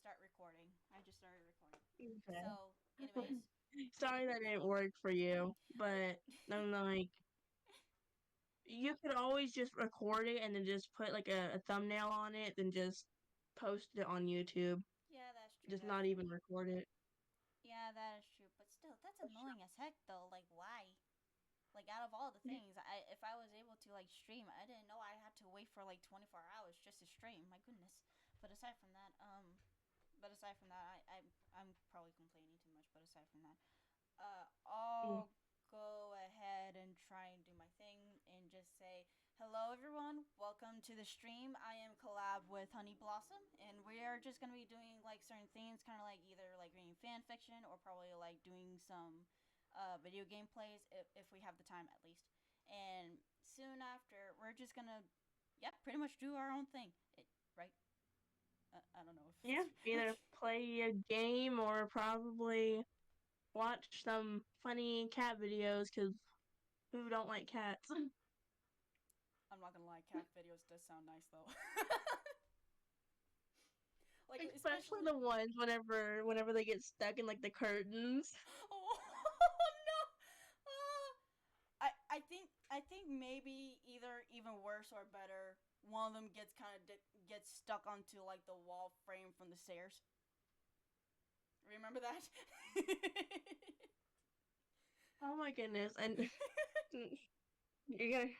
start recording. I just started recording. Okay. So, anyways, Sorry that didn't work for you, but I'm like, you could always just record it and then just put like a thumbnail on it, then just post it on YouTube. yeah, that's true. Just That's not true. even record it. Yeah, that is true. But still, that's annoying as heck, though. Like, why? Like, out of all the things, if I was able to like stream, I didn't know I had to wait for like 24 hours just to stream. My goodness. But aside from that, I'm probably complaining too much. But aside from that, Mm. I'll go ahead and try and do my thing and just say hello, everyone. Welcome to the stream. I am Collab with Honey Blossom, and we are just gonna be doing like certain things, kind of like either like reading fan fiction or probably like doing some video game plays if we have the time at least. And soon after, we're just gonna, yeah, pretty much do our own thing. Right? I don't know Yeah, either if. play a game or probably watch some funny cat videos because who don't like cats? I'm not gonna lie, cat videos does sound nice though. Like Especially especially. the ones whenever they get stuck in like the curtains. Oh no! I think maybe either even worse or better. One of them gets stuck onto like the wall frame from the stairs. Remember that? Oh my goodness! And you're gonna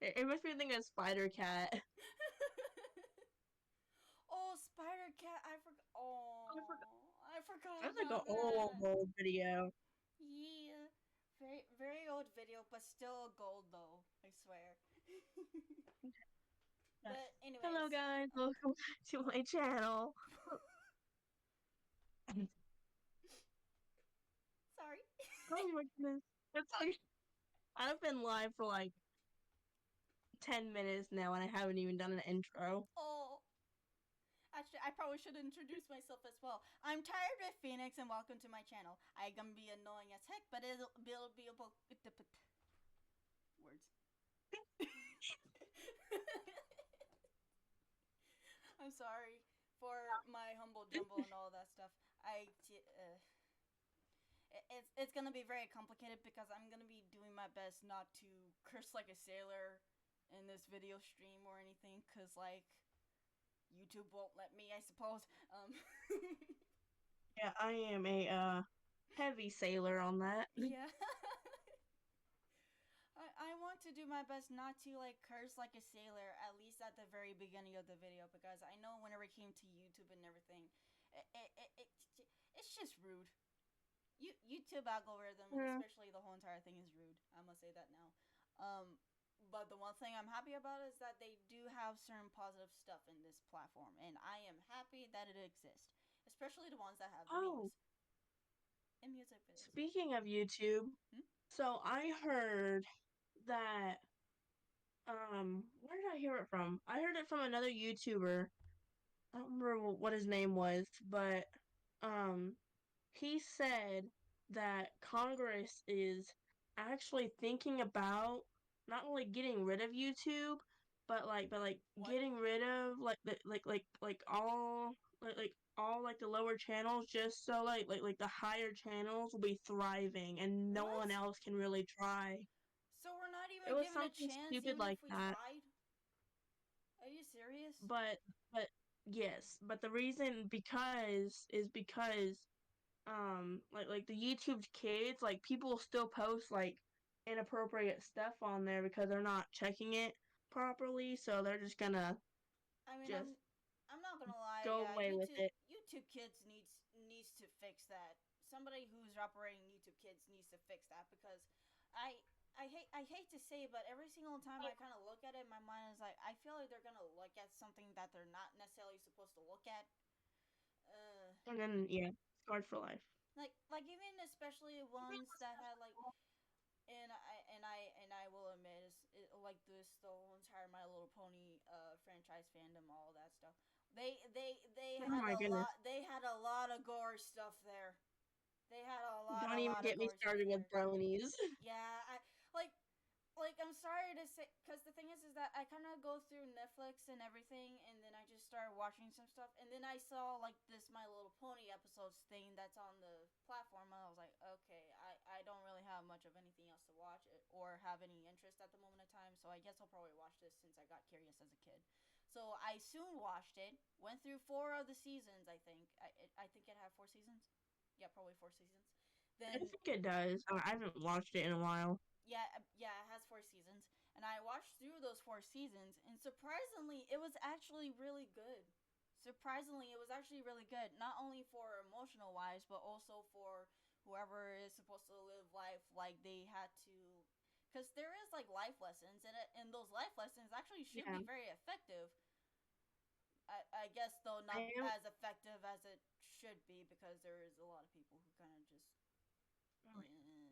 it must be thinking of Spider Cat. Oh, Spider Cat! I forgot. I forgot. Oh, I forgot That's like an about that. old video. Yeah, very old video, but still gold though. I swear. Uh, But Hello anyways, guys, welcome to my channel. sorry. Oh my goodness. It's like I've been live for like 10 minutes now and I haven't even done an intro. Oh, actually, I probably should introduce myself as well. I'm Tired with Phoenix, and welcome to my channel. I'm gonna be annoying as heck, but it'll be about words. I'm sorry for my humble jumble and all that stuff. It's gonna be very complicated because I'm gonna be doing my best not to curse like a sailor in this video stream or anything, cause like YouTube won't let me, I suppose. Yeah, I am a heavy sailor on that. Yeah. I want to do my best not to like curse like a sailor, at least at the very beginning of the video, because I know whenever it came to YouTube and everything, it's just rude. YouTube algorithm and Yeah. especially the whole entire thing is rude. I must say that now. Um, but the one thing I'm happy about is that they do have certain positive stuff in this platform, and I am happy that it exists, especially the ones that have Oh, memes and music videos. speaking of YouTube, Hmm? so I heard that where did I hear it from? I heard it from another YouTuber. I don't remember what his name was, but um he said that Congress is actually thinking about not only getting rid of YouTube, but What? getting rid of like all like the lower channels just so like the higher channels will be thriving and no one What? else can really try. So we're not It even was given a something chance, stupid even like if we that. tried? Are you serious? But yes, but the reason because like the YouTube kids, like people still post like inappropriate stuff on there because they're not checking it properly, so they're just gonna I mean, just I'm not gonna lie. go Yeah, away with it. YouTube Kids needs to fix that. Somebody who's operating YouTube Kids needs to fix that because I I hate to say, it, but every single time I kind of look at it, my mind is like I feel like they're gonna look at something that they're not necessarily supposed to look at. Uh, And then yeah, scarred for life. like even especially ones that had like and I will admit like this the whole entire My Little Pony franchise fandom, all that stuff. They Oh had my a goodness. lot. They had a lot of gore stuff there. They had Don't a even lot of get me gore stuff started with there. bronies. Yeah, I like like I'm sorry to say, because the thing is that I kind of go through Netflix and everything, and then I just started watching some stuff, and then I saw like this My Little Pony episodes thing that's on the platform, and I was like, okay, I don't really have much of anything else to watch or have any interest at the moment in time, so I guess I'll probably watch this since I got curious as a kid. So I soon watched it, went through 4 of the seasons, I think. I think it had 4 seasons. Yeah, probably 4 seasons. I Then think it does. I haven't watched it in a while. yeah, it has 4 seasons, and I watched through those 4 seasons, and surprisingly, it was actually really good. Surprisingly, it was actually really good, not only for emotional wise, but also for whoever is supposed to live life like they had to, because there is like life lessons in it, and those life lessons actually should Yeah, be very effective. I guess though I not am. as effective as it should be because there is a lot of people who kind of just.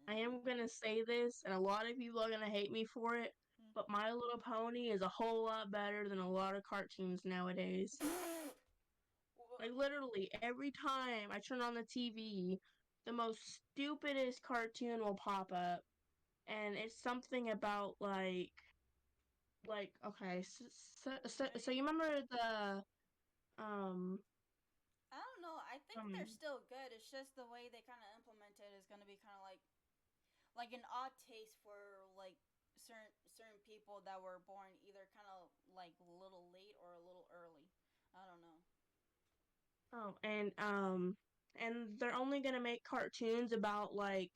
I am gonna say this, and a lot of people are gonna hate me for it, but My Little Pony is a whole lot better than a lot of cartoons nowadays. Like literally every time I turn on the TV, the most stupidest cartoon will pop up, and it's something about like okay, so Right. you remember the um I don't know. I think they're um still good. It's just the way they kind of implement it is going to be kind of like an odd taste for like certain people that were born either kind of like a little late or a little early. I don't know. oh and they're only gonna make cartoons about like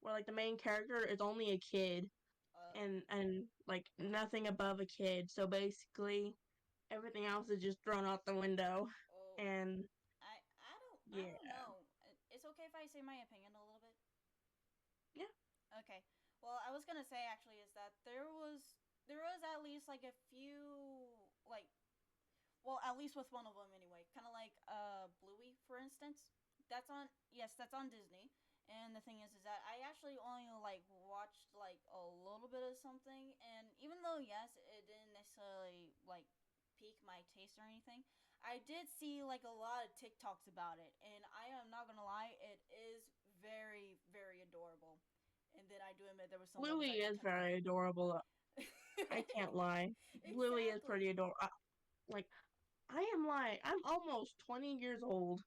where like the main character is only a kid Uh and like nothing above a kid. So basically everything else is just thrown out the window. oh, And I yeah, don't know. It's okay if I say my opinion a little bit. yeah, Okay. Well, I was gonna say actually is that there was at least like a few like well, at least with one of them anyway. Kind of like Bluey, for instance. That's on yes, that's on Disney. And the thing is that I actually only like watched like a little bit of something, and even though yes, it didn't necessarily like pique my taste or anything, I did see like a lot of TikToks about it, and I am not gonna lie, it is very very adorable. And then I do admit there was some that was Bluey actually is kind of very funny. adorable. I can't lie. Bluey is pretty Exactly. adorable. Like I am like I'm almost 20 years old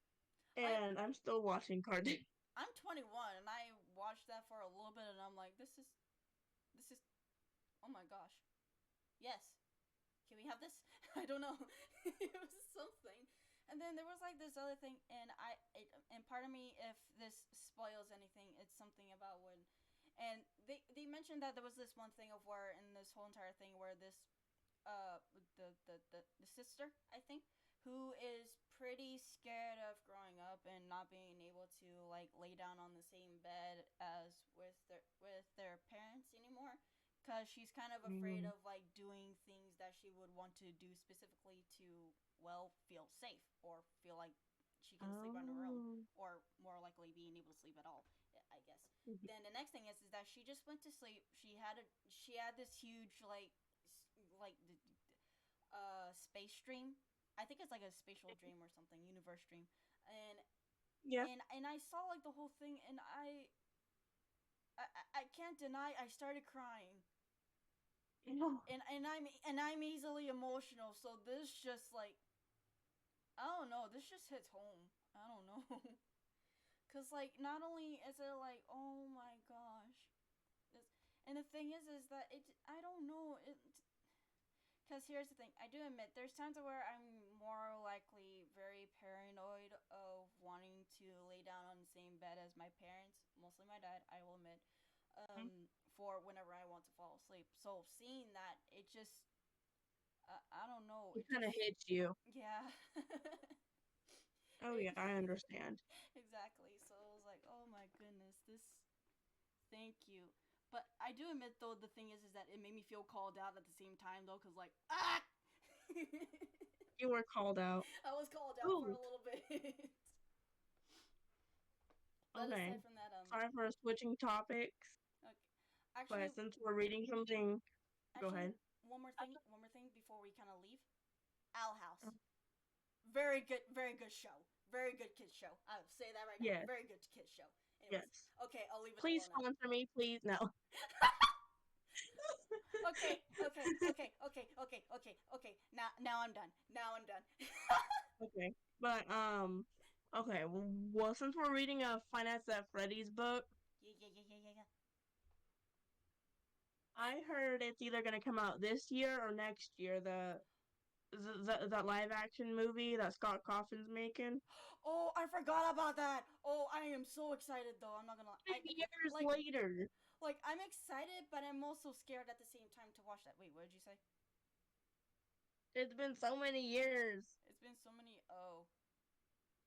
I and I'm still watching cartoons. I'm 21 and I watched that for a little bit and I'm like, this is oh my gosh. Yes. Can we have this? I don't know. It was something. And then there was like this other thing and and part of me if this spoils anything, it's something about when and they mentioned that there was this one thing of where in this whole entire thing where this uh the sister I think who is pretty scared of growing up and not being able to like lay down on the same bed as with their parents anymore because she's kind of afraid Mm. of like doing things that she would want to do specifically to well feel safe or feel like she can sleep on her own Oh. or more likely being able to sleep at all I guess. Then the next thing is that she just went to sleep. She had this huge like the space dream. I think it's like a spatial dream or something, universe dream. And Yeah. and I saw like the whole thing and I can't deny I started crying. No. And I'm easily emotional, so this just like I don't know, this just hits home. I don't know. Cause like not only is it like oh my gosh, and the thing is that I don't know it. Because here's the thing, I do admit there's times where I'm more likely very paranoid of wanting to lay down on the same bed as my parents, mostly my dad. I will admit, for whenever I want to fall asleep. So seeing that, it just I don't know, It it kind of just hits you. yeah. Oh It, yeah, I understand. exactly. So I was like, oh my goodness, this. Thank you. But I do admit though the thing is that it made me feel called out at the same time though, cause like ah. You were called out. I was called out for a Ooh. little bit. But Okay. aside from that, Sorry for switching topics, okay. Actually, but since we're reading something, go actually, ahead. one more thing before we kind of leave. Owl House, very good show, very good kids show. I'll say that right now, Yes, very good kids show. Anyways, yes. okay, I'll leave it Please alone now. sponsor me, please. No. Okay, okay, okay, okay, okay, okay, okay. Now I'm done. Now I'm done. Okay, but okay. Well, since we're reading a Finance at Freddy's book, Yeah, yeah, yeah, yeah, yeah, yeah. I heard it's either gonna come out this year or next year. That live action movie that Scott Cawthon's making. Oh, I forgot about that. Oh, I am so excited though. I'm not gonna lie. Years Like later. like I'm excited, but I'm also scared at the same time to watch that. Wait, what did you say? It's been so many years. It's been so many. Oh,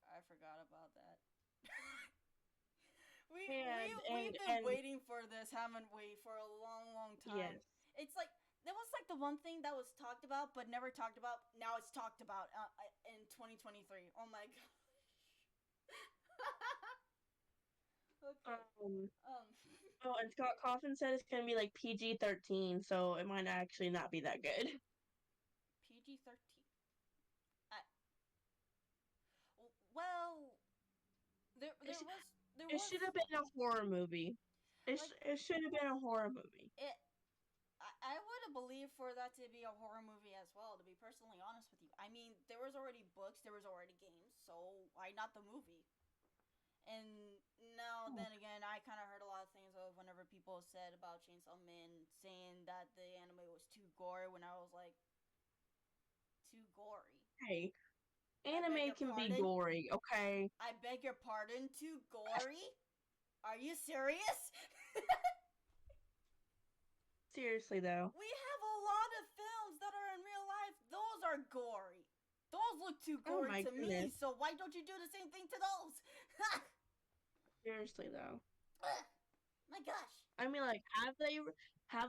I forgot about that. And We've been and waiting for this, haven't we, for a long, long time. yes, It's like that was like the one thing that was talked about but never talked about. Now it's talked about in 2023. Oh my god. Okay. um. Um. Oh, and Scott Cawthon said it's gonna be like PG-13, so it might actually not be that good. PG-13. I, well, It, sh- there it was should have been a horror movie. like It should have been a horror movie. it. I would have believed for that to be a horror movie as well. To be personally honest with you, I mean, there was already books, there was already games, so why not the movie? And now, Oh, then again, I kind of heard a lot of things of whenever people said about Chainsaw Man, saying that the anime was too gory. When I was like, too gory. hey, I beg anime your can be pardon. gory, okay? I beg your pardon. Too gory. Are you serious? Seriously though. We have a lot of films that are in real life. Those are gory. Those look too Oh gory my to goodness. me. So why don't you do the same thing to those? Seriously though. My gosh. I mean, like, have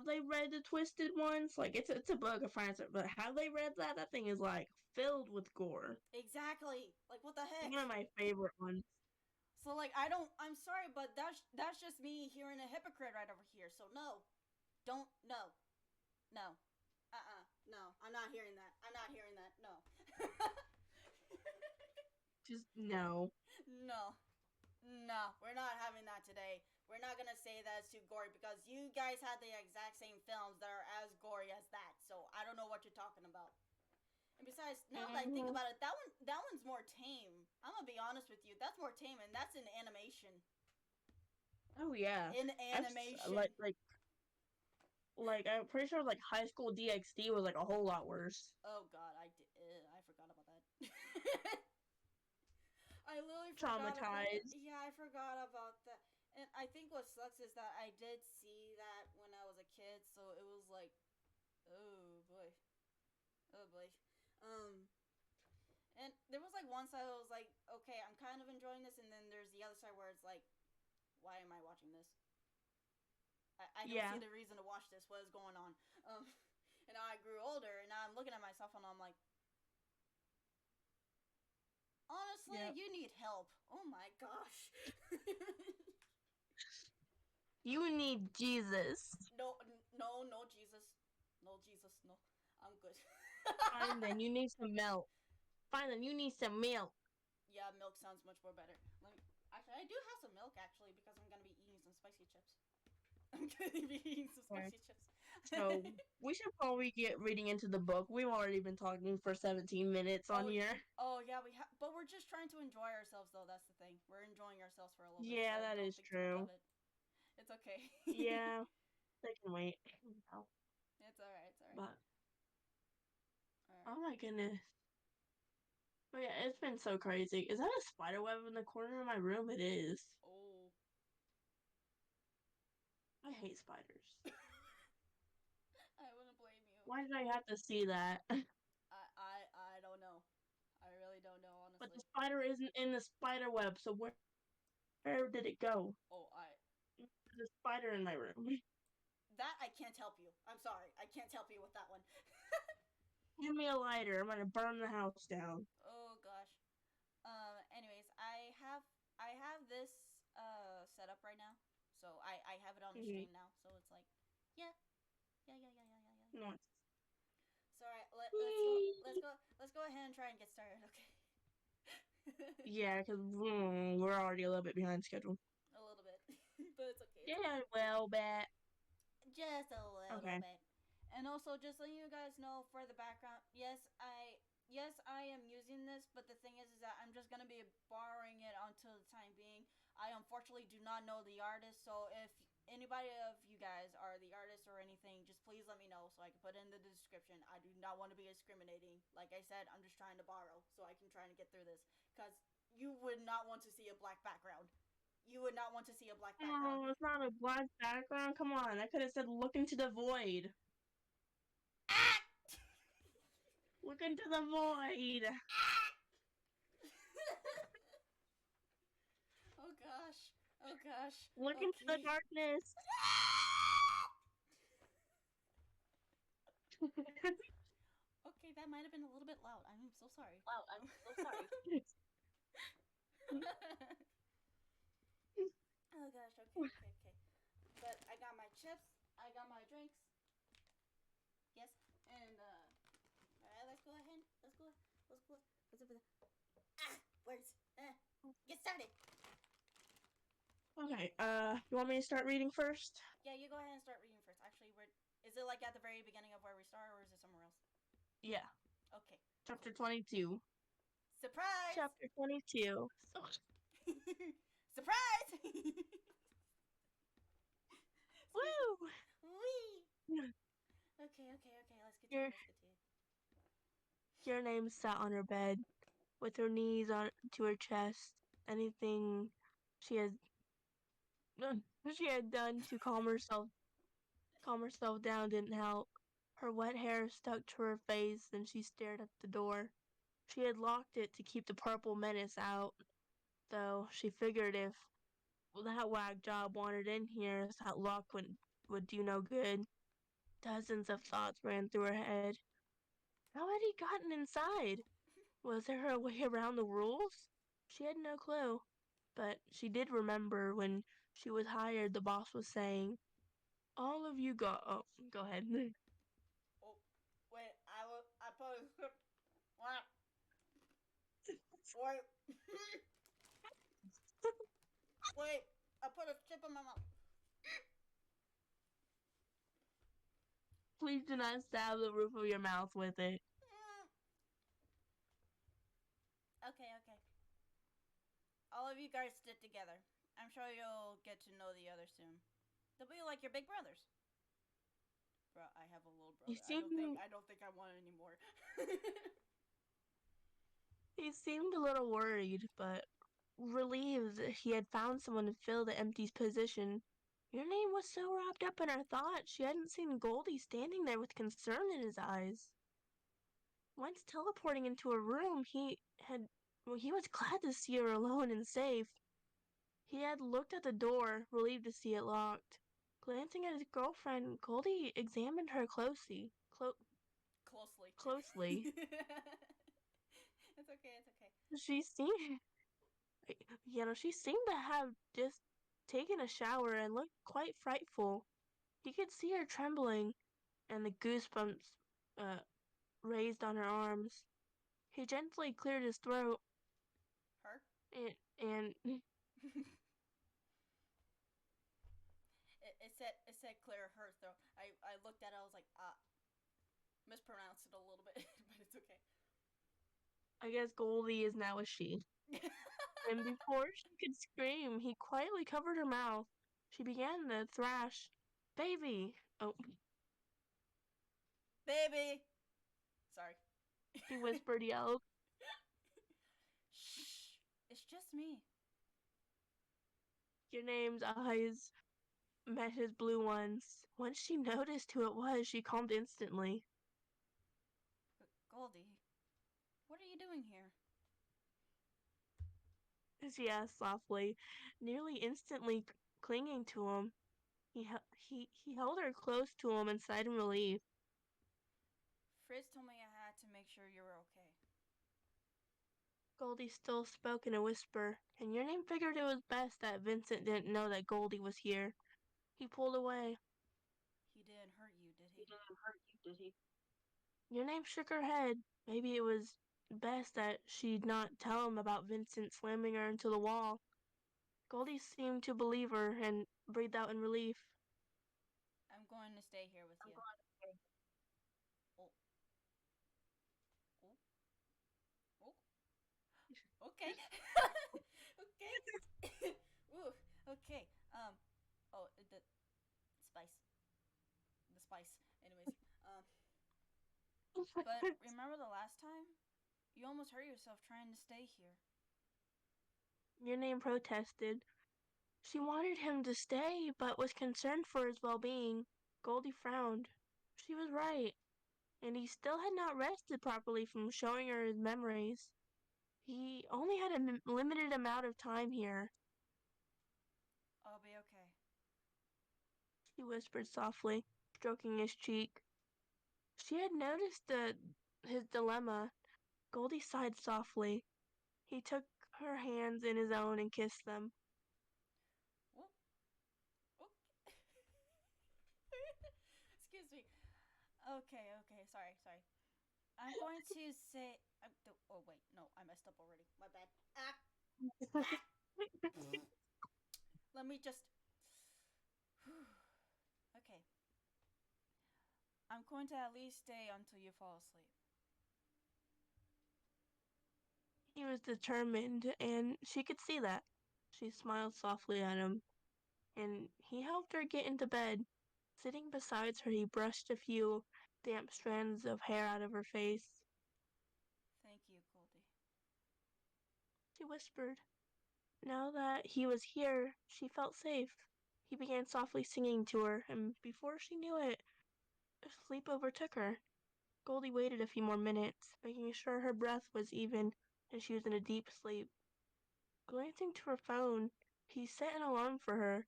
they read the Twisted Ones? Like, it's a book of finance, but have they read that? That thing is like filled with gore. Exactly. Like what the heck? One of my favorite ones. So like I don't. I'm sorry, but that's just me hearing a hypocrite right over here. So no, don't no, no, no. I'm not hearing that. I'm not hearing that. No. Just no. No, no, we're not having that today. We're not gonna say that it's too gory because you guys had the exact same films that are as gory as that. So I don't know what you're talking about. And besides, now that I think Hmm. about it, that one's more tame. I'm gonna be honest with you. That's more tame, and that's in animation. Oh yeah. In Like animation. I'm pretty sure like High School DxD was like a whole lot worse. Oh God, I forgot about that. I literally forgot about that. Traumatized. Yeah, I forgot about that. And I think what sucks is that I did see that when I was a kid, so it was like, oh boy, oh boy. Um, and there was like one side I was like, okay, I'm kind of enjoying this, and then there's the other side where it's like, why am I watching this? I don't see Yeah. the reason to watch this. What is going on? Um, and now I grew older, and now I'm looking at myself, and I'm like, honestly, Yep. you need help. Oh my gosh. You need Jesus. No, no, no, Jesus. No, Jesus, no. I'm good. Fine then, you need some milk. Fine then, you need some milk. Yeah, milk sounds much more better. Let me. Actually, I do have some milk actually because I'm gonna be eating some spicy chips. I'm gonna be eating some Okay. spicy chips. So we should probably get reading into the book. We've already been talking for 17 minutes on oh, here. oh yeah, we have, but we're just trying to enjoy ourselves though. That's the thing. We're enjoying ourselves for a little bit, Yeah, so that don't is think too much of true. it. It's okay. Yeah, they can wait. No. It's all right. It's all right. But All oh right. my goodness. Oh yeah, it's been so crazy. Is that a spider web in the corner of my room? It is. Oh, I hate spiders. I wouldn't blame you. Why did I have to see that? I don't know. I really don't know, But the honestly. spider isn't in the spider web, so where did it go? Oh, There's a spider in my room. that I can't help you. I'm sorry. I can't help you with that one. Give me a lighter. I'm gonna burn the house down. Oh gosh. Anyways, I have this set up right now. So I have it on the Mm-hmm. stream now. So it's like, yeah, yeah, yeah, yeah, yeah, yeah, yeah, yeah. No. So alright, Whee! let's go ahead and try and get started. Okay. Yeah, because we're already a little bit behind schedule. A little bit, but it's okay. It's okay. Yeah, well, bet. Just a little Okay. bit. And also, just letting you guys know for the background, yes, I am using this, but the thing is that I'm just gonna be borrowing it until the time being. I unfortunately do not know the artist, so if anybody of you guys are the artist or anything, just please let me know so I can put it in the description. I do not want to be discriminating. Like I said, I'm just trying to borrow so I can try and get through this, because you would not want to see a black background. You would not want to see a black background. Oh, it's not a black background. Come on, I could have said look into the void. Ah! Look into the void. Oh gosh. Oh gosh. Look into the Okay. darkness. Okay, that might have been a little bit loud. I'm so sorry. Wow, I'm so sorry. Oh gosh. Okay. Okay. Okay. But I got my chips. I got my drinks. Yes. And all right. Let's go ahead. Let's go. Let's go. What's up with that? Ah. Words. Get started. Okay, you want me to start reading first? Yeah. You go ahead and start reading first. Actually, is it like at the very beginning of where we start, or is it somewhere else? Yeah. Okay. Chapter 22. Surprise! Chapter 22. Surprise! Woo! Wee. Okay. Let's continue. Your Let's continue. your name sat on her bed, with her knees on to her chest. Anything she had she had done to calm herself down didn't help. Her wet hair stuck to her face, and she stared at the door. She had locked it to keep the purple menace out, though she figured if that whack job wandered in here, that lock would do no good. Dozens of thoughts ran through her head. How had he gotten inside? Was there a way around the rules? She had no clue, but she did remember when she was hired, the boss was saying, all of you go. Oh, go ahead. Oh, wait. I put a script. What? Wait. Wait. I put a chip in my mouth. Please do not stab the roof of your mouth with it. Okay. All of you guys sit together. I'm sure you'll get to know the others soon. They'll be like your big brothers. Bro, I have a little He brother. I don't think seemed I don't think I want it anymore. he seemed a little worried, but relieved that he had found someone to fill the empty position. Your name was so wrapped up in her thoughts, she hadn't seen Goldie standing there with concern in his eyes. Once teleporting into a room, he was glad to see her alone and safe. He had looked at the door, relieved to see it locked. Glancing at his girlfriend, Goldie examined her Closely. closely. It's okay. She seemed, she seemed to have just taken a shower and looked quite frightful. He could see her trembling, and the goosebumps uh, raised on her arms. He gently cleared his throat Her? and It said clear her throat. I looked at it, I was like, mispronounced it a little bit, but it's okay. I guess Goldie is now a she. And before she could scream, he quietly covered her mouth. She began to thrash. Baby! Oh, Baby! Sorry. she whispered, yelled. Shh. It's just me. Your name's eyes met his blue ones. Once she noticed who it was, she calmed instantly. Goldie, what are you doing here? She asked softly, nearly instantly clinging to him. He held her close to him and sighed in relief. Fritz told me I had to make sure you were okay. Goldie still spoke in a whisper, and your name figured it was best that Vincent didn't know that Goldie was here. He pulled away. He didn't hurt you, did He he? didn't hurt you, did he? Your name shook her head. Maybe it was best that she'd not tell him about Vincent slamming her into the wall. Goldie seemed to believe her and breathed out in relief. I'm going to stay here with I'm you. glad. Okay. Okay. Ooh. Okay. Oh, the spice. The spice. Anyways. But remember the last time? You almost hurt yourself trying to stay here. Your name protested. She wanted him to stay, but was concerned for his well-being. Goldie frowned. She was right, and he still had not rested properly from showing her his memories. He only had a limited amount of time here, I'll be okay. she whispered softly, stroking his cheek. She had noticed his dilemma. Goldie sighed softly. He took her hands in his own and kissed them. Whoop. Whoop. Excuse me. Okay, okay. Sorry. I'm going to say. Oh, wait. No, I messed up already. My bad. Ah! Ah! Let me just. Okay. I'm going to at least stay until you fall asleep. He was determined, and she could see that. She smiled softly at him, and he helped her get into bed. Sitting beside her, he brushed a few damp strands of hair out of her face. Thank you, Goldie. She whispered. Now that he was here, she felt safe. He began softly singing to her, and before she knew it, sleep overtook her. Goldie waited a few more minutes, making sure her breath was even and she was in a deep sleep. Glancing to her phone, he set an alarm for her.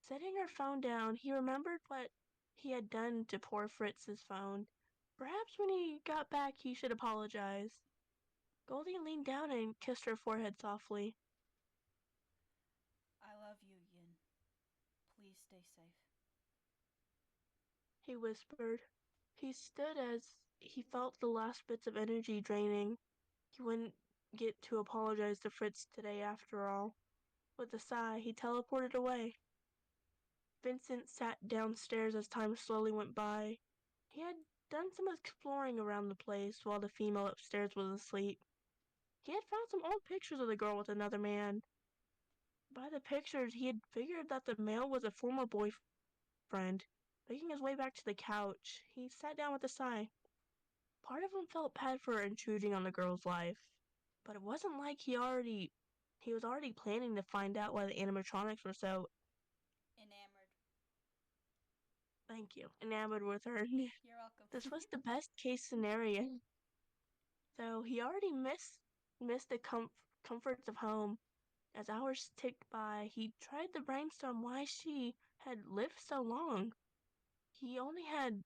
Setting her phone down, he remembered what he had done to poor Fritz's phone. Perhaps when he got back he should apologize. Goldie leaned down and kissed her forehead softly. I love you, Yin. Please stay safe. He whispered. He stood as he felt the last bits of energy draining. He wouldn't get to apologize to Fritz today after all. With a sigh, he teleported away. Vincent sat downstairs as time slowly went by. He had done some exploring around the place while the female upstairs was asleep. He had found some old pictures of the girl with another man. By the pictures, he had figured that the male was a former boyfriend. Making his way back to the couch, he sat down with a sigh. Part of him felt bad for intruding on the girl's life, but it wasn't like he was already planning to find out why the animatronics were so, Enamored. thank you, enamored with her. You're welcome. This was the best case scenario. So he already missed the comforts of home. As hours ticked by, he tried to brainstorm why she had lived so long. He only had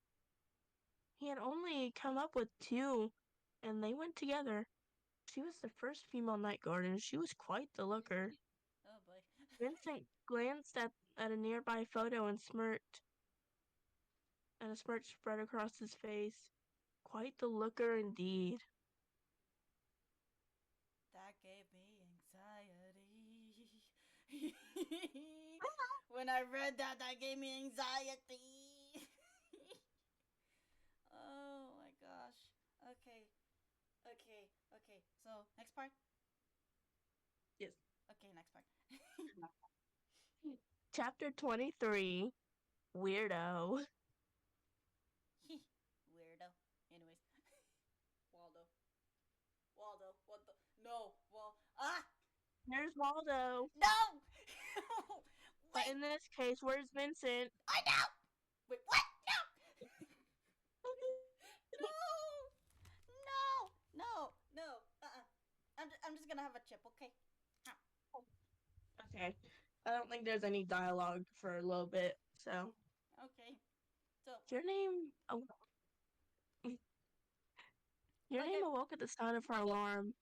he had only come up with two, and they went together. She was the first female night guard, and she was quite the looker. Oh boy. Vincent glanced at a nearby photo and smirked, and a smirk spread across his face. Quite the looker indeed. That gave me anxiety. When I read that, that gave me anxiety. Oh my gosh. Okay. Okay. So, next part? Yes. Okay, next part. Chapter 23, Weirdo. Weirdo. Anyways. Waldo. Waldo. What the? No. Well. Ah! There's Waldo. No! But Wait! in this case, where's Vincent? I know! Wait, what? No! No! I'm just gonna have a chip, okay? Okay. I don't think there's any dialogue for a little bit, so. Okay. So, Your name. Oh, your name okay. awoke at the sound of her alarm.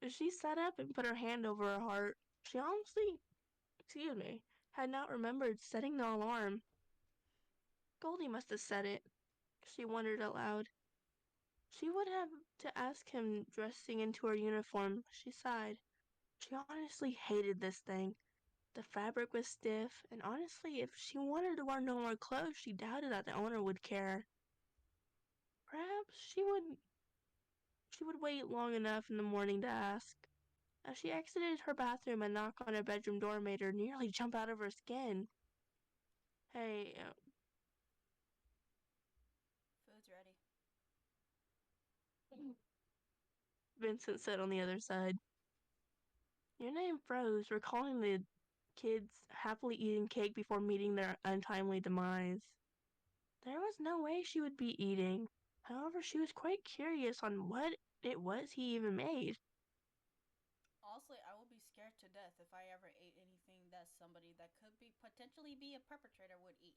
She sat up and put her hand over her heart. She honestly, excuse me, had not remembered setting the alarm. Goldie must have set it. She wondered aloud. She would have to ask him dressing into her uniform. She sighed. She honestly hated this thing. The fabric was stiff, and honestly, if she wanted to wear no more clothes, she doubted that the owner would care. Perhaps she would wait long enough in the morning to ask. As she exited her bathroom, a knock on her bedroom door made her nearly jump out of her skin. Hey, Food's ready. Vincent said on the other side. Your name froze, recalling the kids happily eating cake before meeting their untimely demise. There was no way she would be eating. However, she was quite curious on what it was he even made. Honestly, I would be scared to death if I ever ate anything that somebody that could be potentially be a perpetrator would eat.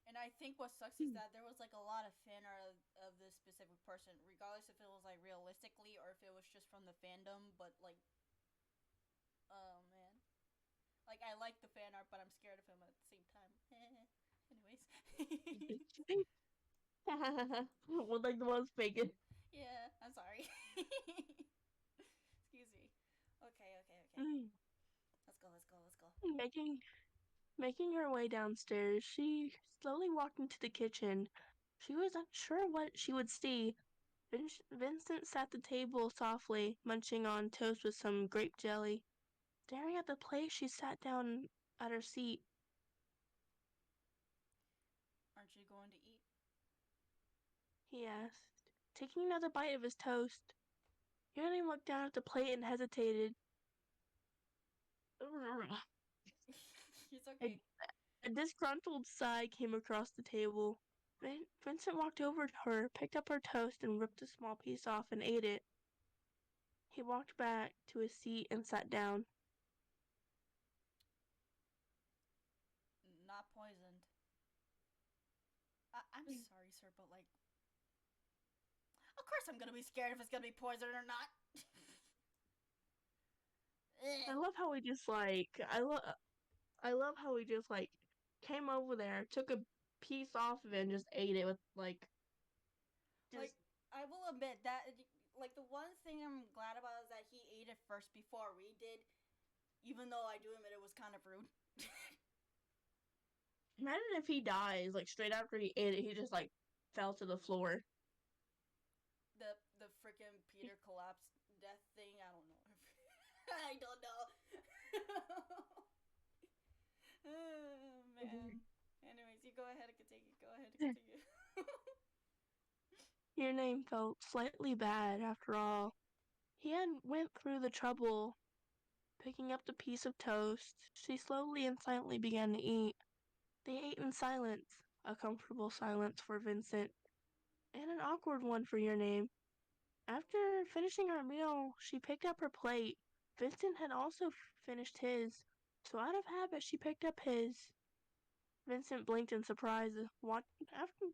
And I think what sucks is that there was like a lot of fan art of this specific person, regardless if it was like realistically or if it was just from the fandom. But like, oh man, like I like the fan art, but I'm scared of him at the same time. Anyways, Well, like the ones faking. yeah, I'm sorry. Excuse me. Okay, okay, okay. Let's go. Let's go. Let's go. Making her way downstairs, she slowly walked into the kitchen. She was unsure what she would see. Vincent sat at the table softly, munching on toast with some grape jelly. Staring at the plate, she sat down at her seat. Aren't you going to eat? He asked, taking another bite of his toast. Yearling looked down at the plate and hesitated. A, It's okay. a disgruntled sigh came across the table. Vincent walked over to her, picked up her toast, and ripped a small piece off and ate it. He walked back to his seat and sat down. Not poisoned. I'm sorry, sir, but like, of course I'm gonna be scared if it's gonna be poisoned or not. I love how we just like I love how we just like came over there, took a piece off of it, and just ate it with like Like, just. I will admit that, like, the one thing I'm glad about is that he ate it first before we did, even though I do admit it was kind of rude. Imagine if he dies like straight after he ate it, he just like fell to the floor. The freaking Peter collapse death thing, I don't know. I don't know. Oh, man. Anyways, you go ahead and continue. Go ahead and continue. Your name felt slightly bad after all. He had went through the trouble. Picking up the piece of toast, she slowly and silently began to eat. They ate in silence, a comfortable silence for Vincent, and an awkward one for your name. After finishing her meal, she picked up her plate. Vincent had also finished his, so out of habit she picked up his. Vincent blinked in surprise, after,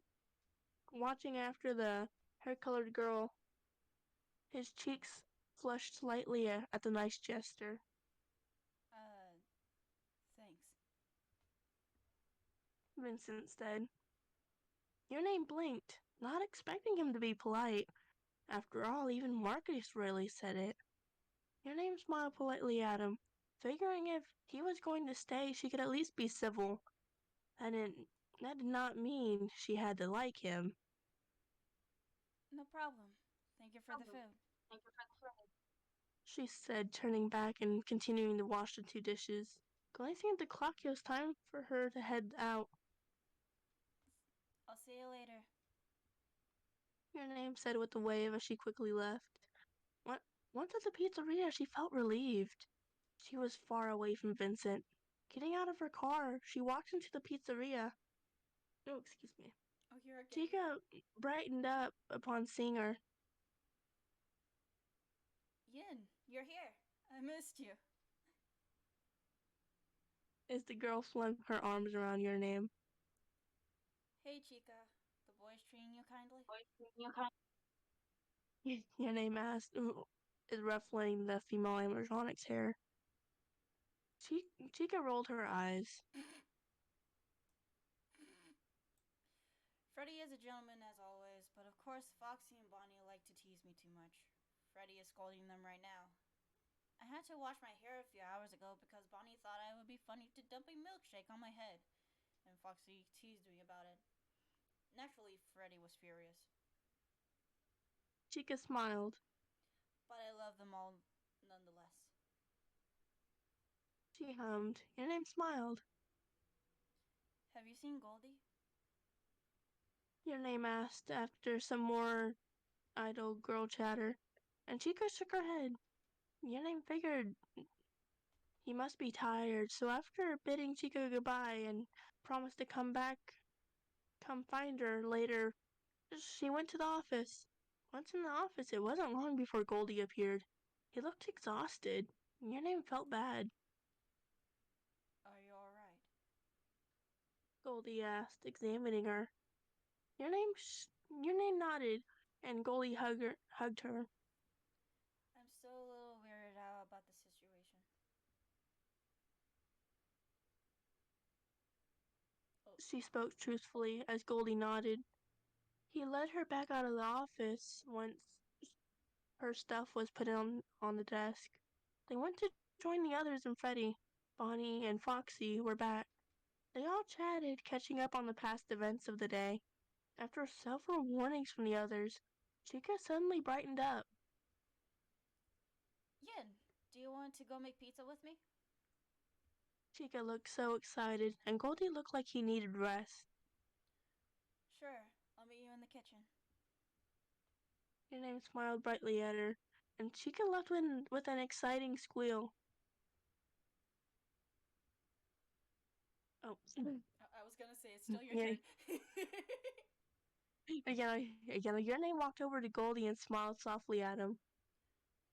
watching after the hair-colored girl. His cheeks flushed slightly at the nice gesture. uh, Thanks. Vincent said. Your name blinked, not expecting him to be polite. After all, even Marcus rarely said it. Your name smiled politely at him, figuring if he was going to stay, she could at least be civil. That didn't, that did not mean she had to like him. No problem. Thank you for the food. She said, turning back and continuing to wash the two dishes. Glancing at the clock, it was time for her to head out. I'll see you later. Your name said with a wave as she quickly left. Once at the pizzeria, she felt relieved. She was far away from Vincent. Getting out of her car, she walked into the pizzeria. Oh, excuse me. Oh, you're okay. Chica brightened up upon seeing her. Yin, you're here. I missed you. As the girl flung her arms around your name. Hey, Chica. The boys treating you kindly? Your name asked, ruffling the female animatronic's hair. Chica rolled her eyes. Freddy is a gentleman as always, but of course Foxy and Bonnie like to tease me too much. Freddy is scolding them right now. I had to wash my hair a few hours ago because Bonnie thought it would be funny to dump a milkshake on my head, and Foxy teased me about it. Naturally, Freddy was furious. Chica smiled. But I love them all nonetheless. She hummed. Your name smiled. Have you seen Goldie? Your name asked after some more idle girl chatter, and Chica shook her head. Your name figured he must be tired, so after bidding Chica goodbye and promised to come find her later, she went to the office. Once in the office, it wasn't long before Goldie appeared. He looked exhausted. Your name felt bad. Are you alright? Goldie asked, examining her. Your name nodded, and Goldie hugged her. I'm still a little weirded out about the situation. Oh, She spoke truthfully as Goldie nodded. He led her back out of the office once her stuff was put on the desk. They went to join the others, and Freddie, Bonnie, and Foxy were back. They all chatted, catching up on the past events of the day. After several warnings from the others, Chica suddenly brightened up. Yin, do you want to go make pizza with me? Chica looked so excited, and Goldie looked like he needed rest. Sure, I'll meet you in the kitchen. Your name smiled brightly at her, and Chica left with an exciting squeal. Oh, I was gonna say, it's still your yeah. turn. Again, your name walked over to Goldie and smiled softly at him.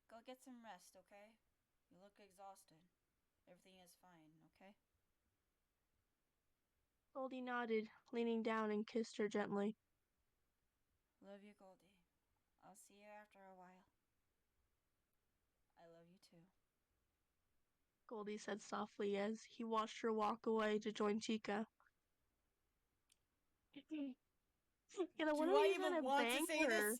Go get some rest, okay? You look exhausted. Everything is fine, okay? Goldie nodded, leaning down and kissed her gently. Love you, Goldie. I'll see you after a while. I love you too. Goldie said softly as he watched her walk away to join Chica. When Do are I you even gonna want to bang say this? her?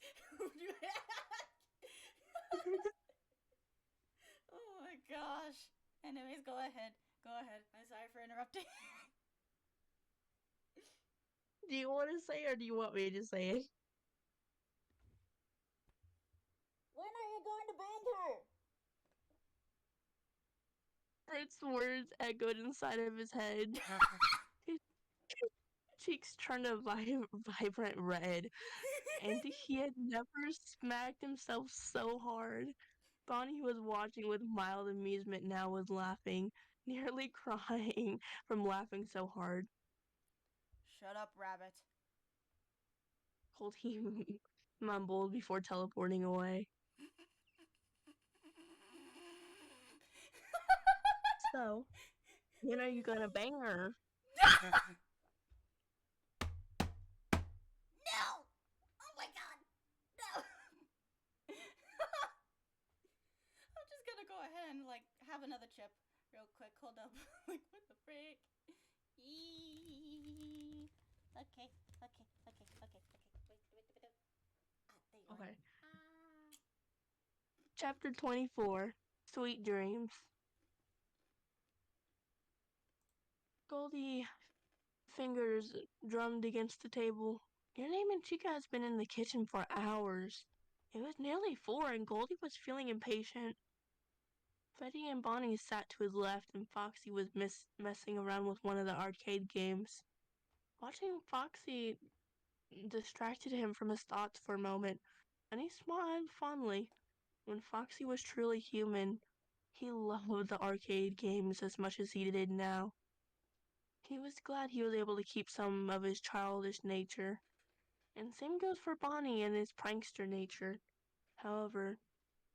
Oh my gosh. Anyways, go ahead. Go ahead. I'm sorry for interrupting. Do you want to say or do you want me to say it? When are you going to bang her? Bert's words echoed inside of his head. His cheeks turned a vibrant red, and he had never smacked himself so hard. Bonnie, who was watching with mild amusement, now was laughing, nearly crying from laughing so hard. Shut up, rabbit. He mumbled before teleporting away. So, when are you gonna bang her? No! Oh my god! No! I'm just gonna go ahead and like have another chip real quick. Hold up. Like what the frick? Okay, okay, okay, okay, okay. Wait. Ah, there you are. Okay. Ah. Chapter 24 Sweet Dreams. Goldie fingers drummed against the table. Your name and Chica has been in the kitchen for hours. It was nearly 4 and Goldie was feeling impatient. Freddie and Bonnie sat to his left and Foxy was messing around with one of the arcade games. Watching Foxy distracted him from his thoughts for a moment, and he smiled fondly. When Foxy was truly human, he loved the arcade games as much as he did now. He was glad he was able to keep some of his childish nature. And same goes for Bonnie and his prankster nature. However,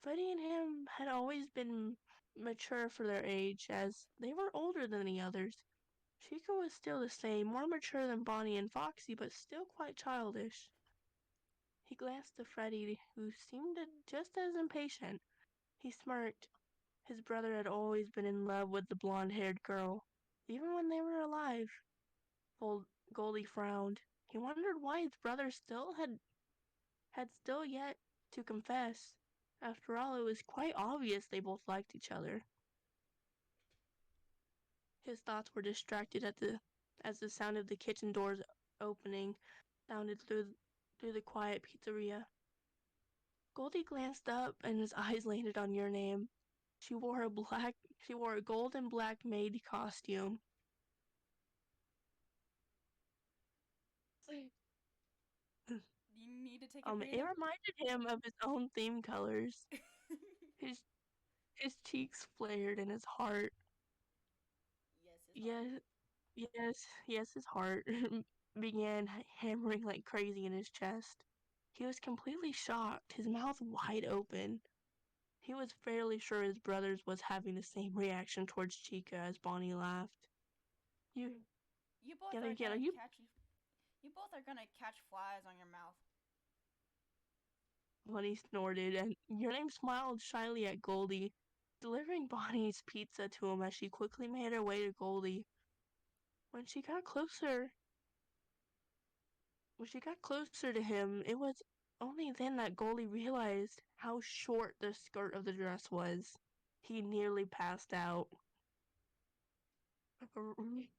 Freddie and him had always been mature for their age, as they were older than the others. Chica was still the same, more mature than Bonnie and Foxy, but still quite childish. He glanced at Freddie, who seemed just as impatient. He smirked. His brother had always been in love with the blonde-haired girl, even when they were alive. Goldie frowned. He wondered why his brother had still yet to confess. After all, it was quite obvious they both liked each other. His thoughts were distracted as the sound of the kitchen doors opening sounded through the quiet pizzeria. Goldie glanced up and his eyes landed on your name. She wore a gold and black maid costume. You need to take a It breather. reminded him of his own theme colors. His his cheeks flared and his heart. Yes, it's hard. Yes, yes, his heart began hammering like crazy in his chest. He was completely shocked, his mouth wide open. He was fairly sure his brothers was having the same reaction towards Chica as Bonnie laughed. You, You both are you know, gonna you. catch you. You both are gonna catch flies on your mouth. Bonnie snorted, and Your Name smiled shyly at Goldie, delivering Bonnie's pizza to him as she quickly made her way to Goldie. When she got closer, when she got closer to him, it was only then that Goldie realized how short the skirt of the dress was. He nearly passed out. Oh boy.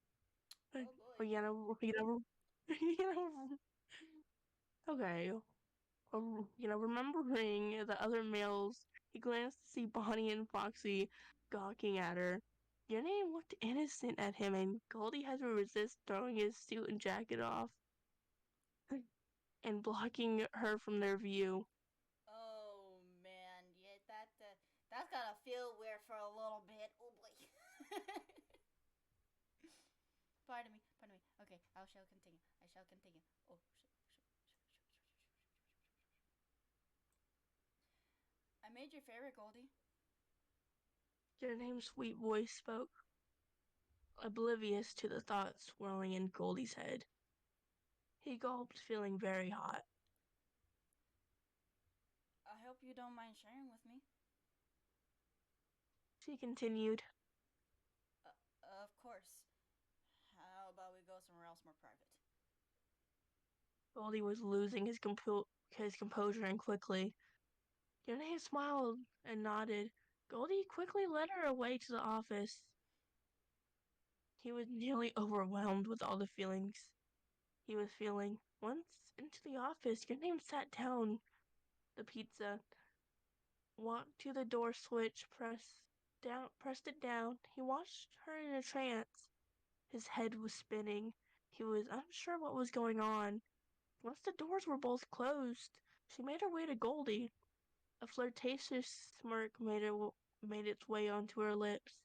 You know, you know, okay. Remembering the other males, he glanced to see Bonnie and Foxy gawking at her. Your Name looked innocent at him, and Goldie had to resist throwing his suit and jacket off and blocking her from their view. Oh man, yeah, that's gotta feel weird for a little bit. Oh boy. Pardon me, pardon me. Okay, I shall continue. I shall continue. Oh, I made your favorite, Goldie. Your Name's sweet voice spoke, oblivious to the thoughts swirling in Goldie's head. He gulped, feeling very hot. I hope you don't mind sharing with me. She continued. Of course. How about we go somewhere else more private? Goldie was losing his composure and quickly. Your Name smiled and nodded. Goldie quickly led her away to the office. He was nearly overwhelmed with all the feelings he was feeling. Once into the office, Your Name sat down the pizza, walked to the door switch, pressed it down. He watched her in a trance. His head was spinning. He was unsure what was going on. Once the doors were both closed, she made her way to Goldie. A flirtatious smirk made its way onto her lips.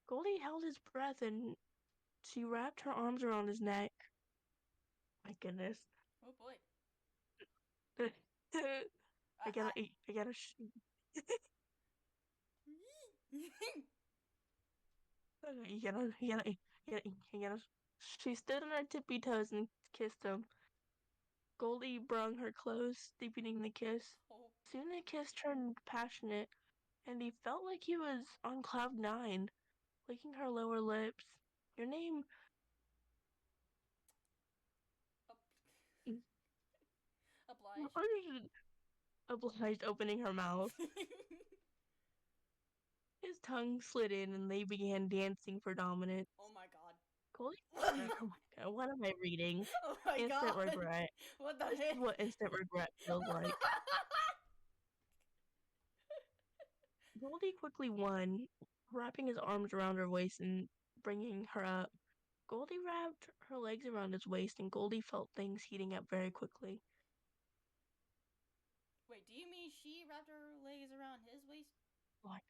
Goldie held his breath and she wrapped her arms around his neck. My goodness. Oh boy. I gotta, I. I gotta. You gotta. She stood on her tippy toes and kissed him. Goldie brung her close, deepening the kiss. Oh. Soon the kiss turned passionate, and he felt like he was on cloud nine, licking her lower lips. Your Name. Oblige. Obliged, opening her mouth. His tongue slid in, and they began dancing for dominance. Oh my god. Goldie. Oh my god, what am I reading? Oh my Instant god. regret. What the This is heck? what instant regret feels like. Goldie quickly won, wrapping his arms around her waist and bringing her up. Goldie wrapped her legs around his waist, and Goldie felt things heating up very quickly. Wait, do you mean she wrapped her legs around his waist? Like,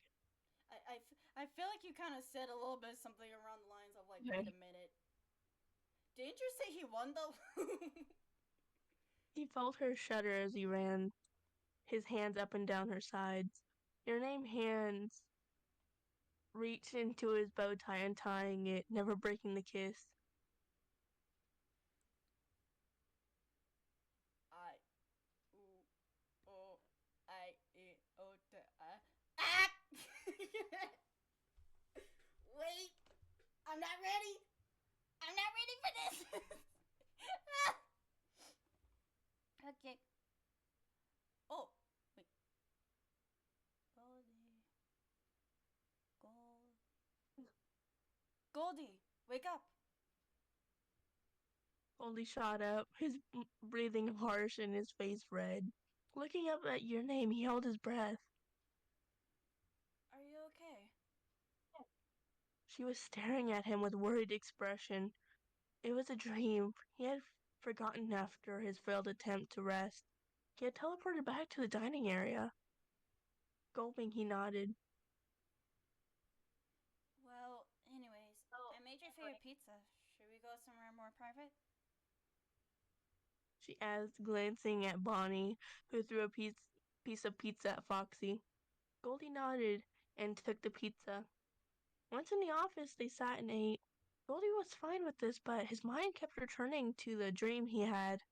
I feel like you kind of said a little bit something around the lines of like, wait okay. a minute. Didn't you say he won though? He felt her shudder as he ran his hands up and down her sides. Your Name hands reached into his bow tie, untying it, never breaking the kiss. I ooh oh I e o t I ah! Wait, I'm not ready. I'm not ready for this. Okay. Oh wait. Goldie, Goldie, wake up. Goldie shot up, his breathing harsh and his face red. Looking up at Your Name, he held his breath. Are you okay? She was staring at him with worried expression. It was a dream. He had forgotten after his failed attempt to rest. He had teleported back to the dining area. Gulping, he nodded. Well, anyways, I made your favorite pizza. Should we go somewhere more private? She asked, glancing at Bonnie, who threw a piece of pizza at Foxy. Goldie nodded and took the pizza. Once in the office, they sat and ate. Goldie was fine with this, but his mind kept returning to the dream he had.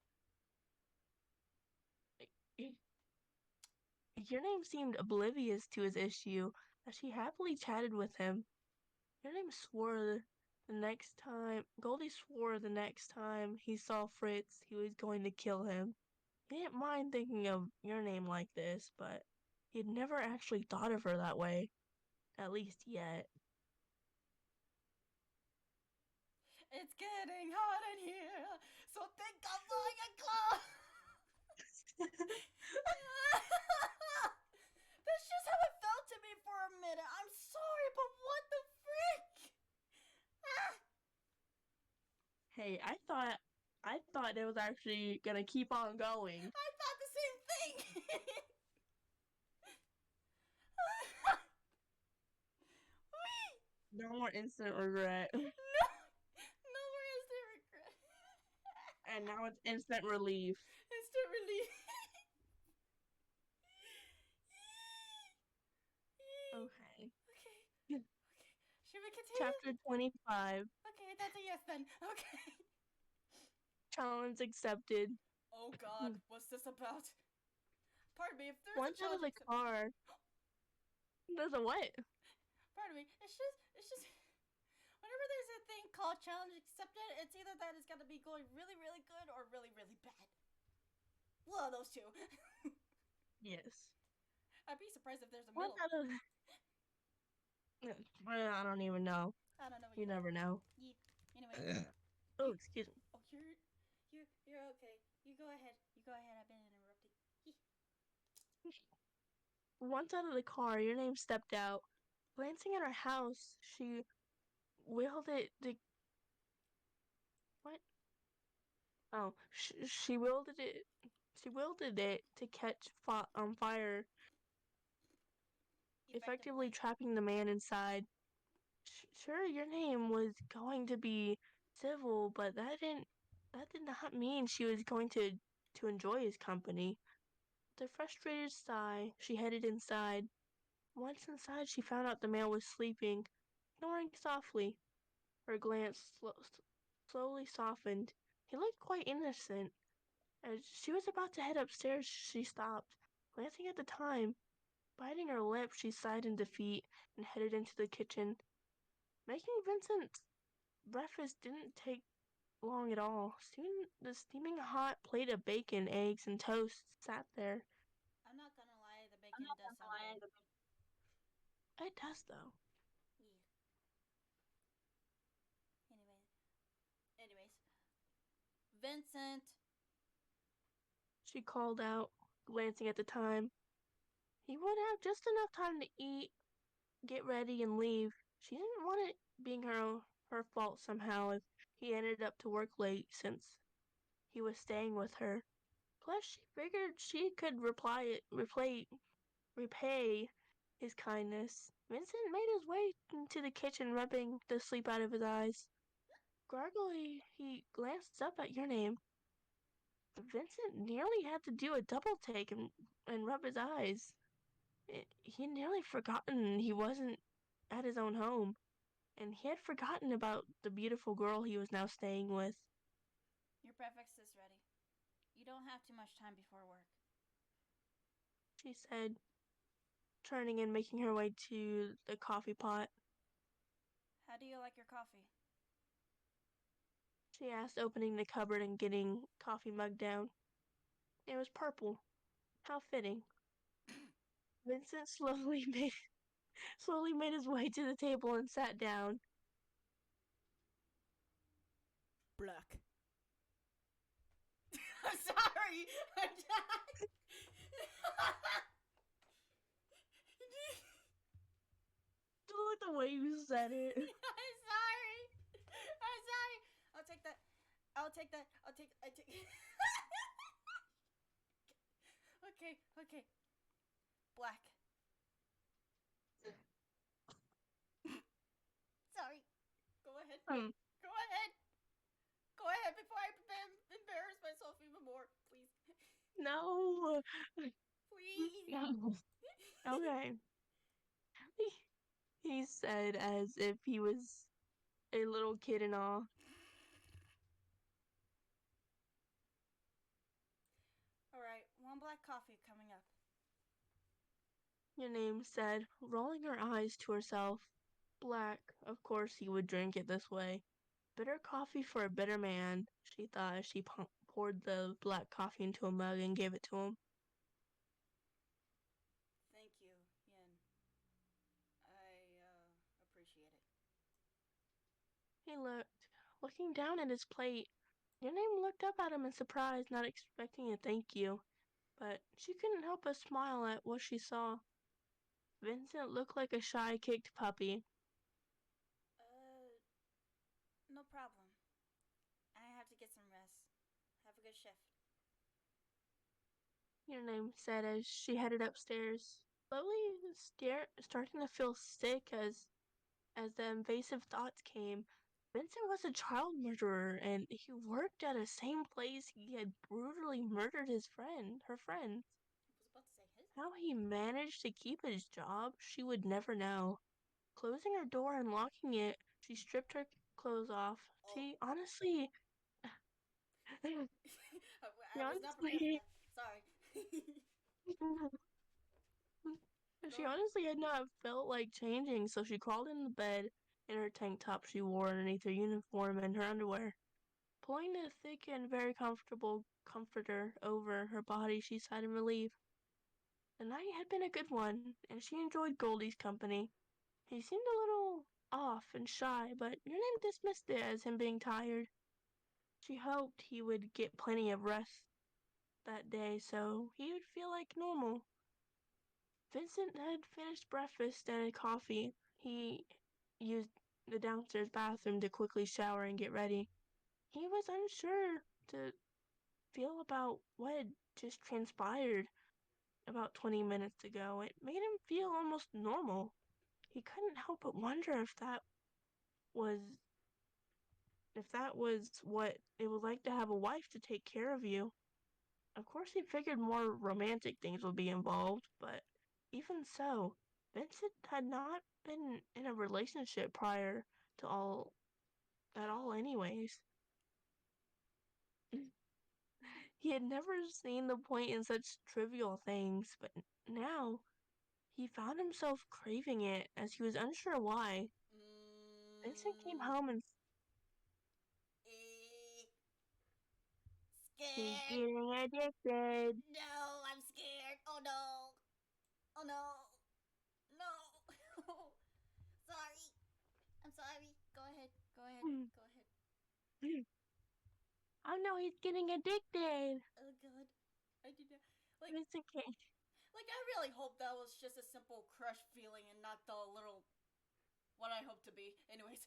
Your name seemed oblivious to his issue as she happily chatted with him. Your name swore the next time Goldie swore the next time he saw Fritz he was going to kill him. He didn't mind thinking of your name like this, but he'd never actually thought of her that way. At least yet. It's getting hot in here, so think of all your clothes. That's just how it felt to me for a minute. I'm sorry, but what the frick? Hey, I thought it was actually gonna keep on going. I thought the same thing. No more instant regret. No, nowhere is there regret. And now it's instant relief. Instant relief. Okay. Okay. Should we continue? Chapter 25. Okay, that's a yes then. Okay. Challenge accepted. Oh God, what's this about? Pardon me, if there's Once a out of challenge the car. There's a what? Pardon me. It's just. Whenever there's a thing called challenge accepted, it's either that it's gonna be going really, really good or really, really bad. One of those two. Yes. I'd be surprised if there's a Once middle. out of I don't even know. I don't know. You never know. Yeet. Anyway. Oh, excuse me. Oh, you're okay. You go ahead. I've been interrupted. Once out of the car, your name stepped out. Glancing at her house, she wielded the what? Oh, she wielded it. She wielded it to catch on fire, effectively trapping the man inside. Sure, your name was going to be civil, but that did not mean she was going to enjoy his company. With a frustrated sigh, she headed inside. Once inside, she found out the man was sleeping, snoring softly. Her glance slowly softened. He looked quite innocent. As she was about to head upstairs, she stopped. Glancing at the time, biting her lip, she sighed in defeat and headed into the kitchen. Making Vincent's breakfast didn't take long at all. Soon, the steaming hot plate of bacon, eggs, and toast sat there. I'm not gonna lie, the bacon does sound good. It does, though. Yeah. Anyways. Vincent. She called out, glancing at the time. He would have just enough time to eat, get ready, and leave. She didn't want it being her fault somehow if he ended up to work late since he was staying with her. Plus, she figured she could repay his kindness. Vincent made his way into the kitchen, rubbing the sleep out of his eyes. Gargly, he glanced up at your name. Vincent nearly had to do a double take and rub his eyes. He nearly forgotten he wasn't at his own home, and he had forgotten about the beautiful girl he was now staying with. Your breakfast is ready. You don't have too much time before work, She said, turning and making her way to the coffee pot. How do you like your coffee? She asked, opening the cupboard and getting coffee mug down. It was purple. How fitting. Vincent slowly made his way to the table and sat down. Black. I'm sorry. I'm not. Just like the way you said it. take that. I take. Okay, okay. Black. Sorry. Go ahead. Um, Go ahead. Go ahead before I embarrass myself even more, please. no. Please. No. Okay. He said as if he was a little kid and all. All right, one black coffee coming up. Your name said, rolling her eyes to herself. Black, of course he would drink it this way. Bitter coffee for a bitter man, she thought as she poured the black coffee into a mug and gave it to him. Thank you, Yin. I appreciate it. He looked, looking down at his plate. Your name looked up at him in surprise, not expecting a thank you, but she couldn't help but smile at what she saw. Vincent looked like a shy, kicked puppy. No problem. I have to get some rest. Have a good shift. Your name said as she headed upstairs, slowly starting to feel sick as the invasive thoughts came. Vincent was a child murderer, and he worked at the same place he had brutally murdered her friend. I was about to say his. How he managed to keep his job, she would never know. Closing her door and locking it, she stripped her clothes off. Oh. She I was not prepared for honestly, that. Sorry. Go she ahead. honestly had not felt like changing, so she crawled into bed in her tank top she wore underneath her uniform and her underwear. Pulling the thick and very comfortable comforter over her body, she sighed in relief. The night had been a good one, and she enjoyed Goldie's company. He seemed a little off and shy, but your name dismissed it as him being tired. She hoped he would get plenty of rest that day so he would feel like normal. Vincent had finished breakfast and coffee. He used the downstairs bathroom to quickly shower and get ready. He was unsure to feel about what had just transpired about 20 minutes ago. It made him feel almost normal. He couldn't help but wonder was if that was what it was like to have a wife to take care of you. Of course, he figured more romantic things would be involved, but even so, Vincent had not been in a relationship prior to all at all, Oh. anyways. He had never seen the point in such trivial things, but now he found himself craving it as he was unsure why. Vincent came Mm, home and he's scared. getting addicted. No, I'm scared. Oh no. Oh no. No. Sorry. I'm sorry. Go ahead. Go ahead. Go ahead. Oh no, he's getting addicted. Oh god. I did not like Vincent came. like I really hope that was just a simple crush feeling and not the little what I hope to be. Anyways.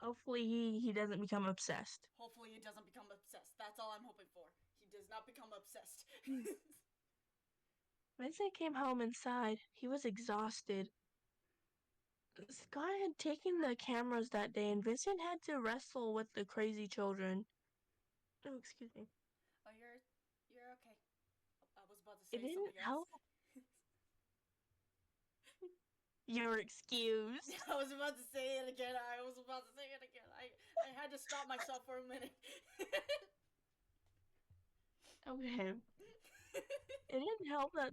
Hopefully, he doesn't become obsessed. Hopefully he doesn't become obsessed. That's all I'm hoping for. He does not become obsessed. Vincent came home and sighed. He was exhausted. Scott had taken the cameras that day, and Vincent had to wrestle with the crazy children. Oh, excuse me. Oh, you're okay. I was about to It say didn't something else. help. You're excused. I was about to say it again. I had to stop myself for a minute. Okay. It didn't help that.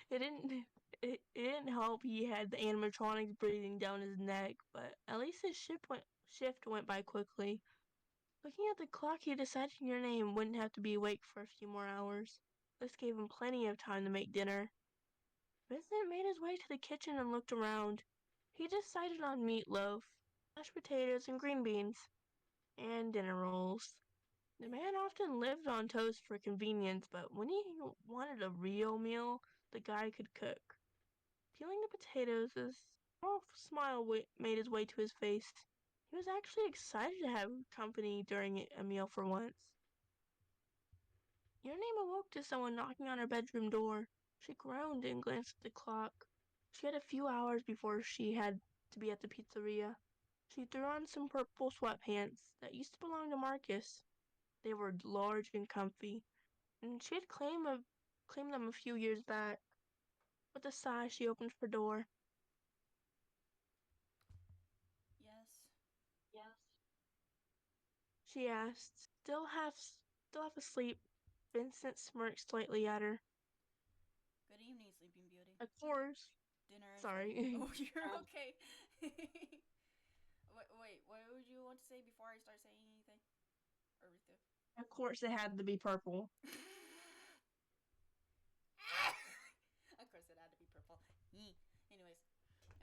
It didn't. It didn't help he had the animatronics breathing down his neck, but at least his shift went by quickly. Looking at the clock, he decided your name wouldn't have to be awake for a few more hours. This gave him plenty of time to make dinner. Vincent made his way to the kitchen and looked around. He decided on meatloaf, mashed potatoes, and green beans, and dinner rolls. The man often lived on toast for convenience, but when he wanted a real meal, the guy could cook. Peeling the potatoes, a small smile made his way to his face. He was actually excited to have company during a meal for once. Your name awoke to someone knocking on her bedroom door. She groaned and glanced at the clock. She had a few hours before she had to be at the pizzeria. She threw on some purple sweatpants that used to belong to Marcus. They were large and comfy, and she had claimed them a few years back. With a sigh, she opened her door. Yes. She asked, still half asleep. Vincent smirked slightly at her. Good evening, Sleeping Beauty. Of course. Dinner is ready. Sorry. Oh, you're okay. Wait, what would you want to say before I start saying anything? Or Ritu? Of course it had to be purple. Of course, it had to be purple. Anyways,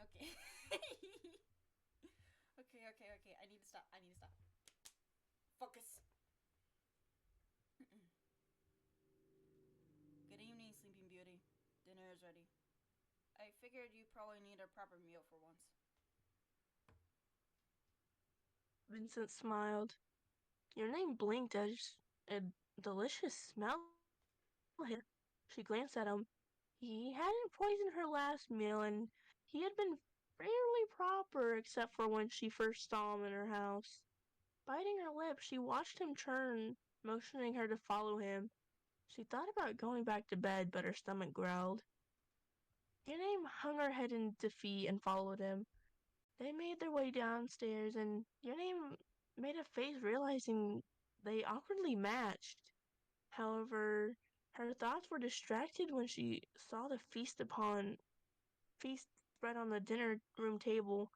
okay. Okay. I need to stop. Focus. Good evening, Sleeping Beauty. Dinner is ready. I figured you probably need a proper meal for once. Vincent smiled. Your name blinked as a delicious smell hit her. She glanced at him. He hadn't poisoned her last meal, and he had been fairly proper except for when she first saw him in her house. Biting her lip, she watched him turn, motioning her to follow him. She thought about going back to bed, but her stomach growled. Your name hung her head in defeat and followed him. They made their way downstairs, and Your name made a face realizing they awkwardly matched. However, her thoughts were distracted when she saw the feast spread on the dinner room table.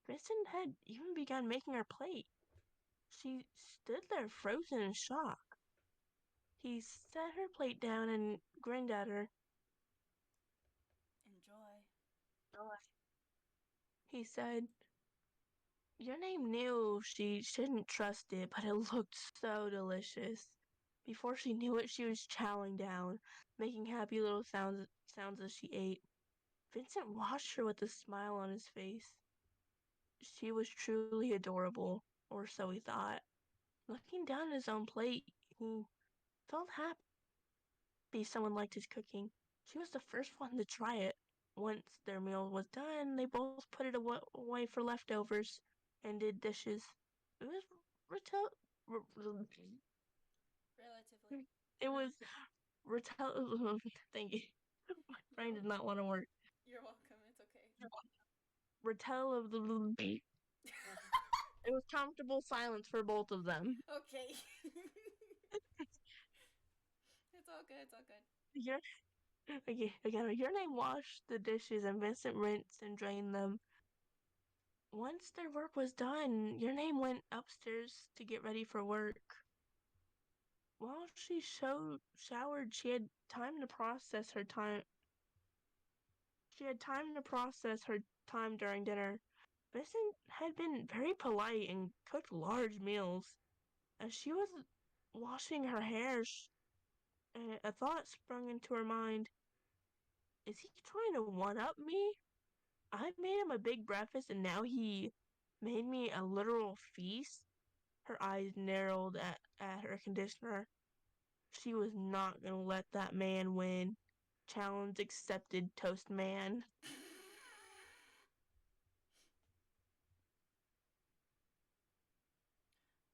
Vincent had even begun making her plate. She stood there frozen in shock. He set her plate down and grinned at her. Enjoy. He said, Your name knew she shouldn't trust it, but it looked so delicious. Before she knew it, she was chowing down, making happy little sounds as she ate. Vincent watched her with a smile on his face. She was truly adorable, or so he thought. Looking down at his own plate, he felt happy someone liked his cooking. She was the first one to try it. Once their meal was done, they both put it away for leftovers and did dishes. It was Relatively. it was thank you. My brain did not want to work. You're welcome. It's okay. Retell of the It was comfortable silence for both of them. Okay. It's all good. It's all good. Your again, Your name washed the dishes and Vincent rinsed and drained them. Once their work was done, Your name went upstairs to get ready for work. While she showered, she had time to process her time. She had time to process her time during dinner. Vincent had been very polite and cooked large meals. As she was washing her hair, a thought sprung into her mind. Is he trying to one-up me? I made him a big breakfast and now he made me a literal feast? Her eyes narrowed at her conditioner. She was not gonna let that man win. Challenge accepted, Toast Man.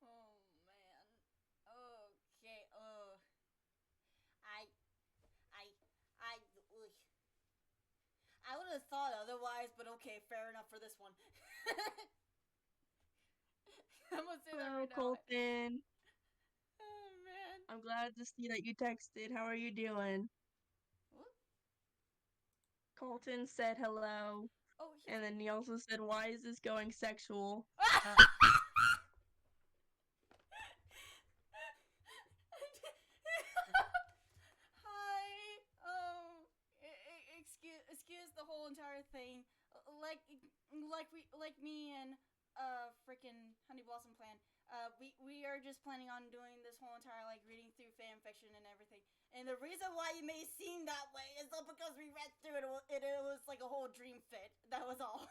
Oh man. Okay. I, I, ugh. I would have thought otherwise, but okay, fair enough for this one. I'm gonna say that Hello, right now. Colton. Oh man. I'm glad to see that you texted. How are you doing? What? Colton said hello. Oh, he's. And then he also said, Why is this going sexual? Uh, Hi. Excuse the whole entire thing. Like me and freaking Honey Blossom plan. We are just planning on doing this whole entire like reading through fan fiction and everything. And the reason why it may seem that way is all because we read through it. It was like a whole dream fit. That was all.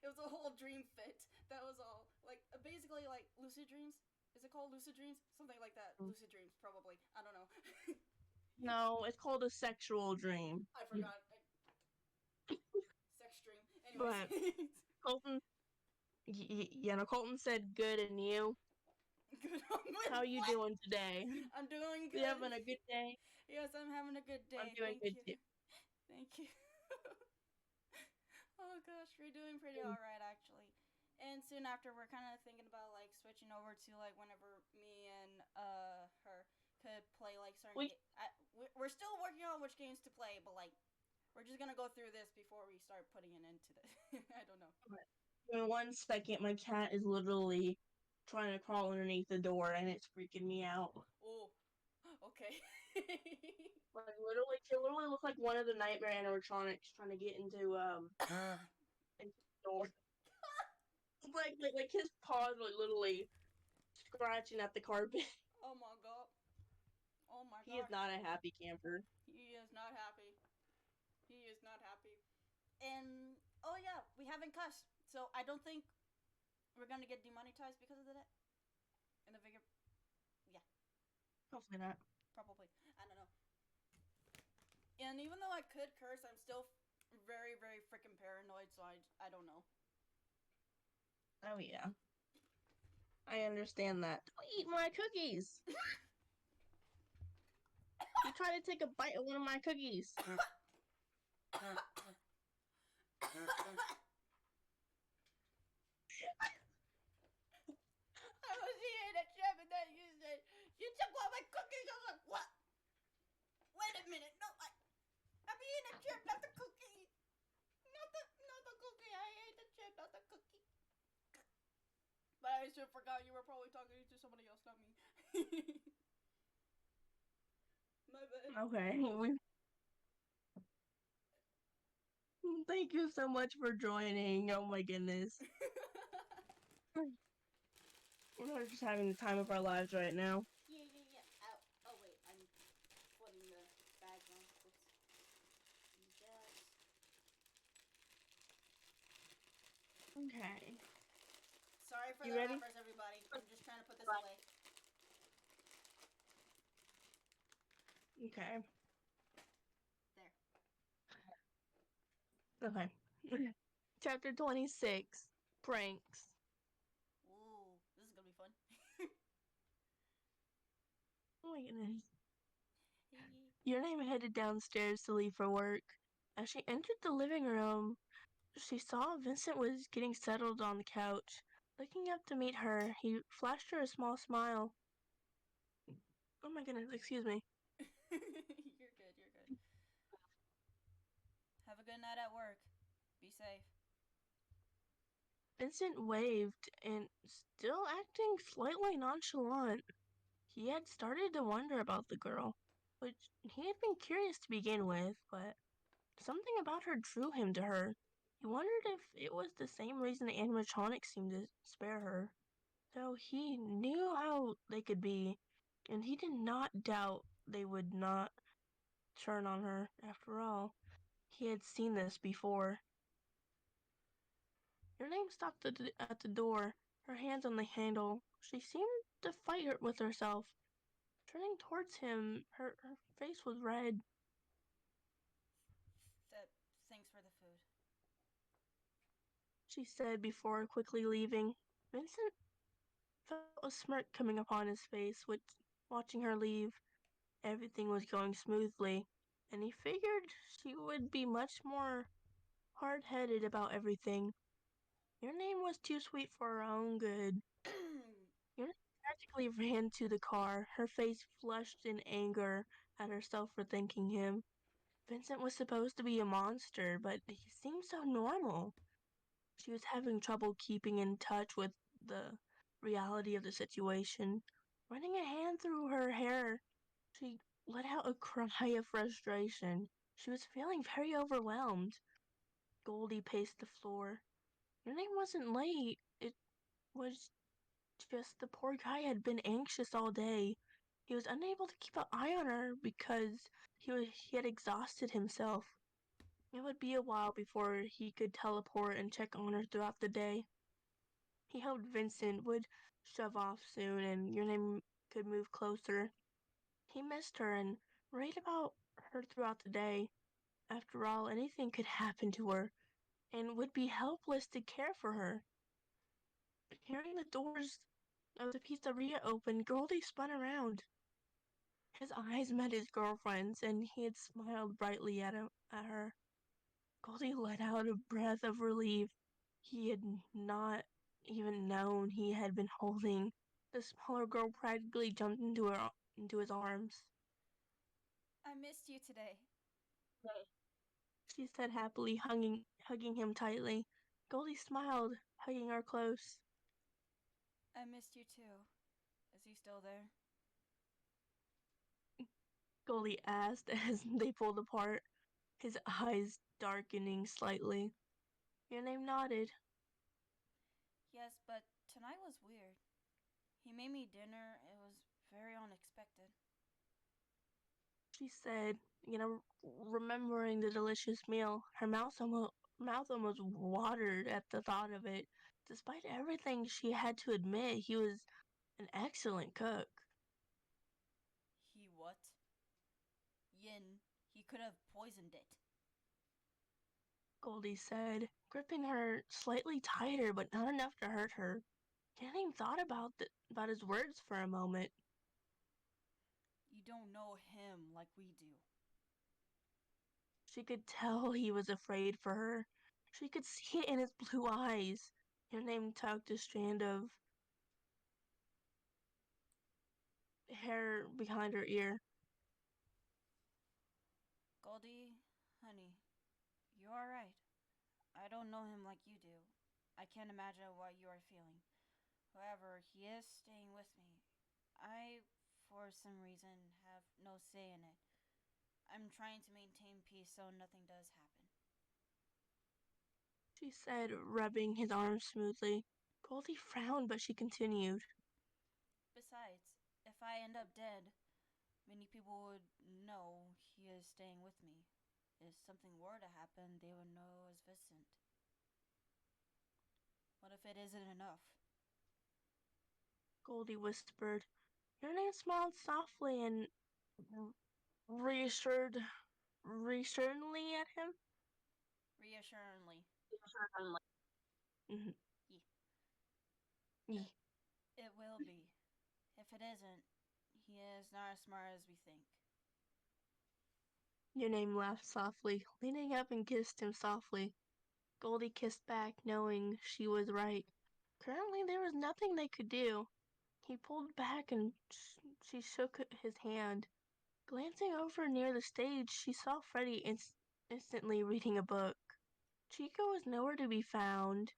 It was a whole dream fit. That was all. Like basically like lucid dreams. Is it called lucid dreams? Something like that. Lucid dreams, probably. I don't know. No, it's called a sexual dream. I forgot. Sex dream. But Anyways. Colton, Colton said good, and you? Good on with How are you what? doing today? I'm doing You good. having a good day? Yes, I'm having a good I'm day. doing Thank good you. too. Thank you. Oh gosh, we're doing pretty alright actually. And soon after, we're kind of thinking about like switching over to like whenever me and her could play like certain. We We're still working on which games to play, but like we're just gonna go through this before we start putting it into the. I don't know. in 1 second, my cat is literally trying to crawl underneath the door, and it's freaking me out. Oh, okay. Like literally, she literally looks like one of the nightmare animatronics trying to get into the door. Like his paws are literally scratching at the carpet. Oh my god. Oh my He is gosh. not a happy camper. He is not happy. He is not happy. And oh yeah, we haven't cussed, so I don't think we're gonna get demonetized because of that. In the figure, yeah, Hopefully not. probably. I don't know. And even though I could curse, I'm still very, very freaking paranoid. So I don't know. Oh yeah, I understand that. Don't eat my cookies. You try to take a bite of one of my cookies. I was eating a chip and then you said you took one of my cookies. I was like, what? Wait a minute, no, I'm eating a chip, not the cookie. Not the cookie. I ate the chip, not the cookie. But I just forgot you were probably talking to somebody else, not me. My bad. Okay. Thank you so much for joining. Oh my goodness. We're just having the time of our lives right now. Yeah, yeah, yeah. Ow. Oh, wait. I'm putting the bag on. Oops. Just... Okay. Sorry for You the ready? wrappers, everybody. I'm just trying to put this away. Okay. There. Okay. Chapter 26 Pranks. Ooh, this is gonna be fun. Oh my goodness. Your name headed downstairs to leave for work. As she entered the living room, she saw Vincent was getting settled on the couch. Looking up to meet her, he flashed her a small smile. Oh my goodness, excuse me. You're good, you're good. Have a good night at work. Be safe. Vincent waved and, still acting slightly nonchalant, he had started to wonder about the girl, which he had been curious to begin with, but something about her drew him to her. He wondered if it was the same reason the animatronics seemed to spare her. Though he knew how they could be, and he did not doubt they would not turn on her. After all, he had seen this before. Your name stopped at the door, her hands on the handle. She seemed to fight with herself. Turning towards him, her face was red. Thanks for the food. She said before quickly leaving. Vincent felt a smirk coming upon his face, which, watching her leave, everything was going smoothly, and he figured she would be much more hard-headed about everything. Your name was too sweet for her own good. Your name practically ran to the car, her face flushed in anger at herself for thanking him. Vincent was supposed to be a monster, but he seemed so normal. She was having trouble keeping in touch with the reality of the situation. Running a hand through her hair, she let out a cry of frustration. She was feeling very overwhelmed. Goldie paced the floor. Your name wasn't late. It was just the poor guy had been anxious all day. He was unable to keep an eye on her because he had exhausted himself. It would be a while before he could teleport and check on her throughout the day. He hoped Vincent would shove off soon and your name could move closer. He missed her and worried about her throughout the day. After all, anything could happen to her and would be helpless to care for her. Hearing the doors of the pizzeria open, Goldie spun around. His eyes met his girlfriend's and he had smiled brightly at her. Goldie let out a breath of relief. He had not even known he had been holding. The smaller girl practically jumped into his arms. I missed you today. She said happily, hugging him tightly. Goldie smiled, hugging her close. I missed you too. Is he still there? Goldie asked as they pulled apart, his eyes darkening slightly. Your name nodded. Yes, but tonight was weird. He made me dinner. It was very unexpected. She said, remembering the delicious meal. Her mouth almost watered at the thought of it. Despite everything, she had to admit he was an excellent cook. He what? Yin. He could have poisoned it. Goldie said, gripping her slightly tighter but not enough to hurt her. Channing thought about his words for a moment. You don't know him like we do. She could tell he was afraid for her. She could see it in his blue eyes. Your name tucked a strand of hair behind her ear. Goldie, honey, you're alright. I don't know him like you do. I can't imagine what you are feeling. However, he is staying with me. I, for some reason, have no say in it. I'm trying to maintain peace so nothing does happen. She said, rubbing his arm smoothly. Goldie frowned, but she continued. Besides, if I end up dead, many people would know he is staying with me. If something were to happen, they would know as Vincent. What if it isn't enough? Goldie whispered. Your name smiled softly and reassured reassuringly at him. Reassuringly. Mhm. Yeah, Yeah. it will be. If it isn't, he is not as smart as we think. Your name laughed softly, leaning up and kissed him softly. Goldie kissed back, knowing she was right. Currently, there was nothing they could do. He pulled back and she shook his hand. Glancing over near the stage, she saw Freddie instantly reading a book. Chico was nowhere to be found,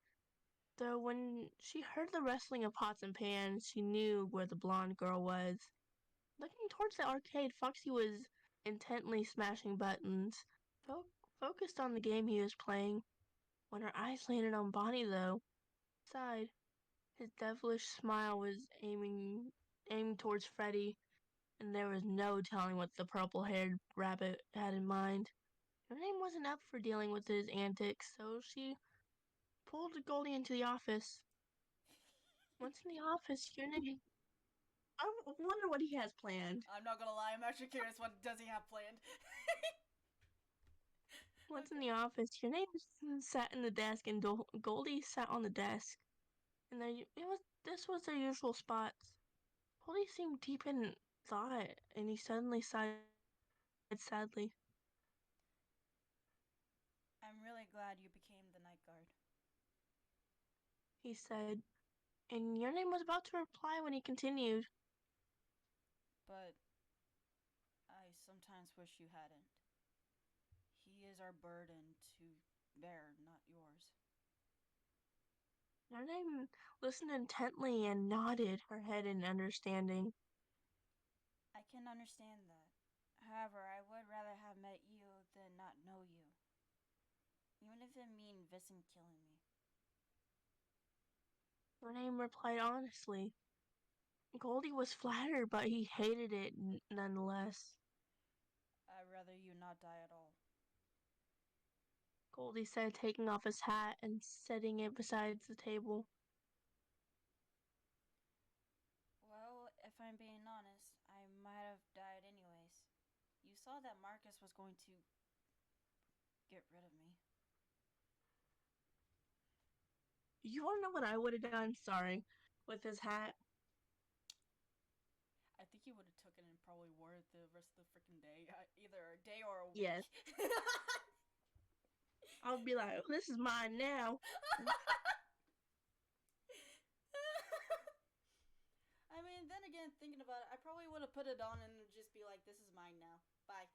though when she heard the rustling of pots and pans, she knew where the blonde girl was. Looking towards the arcade, Foxy was intently smashing buttons, fo- focused on the game he was playing. When her eyes landed on Bonnie, though, sighed. His devilish smile was aiming towards Freddie, and there was no telling what the purple-haired rabbit had in mind. Her name wasn't up for dealing with his antics, so she pulled Goldie into the office. Once in the office, your name. I wonder what he has planned. I'm not gonna lie, I'm actually curious what does he have planned. Once in Okay. the office, your name sat in the desk, and Goldie sat on the desk. And this was their usual spots. Goldie seemed deep in thought, and he suddenly sighed sadly. I'm really glad you became the night guard. He said, and your name was about to reply when he continued. But I sometimes wish you hadn't. He is our burden to bear, not yours. Your name listened intently and nodded her head in understanding. I can understand that. However, I would rather have met you than not know you. Even if it means Vincent killing me. Your name replied honestly. Goldie was flattered, but he hated it nonetheless. I'd rather you not die at all. Goldie said, taking off his hat and setting it beside the table. Well, if I'm being honest, I might have died anyways. You saw that Marcus was going to get rid of me. You want to know what I would have done? Sorry. With his hat? I think he would have took it and probably wore it the rest of the freaking day, either a day or a week. Yes. I would be like, oh, this is mine now. I mean, then again, thinking about it, I probably would have put it on and just be like, "This is mine now. Bye."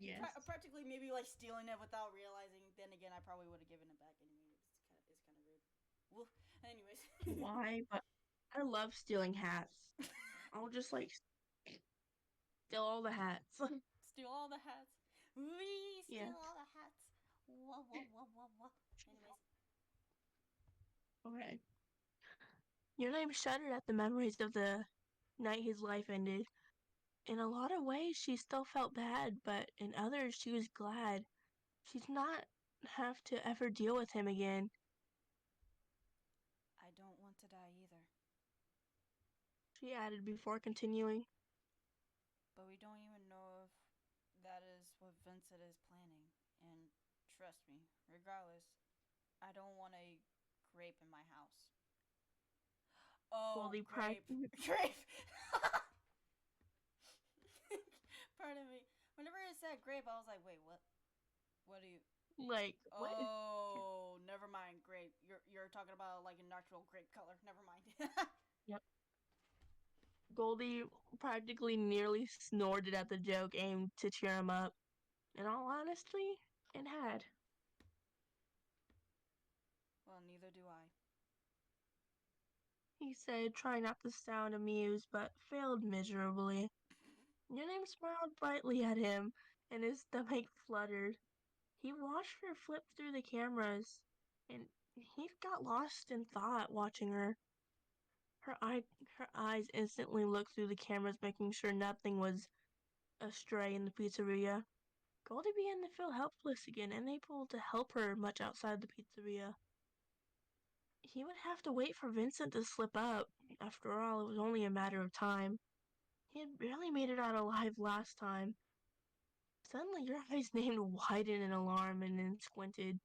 Yes. Practically maybe like stealing it without realizing. Then again, I probably would have given it back anyway. It's kind of rude. Well, anyways. Why? But I love stealing hats. I'll just like steal all the hats. Steal all the hats. We Yeah. steal all the hats. Whoa, whoa, whoa, whoa, whoa. Anyways. Okay. Your name shuddered at the memories of the night his life ended. In a lot of ways, she still felt bad, but in others, she was glad. She did not have to ever deal with him again. I don't want to die either. She added before continuing. But we don't even know if that is what Vincent is planning. And trust me, regardless, I don't want a grape in my house. Oh, Goldie grape. practically, Grape! Pardon me. Whenever it said grape, I was like, wait, what? What do you. like, what? Oh, never mind. Grape. You're talking about like a natural grape color. Never mind. Yep. Goldie practically nearly snorted at the joke aimed to cheer him up. In all honesty, it had. Well, neither do I. He said, trying not to sound amused, but failed miserably. Your name smiled brightly at him, and his stomach fluttered. He watched her flip through the cameras, and he got lost in thought watching her. Her eye, her eyes instantly looked through the cameras, making sure nothing was astray in the pizzeria. Goldie began to feel helpless again, unable to help her much outside the pizzeria. He would have to wait for Vincent to slip up. After all, it was only a matter of time. He had barely made it out alive last time. Suddenly, your eyes named widened in alarm and then squinted.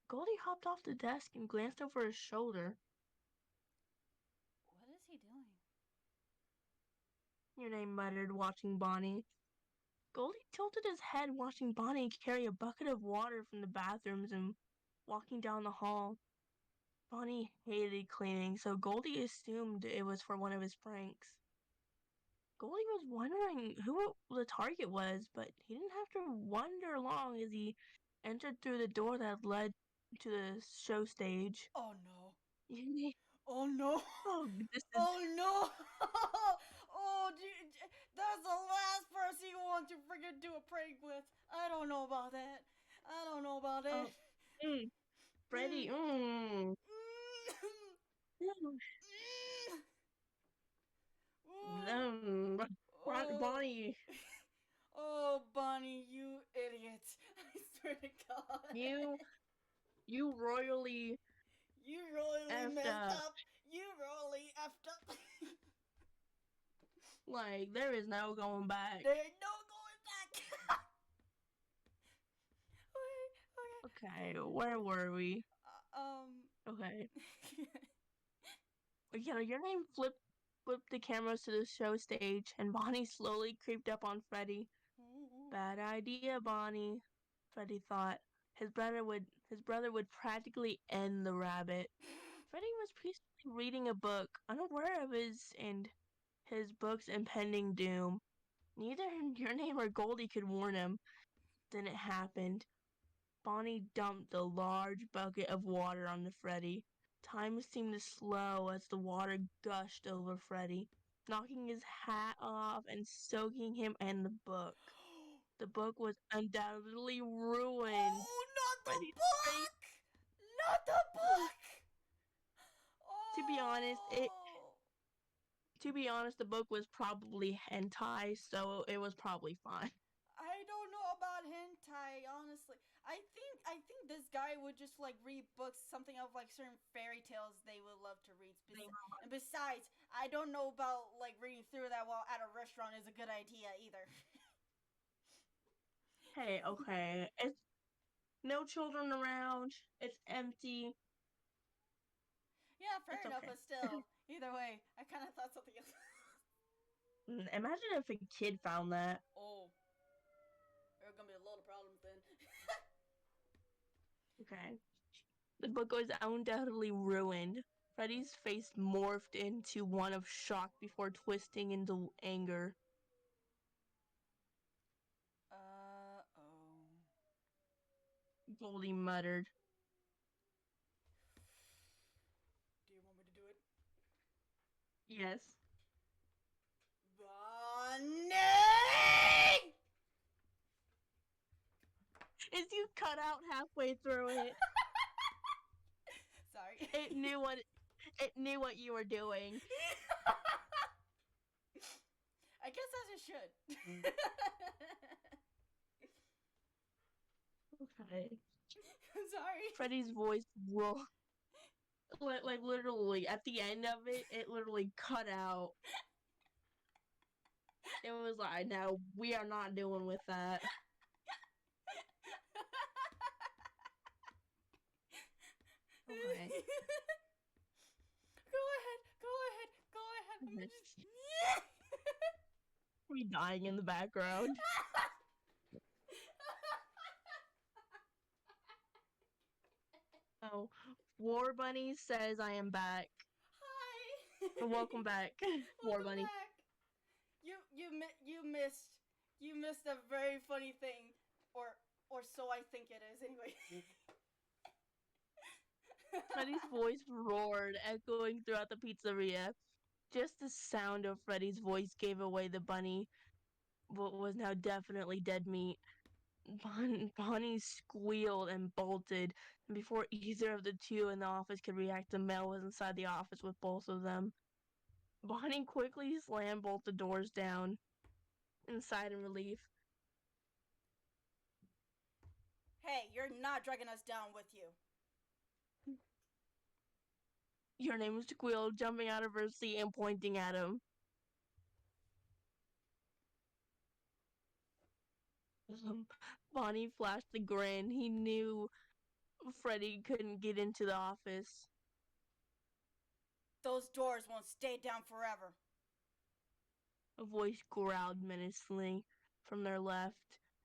Goldie hopped off the desk and glanced over his shoulder. What is he doing? Your name muttered, watching Bonnie. Goldie tilted his head, watching Bonnie carry a bucket of water from the bathrooms and walking down the hall. Bonnie hated cleaning, so Goldie assumed it was for one of his pranks. Goldie was wondering who the target was, but he didn't have to wonder long as he entered through the door that led to the show stage. Oh no. oh, Oh no. this is Oh no. Oh, that's the last person you want to freaking do a prank with. I don't know about that. I don't know about it. oh, mm, Freddie. Um, Oh. Bonnie, Oh, Bonnie, you idiot. I swear to God. you you royally You royally effed messed up. up. You royally effed up. Like there is no going back. There ain't no going back. Okay, where were we? uh, um. Okay. Your name flipped the cameras to the show stage, and Bonnie slowly creeped up on Freddie. Bad idea, Bonnie, Freddie thought. His brother would practically end the rabbit. Freddie was peacefully reading a book, unaware of his book's impending doom. Neither your name or Goldie could warn him. Then it happened. Bonnie dumped a large bucket of water onto Freddie. Time seemed to slow as the water gushed over Freddie, knocking his hat off and soaking him and the book. The book was undoubtedly ruined. Oh, not the Freddie's face. book! Not the book! To be honest, it Oh! to be honest, the book was probably hentai, so it was probably fine. I don't know about hentai, honestly, I think this guy would just like read books, something of like certain fairy tales they would love to read. And besides, I don't know about like reading through that while at a restaurant is a good idea either. Hey, okay. It's no children around. It's empty. Yeah, fair It's enough, okay. but still, either way, I kind of thought something else. Imagine if a kid found that. Oh, there are gonna be a lot of problems then. Okay. The book was undoubtedly ruined. Freddy's face morphed into one of shock before twisting into anger. Oh. Goldie muttered. Do you want me to do it? Yes. Bonnie! As you cut out halfway through it, Sorry. it knew what you were doing. I guess as it should. Okay. I'm sorry. Freddy's voice rolled. Like literally at the end of it, it literally cut out. It was like, no, we are not doing with that. Okay. Go ahead. Go ahead. Go ahead. I'm just. Me dying in the background. Oh, War Bunny says I am back. Hi. Welcome back, War Welcome Bunny. back. You missed a very funny thing, or so I think it is. Anyway. Freddy's voice roared, echoing throughout the pizzeria. Just the sound of Freddy's voice gave away the bunny, what was now definitely dead meat. Bonnie squealed and bolted, and before either of the two in the office could react, the mail was inside the office with both of them. Bonnie quickly slammed both the doors down, and sighed in relief. Hey, you're not dragging us down with you. Your name was Squeal, jumping out of her seat and pointing at him. Bonnie flashed a grin. He knew Freddy couldn't get into the office. Those doors won't stay down forever. A voice growled menacingly from their left,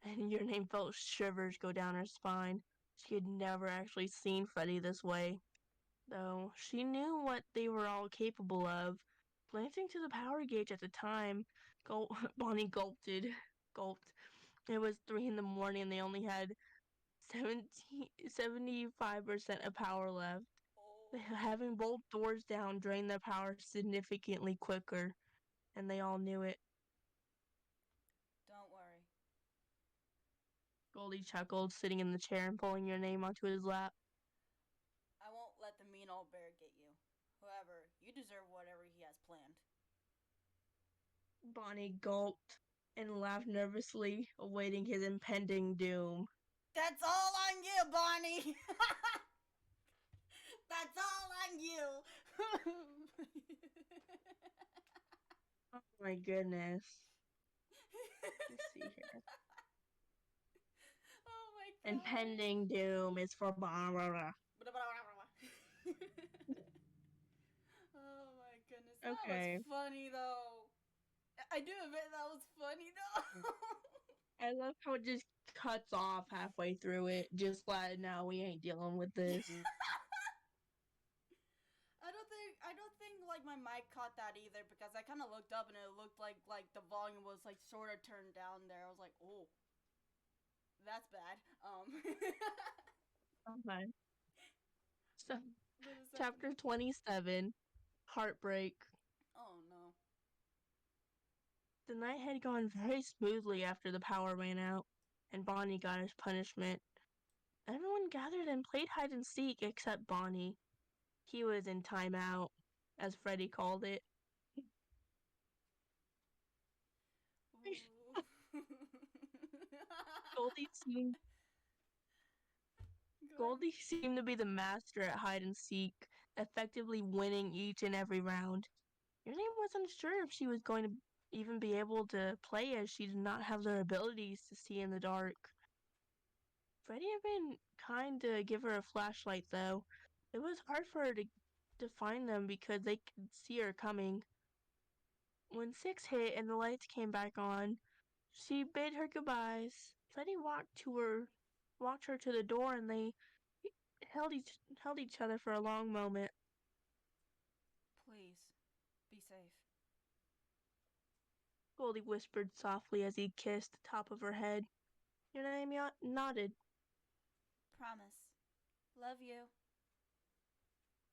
and your name felt shivers go down her spine. She had never actually seen Freddy this way, though she knew what they were all capable of. Glancing to the power gauge at the time, Bonnie gulped. It was 3 in the morning and they only had 75% of power left. Oh. Having both doors down drained their power significantly quicker, and they all knew it. Don't worry. Goldie chuckled, sitting in the chair and pulling your name onto his lap. I won't let the mean old bear get you. However, you deserve whatever he has planned. Bonnie gulped and laughed nervously, awaiting his impending doom. That's all on you, Bonnie! That's all on you! Oh my goodness. Let's see here. Oh my god. Impending doom is for Barbara. Oh my goodness. That was Okay. funny though. I do admit that was funny though. I love how it just cuts off halfway through it. Just like, no, we ain't dealing with this. I don't think like my mic caught that either because I kind of looked up and it looked like the volume was like sort of turned down there. I was like, oh, that's bad. Okay. So, But aside from chapter that, 27, Heartbreak. oh no. The night had gone very smoothly after the power ran out, and Bonnie got his punishment. Everyone gathered and played hide and seek except Bonnie. He was in timeout, as Freddy called it. Goldie seemed Goldie seemed to be the master at hide and seek, effectively winning each and every round. Your name wasn't sure if she was going to even be able to play as she did not have the abilities to see in the dark. Freddie had been kind to give her a flashlight, though. It was hard for her to find them because they could see her coming. When 6 hit and the lights came back on, she bid her goodbyes. Freddie walked her to the door, and they held each other for a long moment. Please, be safe. Goldie whispered softly as he kissed the top of her head. Your name nodded, Promise. Love you.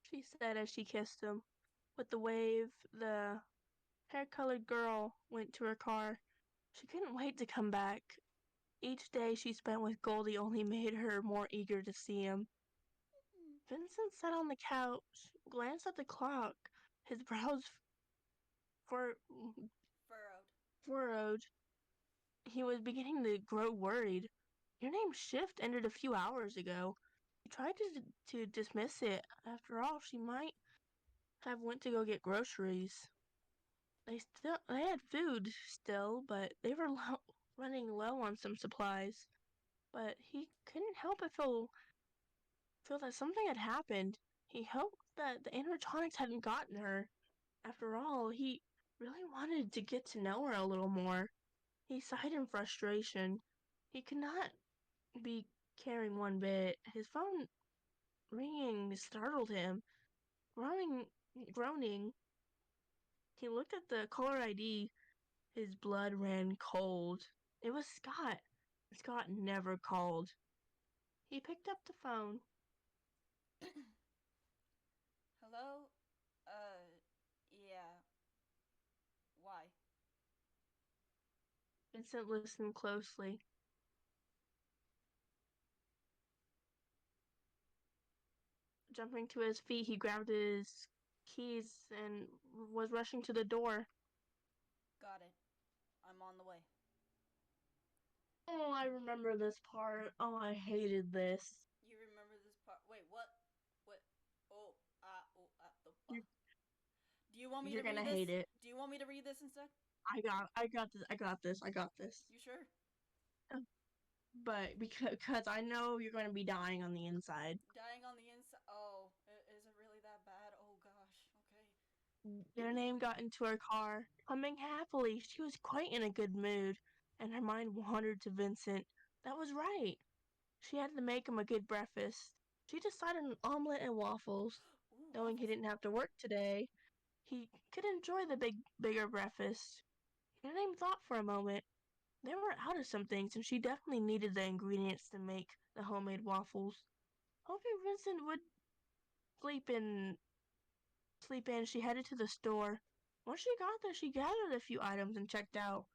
she said as she kissed him. With the wave, the hair-colored girl went to her car. She couldn't wait to come back. Each day she spent with Goldie only made her more eager to see him. Vincent sat on the couch, glanced at the clock, his brows fur- Furrowed. furrowed. He was beginning to grow worried. Your name's shift ended a few hours ago. He tried to dismiss it. After all, she might have went to go get groceries. They had food still, but they were running low on some supplies. But he couldn't help but feel that something had happened. He hoped that the animatronics hadn't gotten her. After all, he really wanted to get to know her a little more. He sighed in frustration. He could not be caring one bit. His phone ringing startled him. Groaning, groaning, he looked at the caller ID. His blood ran cold. It was Scott. Scott never called. He picked up the phone. Hello? Yeah. Why? Vincent listened closely. Jumping to his feet, he grabbed his keys and was rushing to the door. Got it. I'm on the way. Oh, I remember this part. Oh, I hated this. You remember this part? Wait, what? What? Oh, the. You're, Do you want me you're to read gonna this? hate it. Do you want me to read this instead? I got this. You sure? But because I know you're gonna be dying on the inside. Dying on the inside. Oh, is it really that bad? Oh gosh. Okay. Their name got into her car, humming happily. She was quite in a good mood, and her mind wandered to Vincent. That was right. She had to make him a good breakfast. She decided on an omelet and waffles. Ooh, Knowing he waffles. didn't have to work today, he could enjoy the bigger breakfast. Your name thought for a moment. They were out of some things, and she definitely needed the ingredients to make the homemade waffles. Hoping Vincent would sleep in she headed to the store. Once she got there, she gathered a few items and checked out.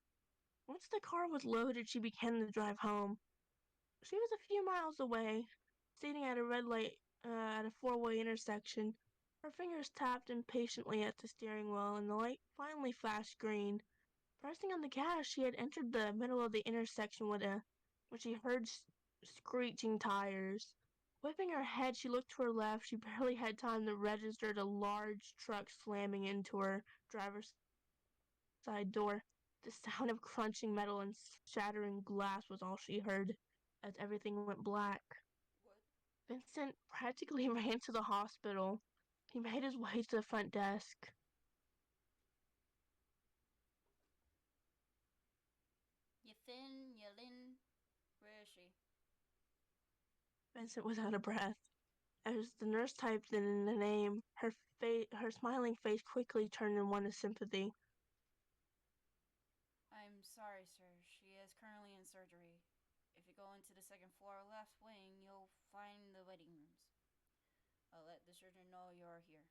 Once the car was loaded, she began the drive home. She was a few miles away, sitting at a red light at a four-way intersection. Her fingers tapped impatiently at the steering wheel, and the light finally flashed green. Pressing on the gas, she had entered the middle of the intersection when she heard screeching tires. Whipping her head, she looked to her left. She barely had time to register a large truck slamming into her driver's side door. The sound of crunching metal and shattering glass was all she heard as everything went black. What? Vincent practically ran to the hospital. He made his way to the front desk. Yifin, Yelin. Where is she? Vincent was out of breath. As the nurse typed in the name, her smiling face quickly turned in one of sympathy. I'm sorry, sir. She is currently in surgery. If you go into the second floor left wing, you'll find the waiting rooms. I'll let the surgeon know you're here.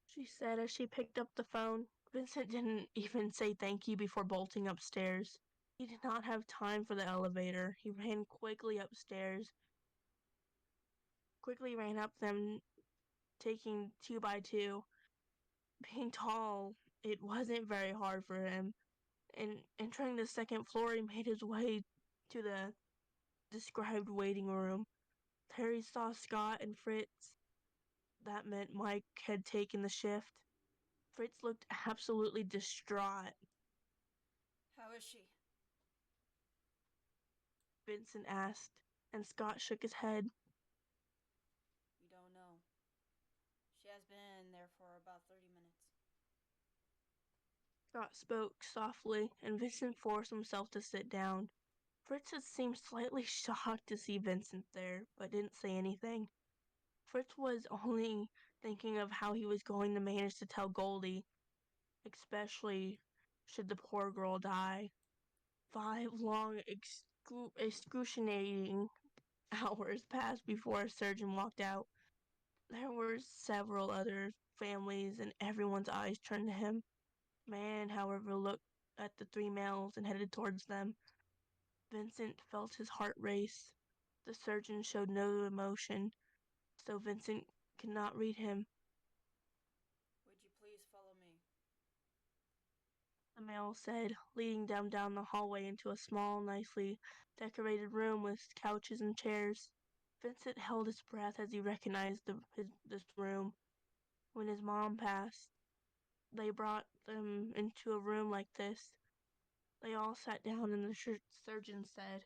She said as she picked up the phone. Vincent didn't even say thank you before bolting upstairs. He did not have time for the elevator. He ran quickly ran up them, taking two by two. Being tall, it wasn't very hard for him. And entering the second floor, he made his way to the described waiting room. Harry saw Scott and Fritz. That meant Mike had taken the shift. Fritz looked absolutely distraught. How is she? Vincent asked, and Scott shook his head. We don't know. She has been in there for about 30 minutes. Scott spoke softly, and Vincent forced himself to sit down. Fritz had seemed slightly shocked to see Vincent there, but didn't say anything. Fritz was only thinking of how he was going to manage to tell Goldie, especially should the poor girl die. 5 long, excruciating hours passed before a surgeon walked out. There were several other families, and everyone's eyes turned to him. Man, however, looked at the 3 males and headed towards them. Vincent felt his heart race. The surgeon showed no emotion, so Vincent could not read him. Would you please follow me? The male said, leading them down the hallway into a small, nicely decorated room with couches and chairs. Vincent held his breath as he recognized this room. When his mom passed, they brought them into a room like this. They all sat down, and the surgeon said,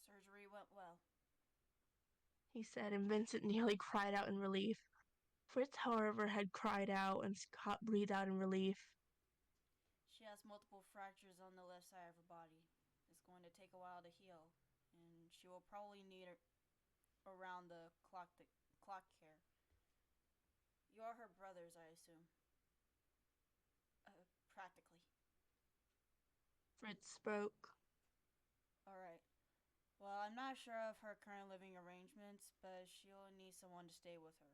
Surgery went well. he said, and Vincent nearly cried out in relief. Fritz, however, had cried out, and Scott breathed out in relief. She has multiple fractures on the left side of her body. It's going to take a while to heal, and she will probably need around the clock care. You are her brothers, I assume. Practically. Fritz spoke. Alright. Well, I'm not sure of her current living arrangements, but she'll need someone to stay with her.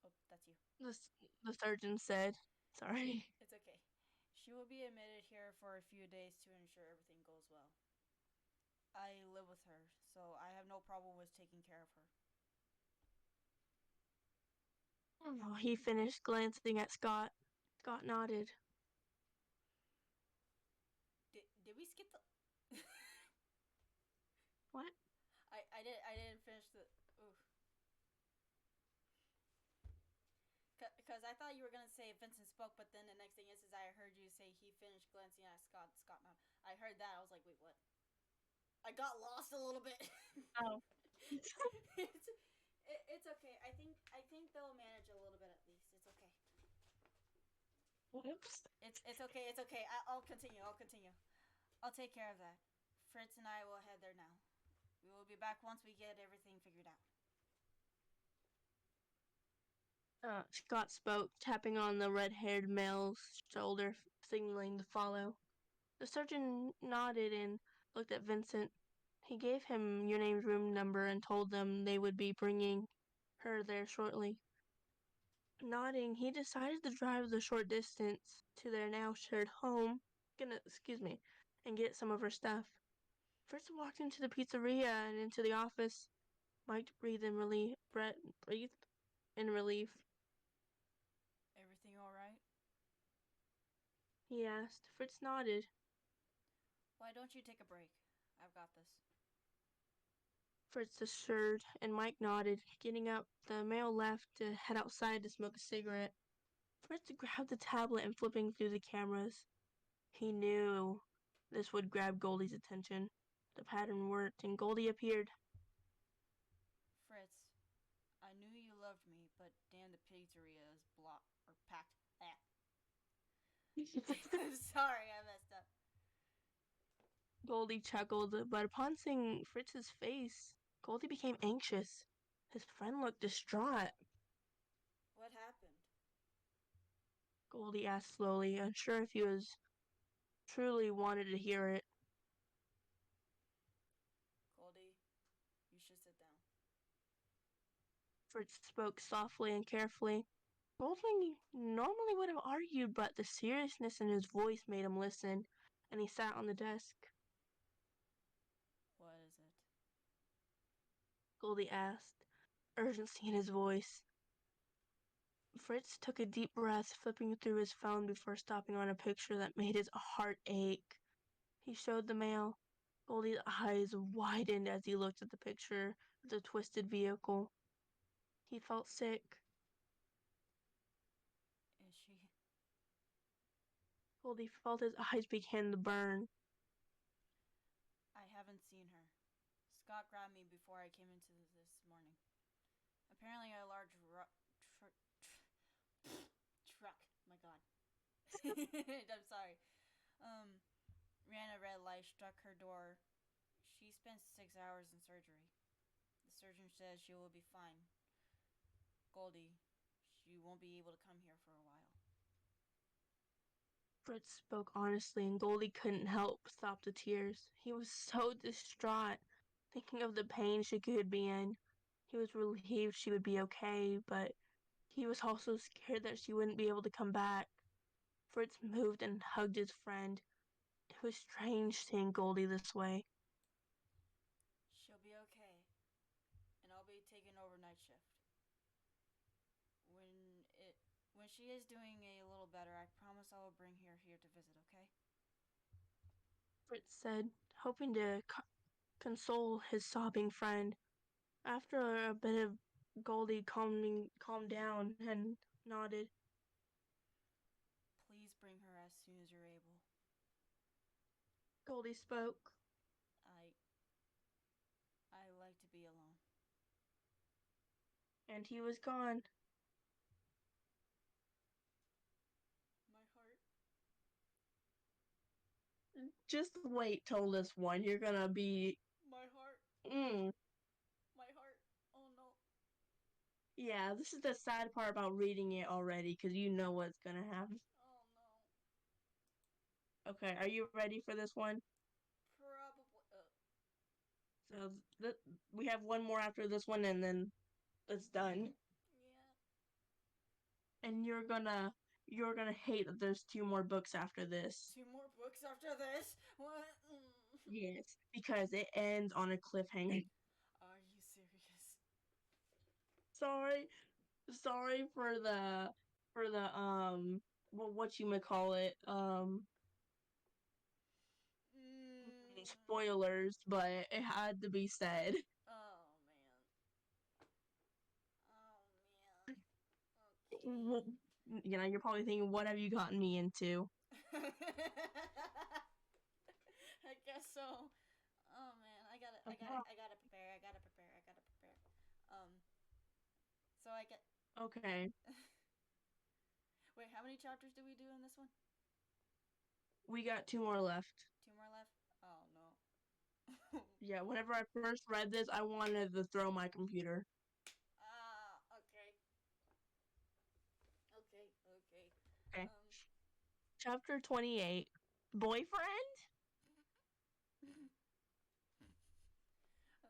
Oh, that's you. The surgeon said, sorry. It's okay. She will be admitted here for a few days to ensure everything goes well. I live with her, so I have no problem with taking care of her. Oh, he finished, glancing at Scott. Scott nodded. Did we skip the? What? I didn't finish the. Oof. Because I thought you were gonna say Vincent spoke, but then the next thing is I heard you say he finished glancing at Scott. Scott, no, I heard that. I was like, wait, what? I got lost a little bit. Oh. It's okay. I think they'll manage a little bit at least. It's okay. Whoops. It's okay. It's okay. I'll continue. I'll continue. I'll take care of that. Fritz and I will head there now. We will be back once we get everything figured out. Scott spoke, tapping on the red-haired male's shoulder, signaling to follow. The surgeon nodded and looked at Vincent. He gave him Your room number and told them they would be bringing her there shortly. Nodding, he decided to drive the short distance to their now shared home, and get some of her stuff. Fritz walked into the pizzeria and into the office. Mike breathed in relief. Everything all right? He asked. Fritz nodded. Why don't you take a break? I've got this. Fritz assured, and Mike nodded. Getting up, the male left to head outside to smoke a cigarette. Fritz grabbed the tablet and flipping through the cameras. He knew this would grab Goldie's attention. The pattern worked, and Goldie appeared. Fritz, I knew you loved me, but damn, the pizzeria is blocked or packed. Ah. Sorry, I messed up. Goldie chuckled, but upon seeing Fritz's face, Goldie became anxious. His friend looked distraught. What happened? Goldie asked slowly, unsure if he was truly wanted to hear it. Goldie, you should sit down. Fritz spoke softly and carefully. Goldie normally would have argued, but the seriousness in his voice made him listen, and he sat on the desk. What is it? Goldie asked, urgency in his voice. Fritz took a deep breath, flipping through his phone before stopping on a picture that made his heart ache. He showed the mail. Goldie's eyes widened as he looked at the picture of the twisted vehicle. He felt sick. Is she? Goldie felt his eyes begin to burn. I haven't seen her. Scott grabbed me before I came into this morning. Apparently, a large truck. My God. I'm sorry. Um, ran a red light, struck her door. She spent 6 hours in surgery. The surgeon says she will be fine. Goldie, she won't be able to come here for a while. Fritz spoke honestly, and Goldie couldn't help but stop the tears. He was so distraught, thinking of the pain she could be in. He was relieved she would be okay, but he was also scared that she wouldn't be able to come back. Fritz moved and hugged his friend. It was strange seeing Goldie this way. She'll be okay, and I'll be taking overnight shift. When it when she is doing a little better, I promise I will bring her here to visit, okay? Fritz said, hoping to console his sobbing friend. After a bit of Goldie calmed down and nodded. Please bring her as soon as you're able. Goldie spoke. I I like to be alone. And he was gone. My heart. Just wait till this one. You're gonna be. My heart. Mm. My heart. Oh no. Yeah, this is the sad part about reading it already because you know what's gonna happen. Oh no. Okay, are you ready for this one? Probably. So we have one more after this one, and then it's done. Yeah. And you're gonna hate that there's two more books after this. Two more books after this? What? Yes, because it ends on a cliffhanger. Are you serious? sorry, sorry for the what you may call it Mm. spoilers, but it had to be said. Oh man. Oh man. Okay. You're probably thinking, what have you gotten me into? I guess so. Oh man, I gotta prepare. I gotta prepare. I gotta prepare. So I get. Okay, Wait, how many chapters do we do in this one? we got two more left. Two more left. Oh no. Yeah, whenever I first read this, I wanted to throw my computer. Okay. Okay. Okay. Okay, Um. chapter 28. Boyfriend?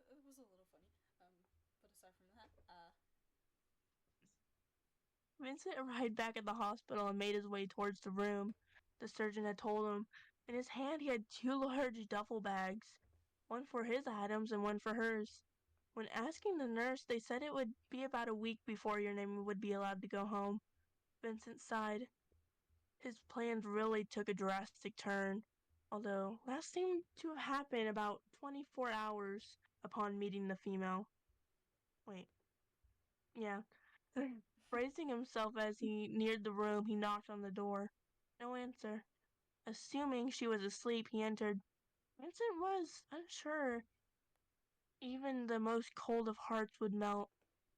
It was a little funny. But aside from that, Vincent arrived back at the hospital and made his way towards the room the surgeon had told him. In his hand, he had two large duffel bags, one for his items and one for hers. When asking the nurse, they said it would be about a week before your name would be allowed to go home. Vincent sighed. His plans really took a drastic turn, although that seemed to have happened about 24 hours upon meeting the female. Wait, yeah. Bracing himself as he neared the room, he knocked on the door. No answer. Assuming she was asleep, he entered. Vincent was unsure. Even the most cold of hearts would melt,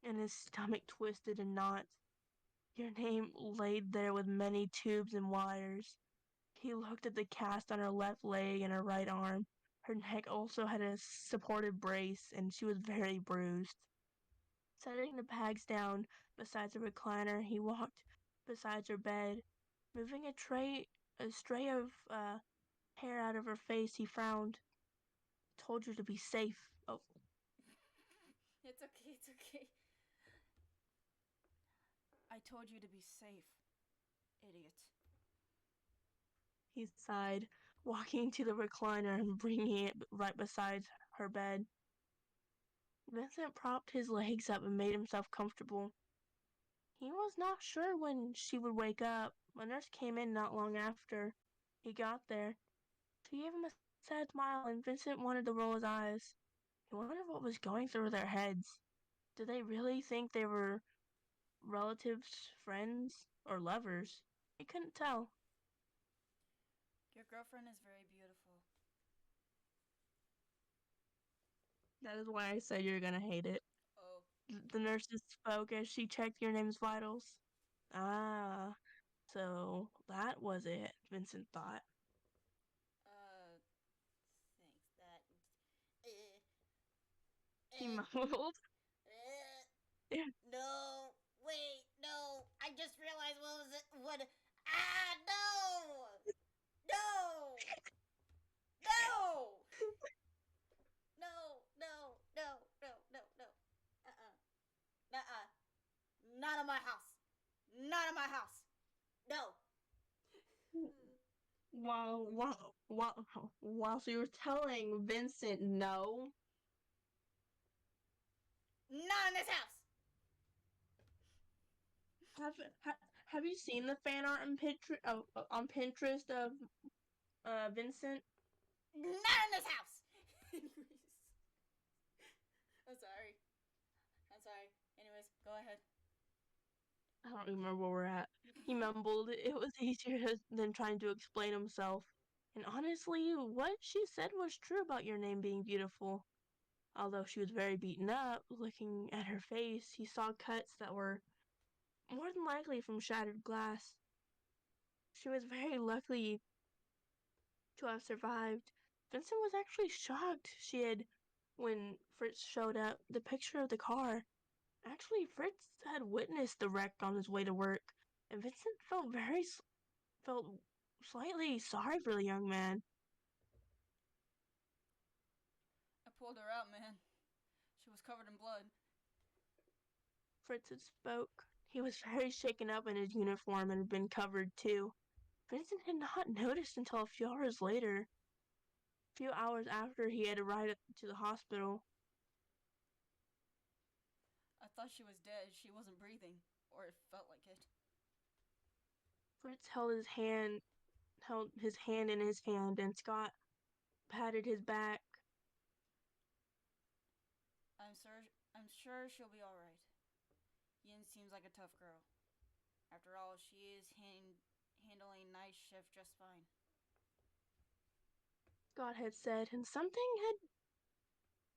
and his stomach twisted in knots. Your name laid there with many tubes and wires. He looked at the cast on her left leg and her right arm. Her neck also had a supported brace, and she was very bruised. Setting the bags down beside the recliner, he walked beside her bed. Moving a stray of hair out of her face, he frowned. Told you to be safe. Oh, it's okay. It's okay. I told you to be safe, idiot. he sighed, walking to the recliner and bringing it right beside her bed. Vincent propped his legs up and made himself comfortable. He was not sure when she would wake up. A nurse came in not long after he got there. She gave him a sad smile, and Vincent wanted to roll his eyes. He wondered what was going through their heads. Did they really think they were relatives, friends, or lovers? He couldn't tell. Your girlfriend is very beautiful. That is why I said you're gonna hate it. Oh, The nurses spoke as she checked your name's vitals. Ah, so that was it, Vincent thought. thanks. That. Uh, He uh, mumbled. no, wait, no. I just realized what was it? What? Ah, no! No! No! No! No! No! No! No! No! Uh-uh. Not in my house. Not in my house. No. While so you were telling Vincent no. Not in this house. Have ha, have you seen the fan art on Pinterest of Vincent? Not in this house. I'm sorry. I'm sorry. Anyways, go ahead. I don't remember where we're at. He mumbled. It was easier than trying to explain himself. And honestly, what she said was true about your name being beautiful. Although she was very beaten up, looking at her face, he saw cuts that were more than likely from shattered glass. She was very lucky to have survived. Vincent was actually shocked she had when Fritz showed up. The picture of the car. Actually, Fritz had witnessed the wreck on his way to work, and Vincent felt slightly sorry for the young man. I pulled her out, man. She was covered in blood. Fritz had spoke. He was very shaken up in his uniform and had been covered too. Vincent had not noticed until a few hours after he had arrived to the hospital. I thought she was dead. She wasn't breathing, or it felt like it. Fritz held his hand in his hand, and Scott patted his back. I'm sure she'll be all right. Yin seems like a tough girl. After all, she is handling night shift just fine. Scott had said, and something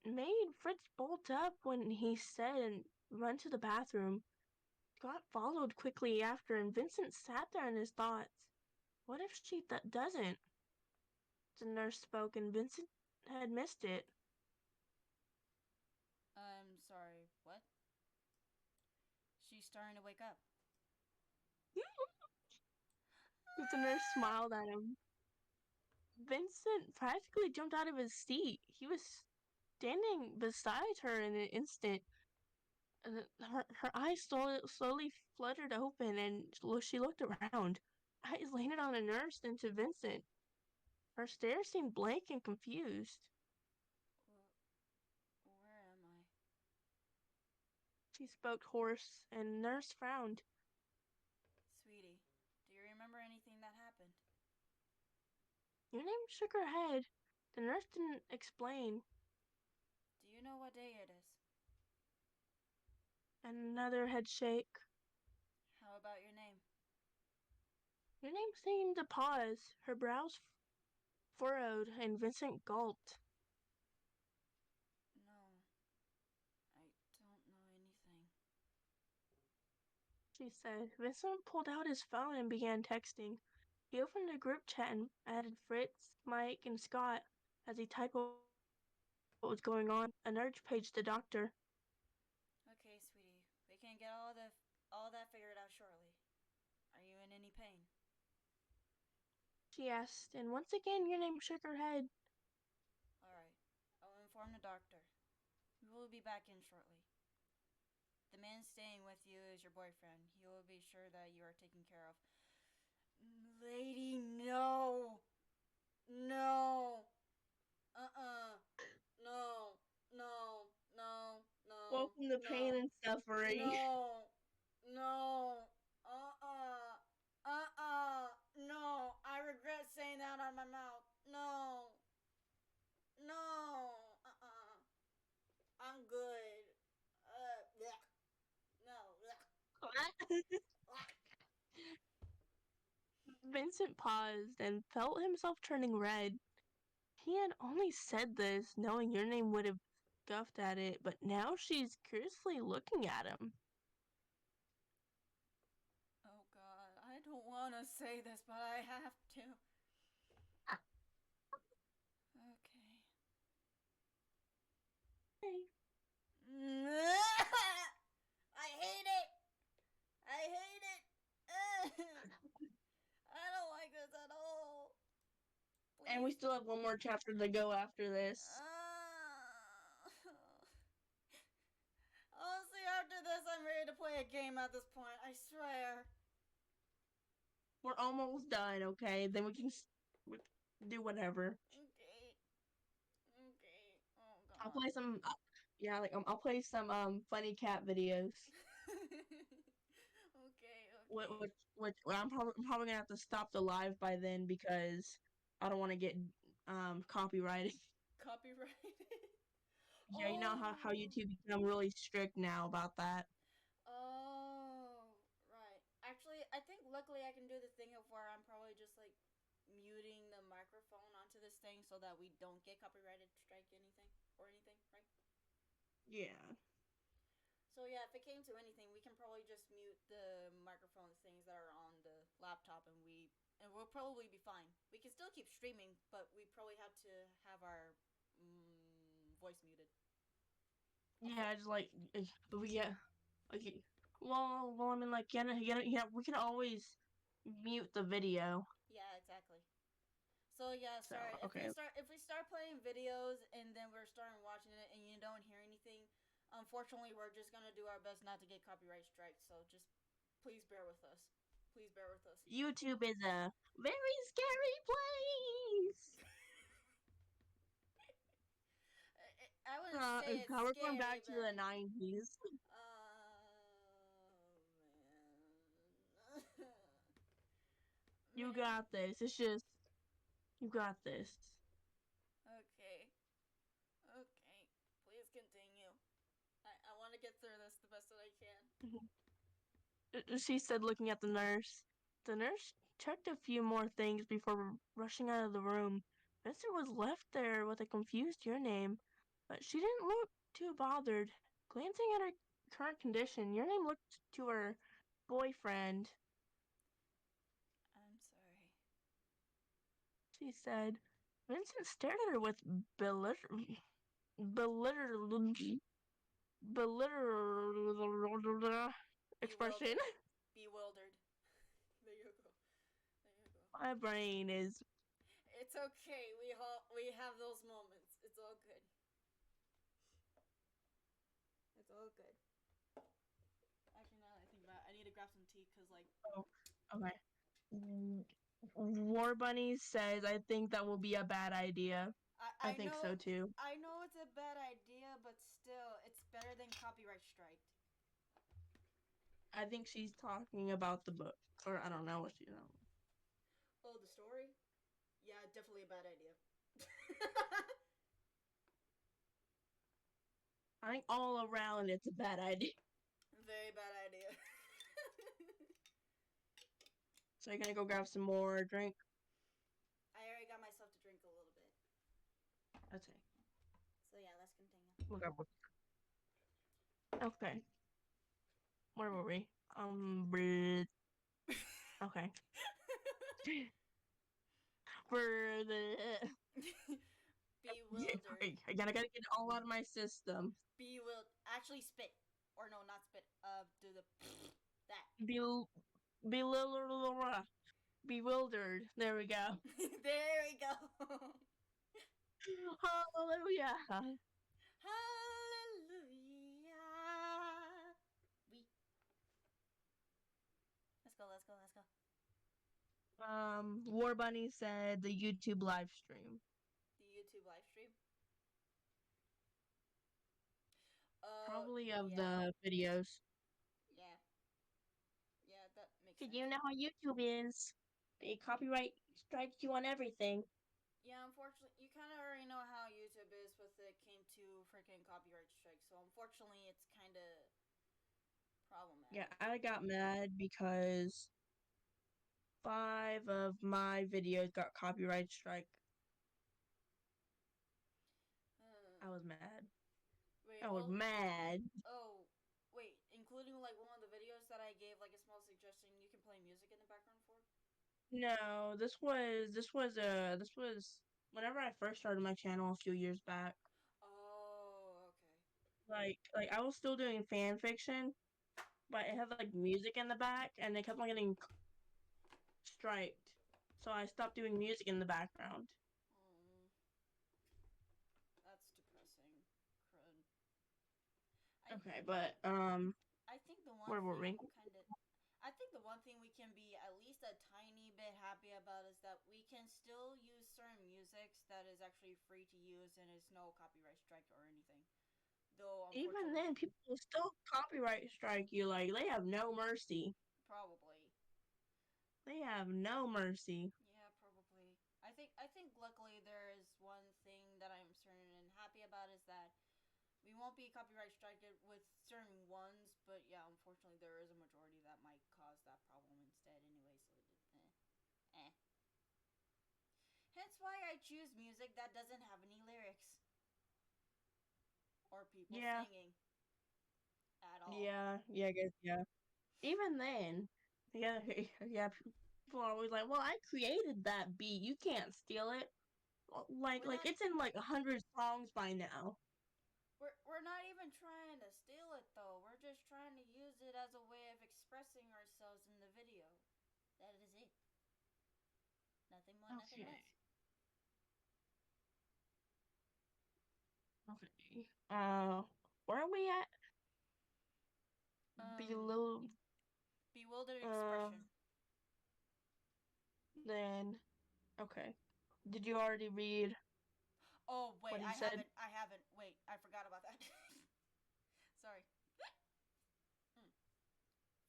had made Fritz bolt up when he said and run to the bathroom. Scott followed quickly after, and Vincent sat there in his thoughts. What if she doesn't? The nurse spoke, and Vincent had missed it. I'm sorry, what? She's starting to wake up. The nurse smiled at him. Vincent practically jumped out of his seat. He was standing beside her in an instant. Her eyes slowly fluttered open, and she looked around. Eyes landed on a nurse, then to Vincent. Her stare seemed blank and confused. Where am I? She spoke hoarse, and nurse frowned. Sweetie, do you remember anything that happened? Your name shook her head. The nurse didn't explain. Do you know what day it is? Another head shake. How about your name? Your name seemed to pause. Her brows furrowed, and Vincent gulped. No, I don't know anything. She said. Vincent pulled out his phone and began texting. He opened a group chat and added Fritz, Mike, and Scott as he typed what was going on. A nurse paged the doctor. Okay, sweetie, we can get all that figured out shortly. Are you in any pain? She asked, and once again your name shook her head. All right, I'll inform the doctor. We will be back in shortly. The man staying with you is your boyfriend. He will be sure that you are taken care of. Lady, no! No! Uh-uh. No. No. No. No. Welcome to pain No. and suffering. No. No. Uh-uh. Uh-uh. No. I regret saying that out of my mouth. No. No. Uh-uh. I'm good. Blech. No. Blech. Blech. Vincent paused and felt himself turning red. He had only said this knowing your name would have scoffed at it, but now she's curiously looking at him. Oh god, I don't want to say this, but I have to. Okay. Hey. I hate it. I hate it. I don't like this at all. And we Please. still have one more chapter to go after this. Honestly, after this, I'm ready to play a game at this point. I swear. We're almost done, okay? Then we can do whatever. Okay. Okay. Oh I'll god. play some, yeah, like I'll play some funny cat videos. Okay. Which, Okay. I'm probably gonna have to stop the live by then because I don't want to get copyrighted. Copyrighted. Yeah, you know how Oh. YouTube become really strict now about that. Oh. Right. Actually, I think luckily I can do the thing of where I'm probably just like muting the microphone onto this thing so that we don't get copyrighted strike anything or anything, right? Yeah. So yeah, if it came to anything, we can probably just mute the microphone things that are on the laptop, and we'll probably be fine. We can still keep streaming, but we probably have to have our voice muted. Yeah, just like we get like well, I mean, like, yeah, we can always mute the video. Yeah, exactly. So yeah, So sorry okay, if we start playing videos and then we're starting watching it and you don't hear anything. Unfortunately, we're just gonna do our best not to get copyright strikes. So just please bear with us. Please bear with us. YouTube is a very scary place. I wouldn't say it's We're going scary, back to but the '90s. man. You Man. got this. It's just you got this. Okay. Okay. Please continue. I want to get through this the best that I can. She said, looking at the nurse. The nurse checked a few more things before rushing out of the room. Vincent was left there with a confused your name, but she didn't look too bothered. Glancing at her current condition, your name looked to her boyfriend. I'm sorry. She said. Vincent stared at her with belligerent expression. Bewildered. Bewildered. There you go. There you go. My brain is. It's okay. We have those moments. It's all good. It's all good. Actually, now that I think about it, I need to grab some tea because, like, Oh, okay. War Bunny says, I think that will be a bad idea. I I think know so too. I know it's a bad idea, but still, it's better than copyright strike. I think she's talking about the book. Or I don't know what she know. Oh, the story? Yeah, definitely a bad idea. I think all around it's a bad idea. Very bad idea. So you're gonna go grab some more drink? I already got myself to drink a little bit. Okay. So yeah, let's continue. We'll grab one. Okay. Where were we? Okay. For the Bewildered. I gotta get it all out of my system. Bewildered. Actually, spit. Or no, not spit. Do the that. Be bewildered. Bewildered. There we go. There we go. Hallelujah. Hallelujah. We. Let's go. Let's go. Let's go. War Bunny said the YouTube live stream. The YouTube live stream. Probably of Yeah. the videos. Yeah. makes 'Cause sense. you know how YouTube is. They copyright strike you on everything. Yeah, unfortunately, you kind of already know how YouTube is with it came to freaking copyright strikes. So unfortunately, it's kind of Yeah, problematic. I got mad because 5 of my videos got copyright strike. I was mad. Wait, I was all. mad. Oh, wait, including like one of the videos that I gave like a small suggestion you can play music in the background for. No, this was whenever I first started my channel a few years back. Oh, okay. Like I was still doing fan fiction, but it had like music in the back, and they kept on getting striked. So I stopped doing music in the background. Um, that's depressing. Crud. I Okay, think but I think the one where were thing we? kind of I think the one thing we can be at least a tiny bit happy about is that we can still use certain musics that is actually free to use and is no copyright strike or anything. Though Even unfortunately, then, people will still copyright strike you. Like they have no mercy. probably. They have no mercy. Yeah, probably. I think luckily there is one thing that I'm certain and happy about is that we won't be copyright striked with certain ones, but yeah, unfortunately there is a majority that might cause that problem instead anyway, so eh. Hence why I choose music that doesn't have any lyrics or people Yeah, singing at all. yeah, I guess, yeah. Even then, yeah, yeah. People are always like, "Well, I created that beat. You can't steal it." Like, We're like not it's in like 100 songs by now. we're not even trying to steal it though. We're just trying to use it as a way of expressing ourselves in the video. That is it. Nothing more, nothing Okay, less. okay. Where are we at? Um, Below. bewildered Uh, expression. then okay. Did you already read Oh wait, what he I said? haven't. I haven't. Wait, I forgot about that. Sorry. Hmm.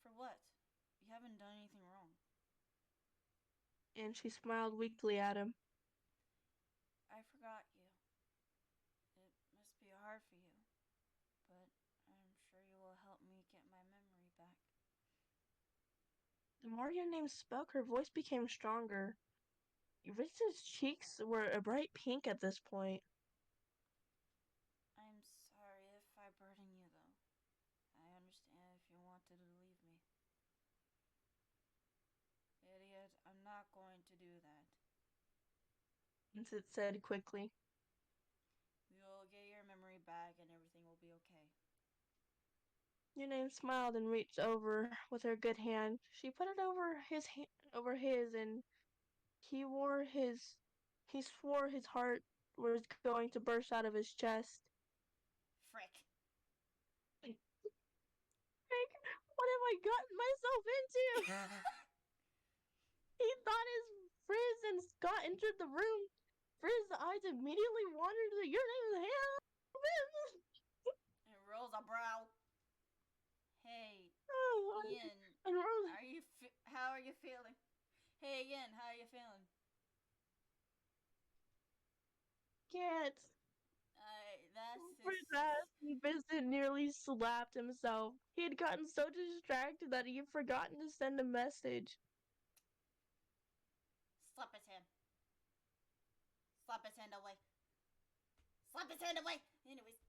For what? You haven't done anything wrong. And she smiled weakly at him. I forgot you. It must be hard for you, but I'm sure you will help me get my memory back. The more your name spoke, her voice became stronger. Ritz's cheeks were a bright pink at this point. I'm sorry if I burden you, though. I understand if you wanted to leave me. Idiot, I'm not going to do that. Vincent said quickly. You'll get your memory back and everything will be okay. Your name smiled and reached over with her good hand. She put it over his, and he wore his. He swore his heart was going to burst out of his chest. Frick. Like, what have I gotten myself into? He thought as Frizz and Scott entered the room. Frizz's eyes immediately wandered to your name is Hannah. And rolls a brow. Hey, Oh, Ian, and Rose how are you feeling? Hey, Ian, how are you feeling? can't. That's Frizz this. asked, and Vincent nearly slapped himself. He had gotten so distracted that he had forgotten to send a message. Slap his hand. Slap his hand away. Slap his hand away. Anyways,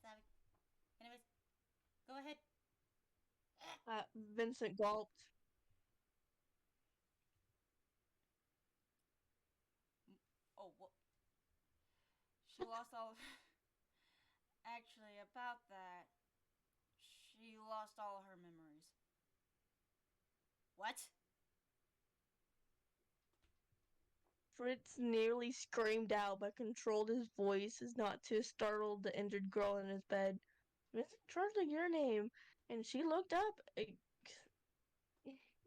sorry. Anyways, go ahead. Vincent gulped. Oh, what? She lost all. Actually, about that, she lost all her memories. What? Fritz nearly screamed out, but controlled his voice as not to startle the injured girl in his bed. Vincent charged your name, and she looked up,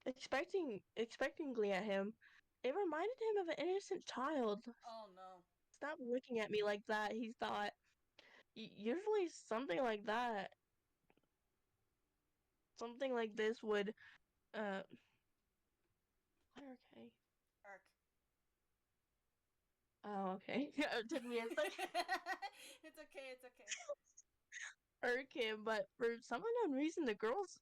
expectingly at him. It reminded him of an innocent child. Oh no. Stop looking at me like that, he thought. Usually something like this would Uh, okay. Irk. Oh, okay. It took me a second. It's okay. It's okay. Okay, but for some unknown reason, the girls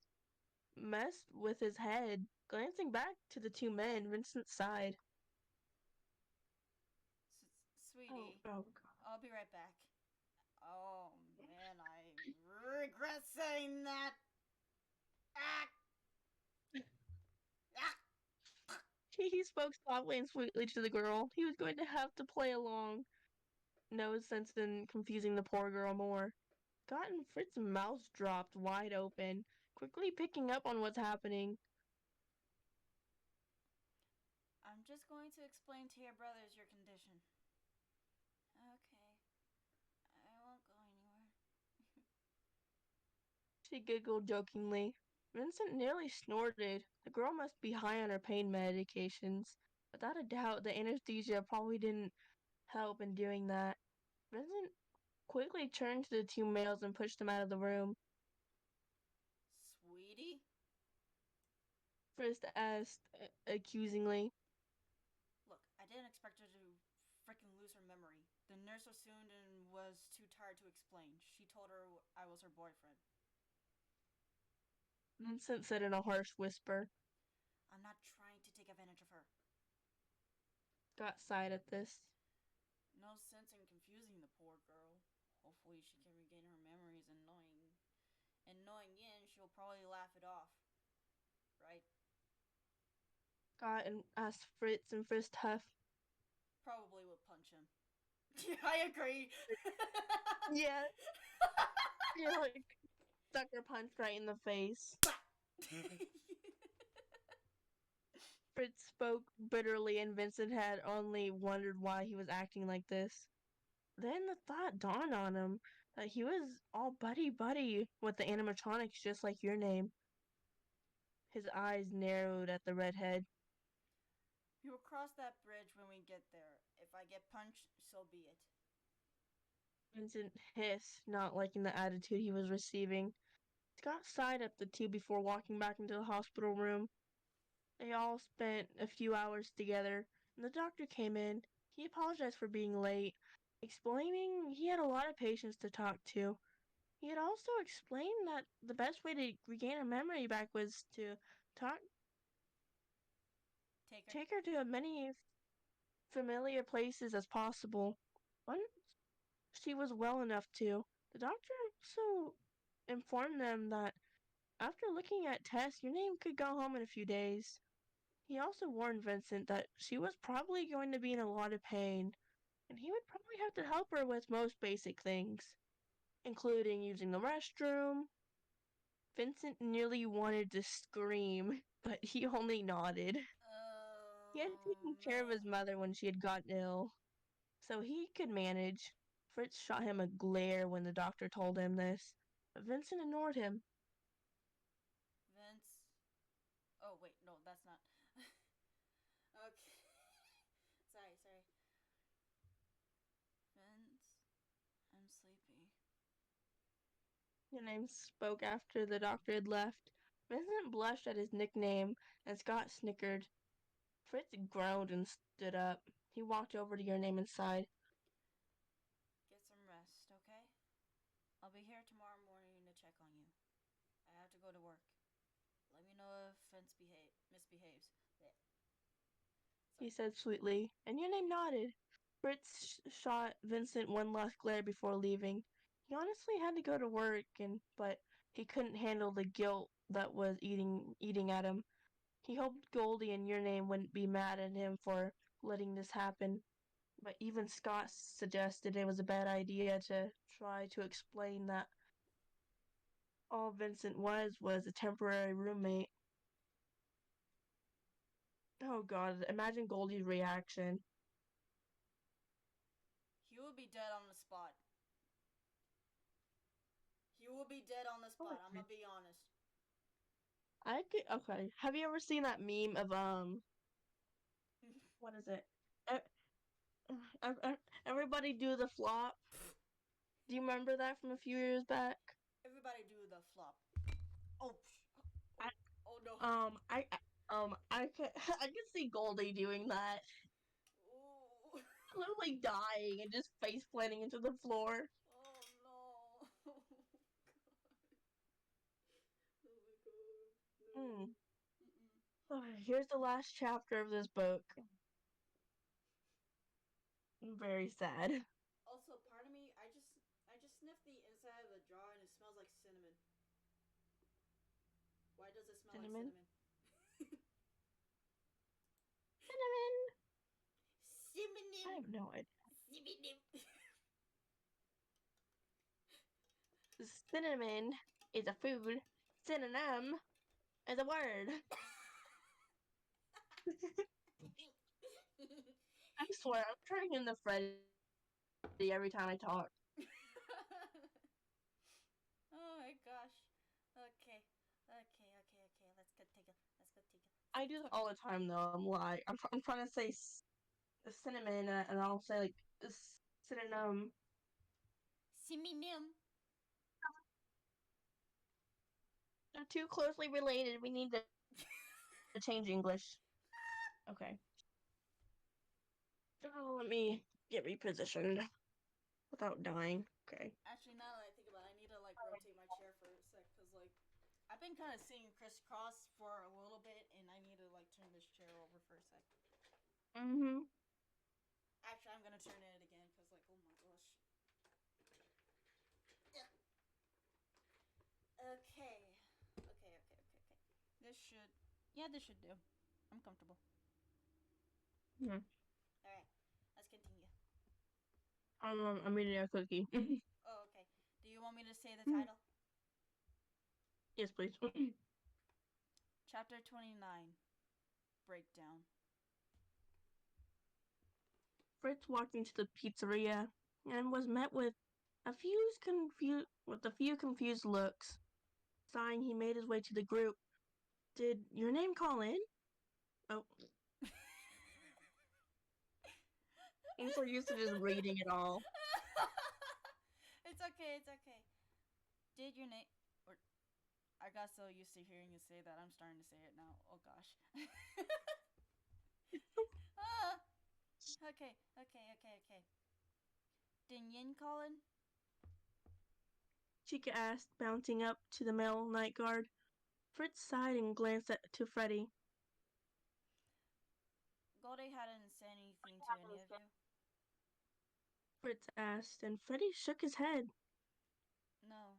messed with his head. Glancing back to the two men, Vincent sighed. Oh, Sweetie, oh I'll be right back. Oh man, I regret saying that. Ah, God. ah. He spoke softly and sweetly to the girl. He was going to have to play along. No sense in confusing the poor girl more. Scott and Fritz's mouths dropped wide open, quickly picking up on what's happening. I'm just going to explain to your brothers your condition. Okay, I won't go anywhere. She giggled jokingly. Vincent nearly snorted. The girl must be high on her pain medications. Without a doubt, the anesthesia probably didn't help in doing that. Vincent quickly turned to the two males and pushed them out of the room. Sweetie? Fritz asked accusingly. Look, I didn't expect her to freaking lose her memory. The nurse assumed and was too tired to explain. She told her I was her boyfriend. Vincent said in a harsh whisper. I'm not trying to take advantage of her. Scott sighed at this. No sense in confusing the poor girl. Hopefully she can regain her memories and knowing Yin, she'll probably laugh it off. Right? Scott and asked Fritz, and Fritz huffed. Probably would punch him. I agree. Yeah, you know, like sucker punch right in the face. Fritz spoke bitterly, and Vincent had only wondered why he was acting like this. Then the thought dawned on him that he was all buddy-buddy with the animatronics just like your name. His eyes narrowed at the redhead. We will cross that bridge when we get there. If I get punched, so be it. Vincent hissed, not liking the attitude he was receiving. Scott sighed at the two before walking back into the hospital room. They all spent a few hours together, and the doctor came in. He apologized for being late, explaining he had a lot of patients to talk to. He had also explained that the best way to regain her memory back was to talk, Take her. take her to as many familiar places as possible. Once she was well enough to, the doctor also informed them that after looking at tests, your name could go home in a few days. He also warned Vincent that she was probably going to be in a lot of pain, and he would probably have to help her with most basic things, including using the restroom. Vincent nearly wanted to scream, but he only nodded. He had Oh, taken care of man. his mother when she had gotten ill, so he could manage. Fritz shot him a glare when the doctor told him this, but Vincent ignored him. Vince. Oh, wait, no, that's not. Okay. Sorry. Vince, I'm sleepy. Your name spoke after the doctor had left. Vincent blushed at his nickname, and Scott snickered. Fritz groaned and stood up. He walked over to your name and sighed. Get some rest, okay? I'll be here tomorrow morning to check on you. I have to go to work. Let me know if Vince misbehaves. Yeah. He Sorry. said sweetly, and your name nodded. Fritz shot Vincent one last glare before leaving. He honestly had to go to work, but he couldn't handle the guilt that was eating at him. He hoped Goldie and your name wouldn't be mad at him for letting this happen, but even Scott suggested it was a bad idea to try to explain that all Vincent was a temporary roommate. Oh god, imagine Goldie's reaction. He will be dead on the spot. He will be dead on the spot. I'm Okay. gonna be honest. I could okay. Have you ever seen that meme of what is it? Everybody do the flop. Do you remember that from a few years back? Everybody do the flop. Oh, I, oh no. I could I could see Goldie doing that, Ooh. literally dying and just face planting into the floor. Oh no. Oh my god. Mm. No. Mm-mm. Here's the last chapter of this book. Very sad. Also, part of me, I just sniffed the inside of the jar and it smells like cinnamon. Why does it smell like Cinnamon? cinnamon? Cinnamon! I Cinnamon. have no idea. Cinnamon. Cinnamon is a food. Synonym is a word. I swear, I'm turning into Freddy every time I talk. Oh my gosh. Okay. Let's go take a. Let's go take a. I do that all the time, though. I'm trying to say cinnamon, and I'll say like synonym. Synonym. They're too closely related. We need to change English. Okay. Oh, let me get repositioned without dying. Okay. Actually, now that I think about it, I need to like rotate my chair for a sec, cause like I've been kind of seeing crisscross for a little bit, and I need to like turn this chair over for a sec. Mm-hmm. Actually, I'm gonna turn it again, cause like, oh my gosh. Okay. Okay. This should, yeah, this should do. I'm comfortable. Hmm. All right, let's continue. I'm eating a cookie. Oh, okay. Do you want me to say the title? Yes, please. Chapter 29. Breakdown. Fritz walked into the pizzeria and was met with a few confused looks. Sighing, he made his way to the group. Did your name call in? Oh, I'm so used to just reading it all. It's okay. It's okay. Did your name? Or I got so used to hearing you say that, I'm starting to say it now. Oh gosh. Ah. Okay. Did Yin call in? Chica asked, bouncing up to the male night guard. Fritz sighed and glanced to Freddy. Goldie hadn't said anything to any of you. Fritz asked, and Freddy shook his head. No,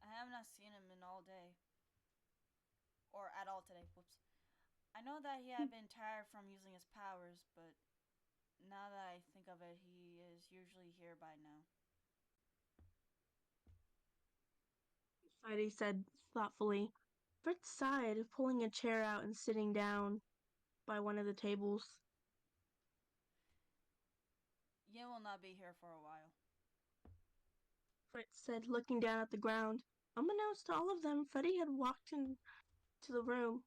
I have not seen him in all day. Or at all today. Whoops. I know that he had been tired from using his powers, but now that I think of it, he is usually here by now. Freddy said thoughtfully. Fritz sighed, pulling a chair out and sitting down by one of the tables. Yin will not be here for a while. Fritz said, looking down at the ground. Unbeknownst to all of them, Freddy had walked into the room.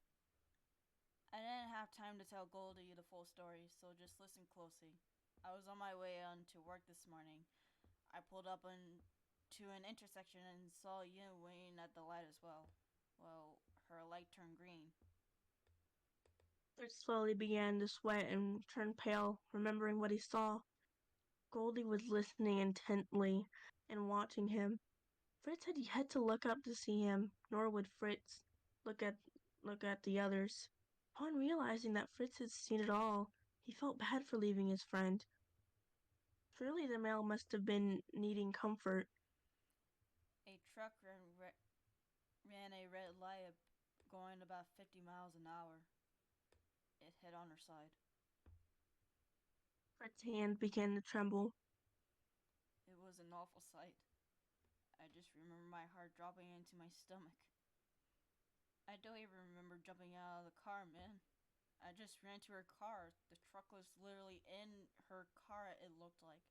I didn't have time to tell Goldie the full story, so just listen closely. I was on my way on to work this morning. I pulled up to an intersection and saw Yin waiting at the light as well. Well, her light turned green. Fritz slowly began to sweat and turn pale, remembering what he saw. Goldie was listening intently and watching him. Fritz had yet to look up to see him, nor would Fritz look at look at the others. Upon realizing that Fritz had seen it all, he felt bad for leaving his friend. Surely the male must have been needing comfort. A truck ran a red light going about 50 miles an hour. It hit on her side. Fritz's hand began to tremble. It was an awful sight. I just remember my heart dropping into my stomach. I don't even remember jumping out of the car, man. I just ran to her car. The truck was literally in her car, it looked like.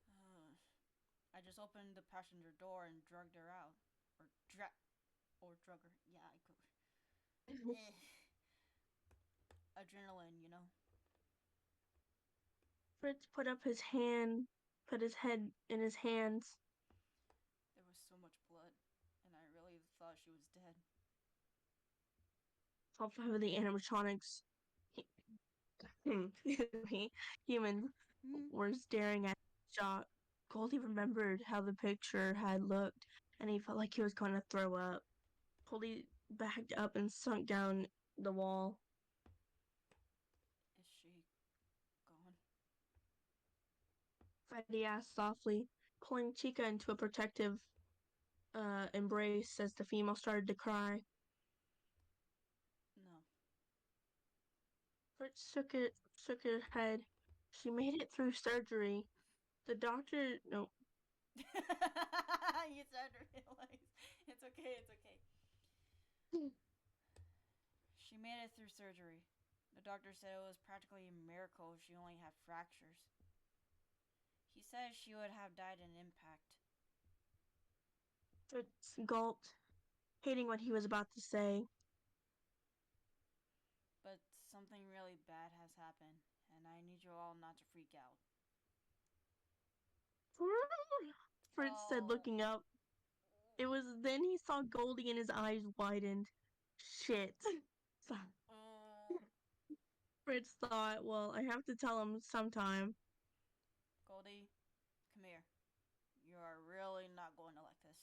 Uh, I just opened the passenger door and drugged her out. Or drug her. Yeah, I could. Eh. Adrenaline, you know. Fritz put his head in his hands. There was so much blood, and I really thought she was dead. All five of the animatronics, excuse me, humans Mm. were staring at shock. Goldie remembered how the picture had looked, and he felt like he was going to throw up. Goldie backed up and sunk down the wall. Is she gone? Freddy asked softly, pulling Chica into a protective embrace as the female started to cry. No. Fritz shook her head. She made it through surgery. The doctor, no, You started to realize. It's okay, it's okay. She made it through surgery. The doctor said it was practically a miracle she only had fractures. He said she would have died in impact. Fritz gulped, hating what he was about to say. But something really bad has happened, and I need you all not to freak out. Fritz said, Oh. looking up. It was then he saw Goldie and his eyes widened. Shit. Oh. Fritz thought, well, I have to tell him sometime. Goldie, come here. You are really not going to like this.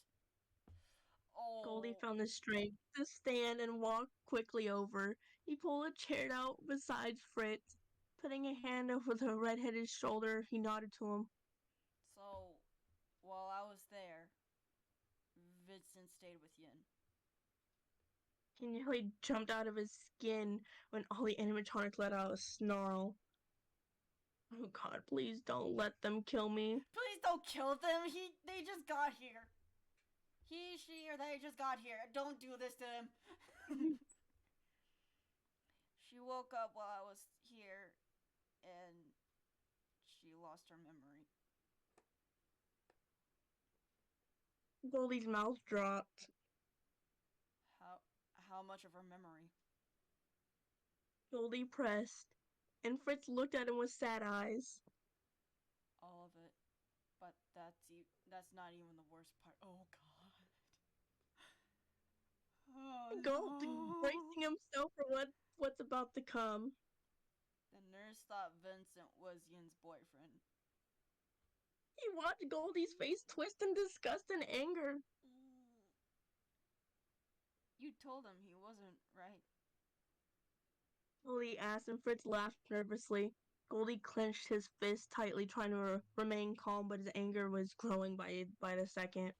Oh. Goldie found the strength to stand and walk quickly over. He pulled a chair out beside Fritz. Putting a hand over the redheaded shoulder, he nodded to him. So, while I was there, Vincent stayed with Yin. He nearly jumped out of his skin when all the animatronics let out a snarl. Oh god, please don't let them kill me. Please don't kill them. They just got here. He, she, or they just got here. Don't do this to them. She woke up while I was here, and she lost her memory. Goldie's mouth dropped. How how much of her memory? Goldie pressed, and Fritz looked at him with sad eyes. All of it. But that's not even the worst part. Oh god. Oh Gulped, bracing no. himself for what's about to come. The nurse thought Vincent was Yin's boyfriend. He watched Goldie's face twist in disgust and anger. You told him he wasn't, right? Goldie asked, and Fritz laughed nervously. Goldie clenched his fist tightly, trying to remain calm, but his anger was growing by the second.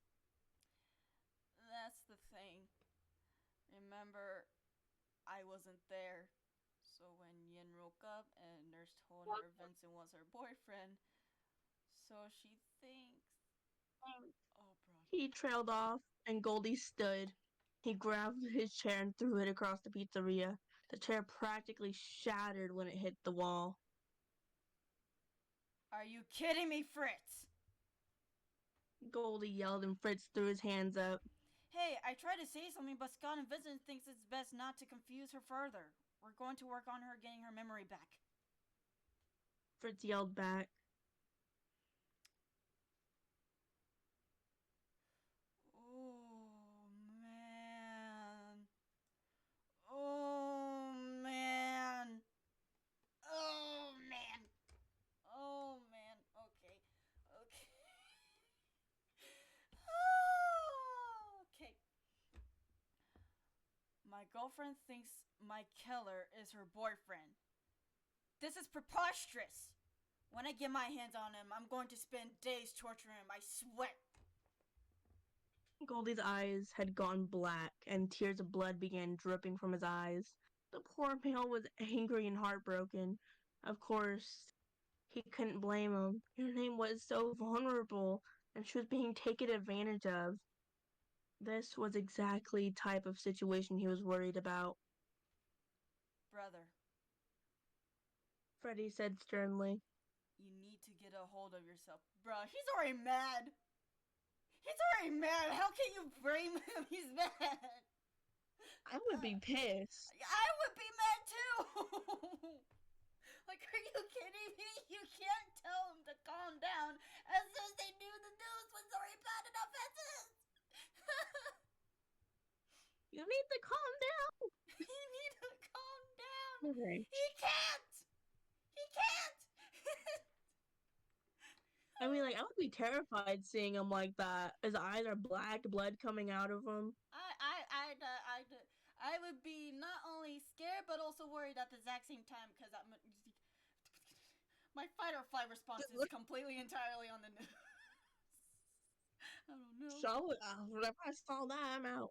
That's the thing. Remember, I wasn't there. So when Yin woke up and nurse told her Vincent was her boyfriend, so she thinks. Oh, brother. He trailed off, and Goldie stood. He grabbed his chair and threw it across the pizzeria. The chair practically shattered when it hit the wall. Are you kidding me, Fritz? Goldie yelled, and Fritz threw his hands up. Hey, I tried to say something, but Scott and Vincent thinks it's best not to confuse her further. We're going to work on her getting her memory back. Fritz yelled back. Oh, man. Oh, man. Oh, man. Oh, man. Okay. Okay. Okay. My girlfriend thinks my killer is her boyfriend. This is preposterous. When I get my hands on him, I'm going to spend days torturing him. I swear. Goldie's eyes had gone black, and tears of blood began dripping from his eyes. The poor male was angry and heartbroken. Of course, he couldn't blame him. Your name was so vulnerable, and she was being taken advantage of. This was exactly the type of situation he was worried about. Brother, Freddie said sternly. you need to get a hold of yourself. Bruh, he's already mad. He's already mad. How can you blame him? He's mad. I would be pissed. I would be mad too. Like, are you kidding me? You can't tell him to calm down as soon as they knew the news was already bad enough as is. You need to calm down. You need to Okay. He can't! He can't! I mean, like, I would be terrified seeing him like that. His eyes are black, blood coming out of him. I would be not only scared but also worried at the exact same time because my fight or flight response Just is look, completely entirely on the news. I don't know. show it. If I saw that, I'm out.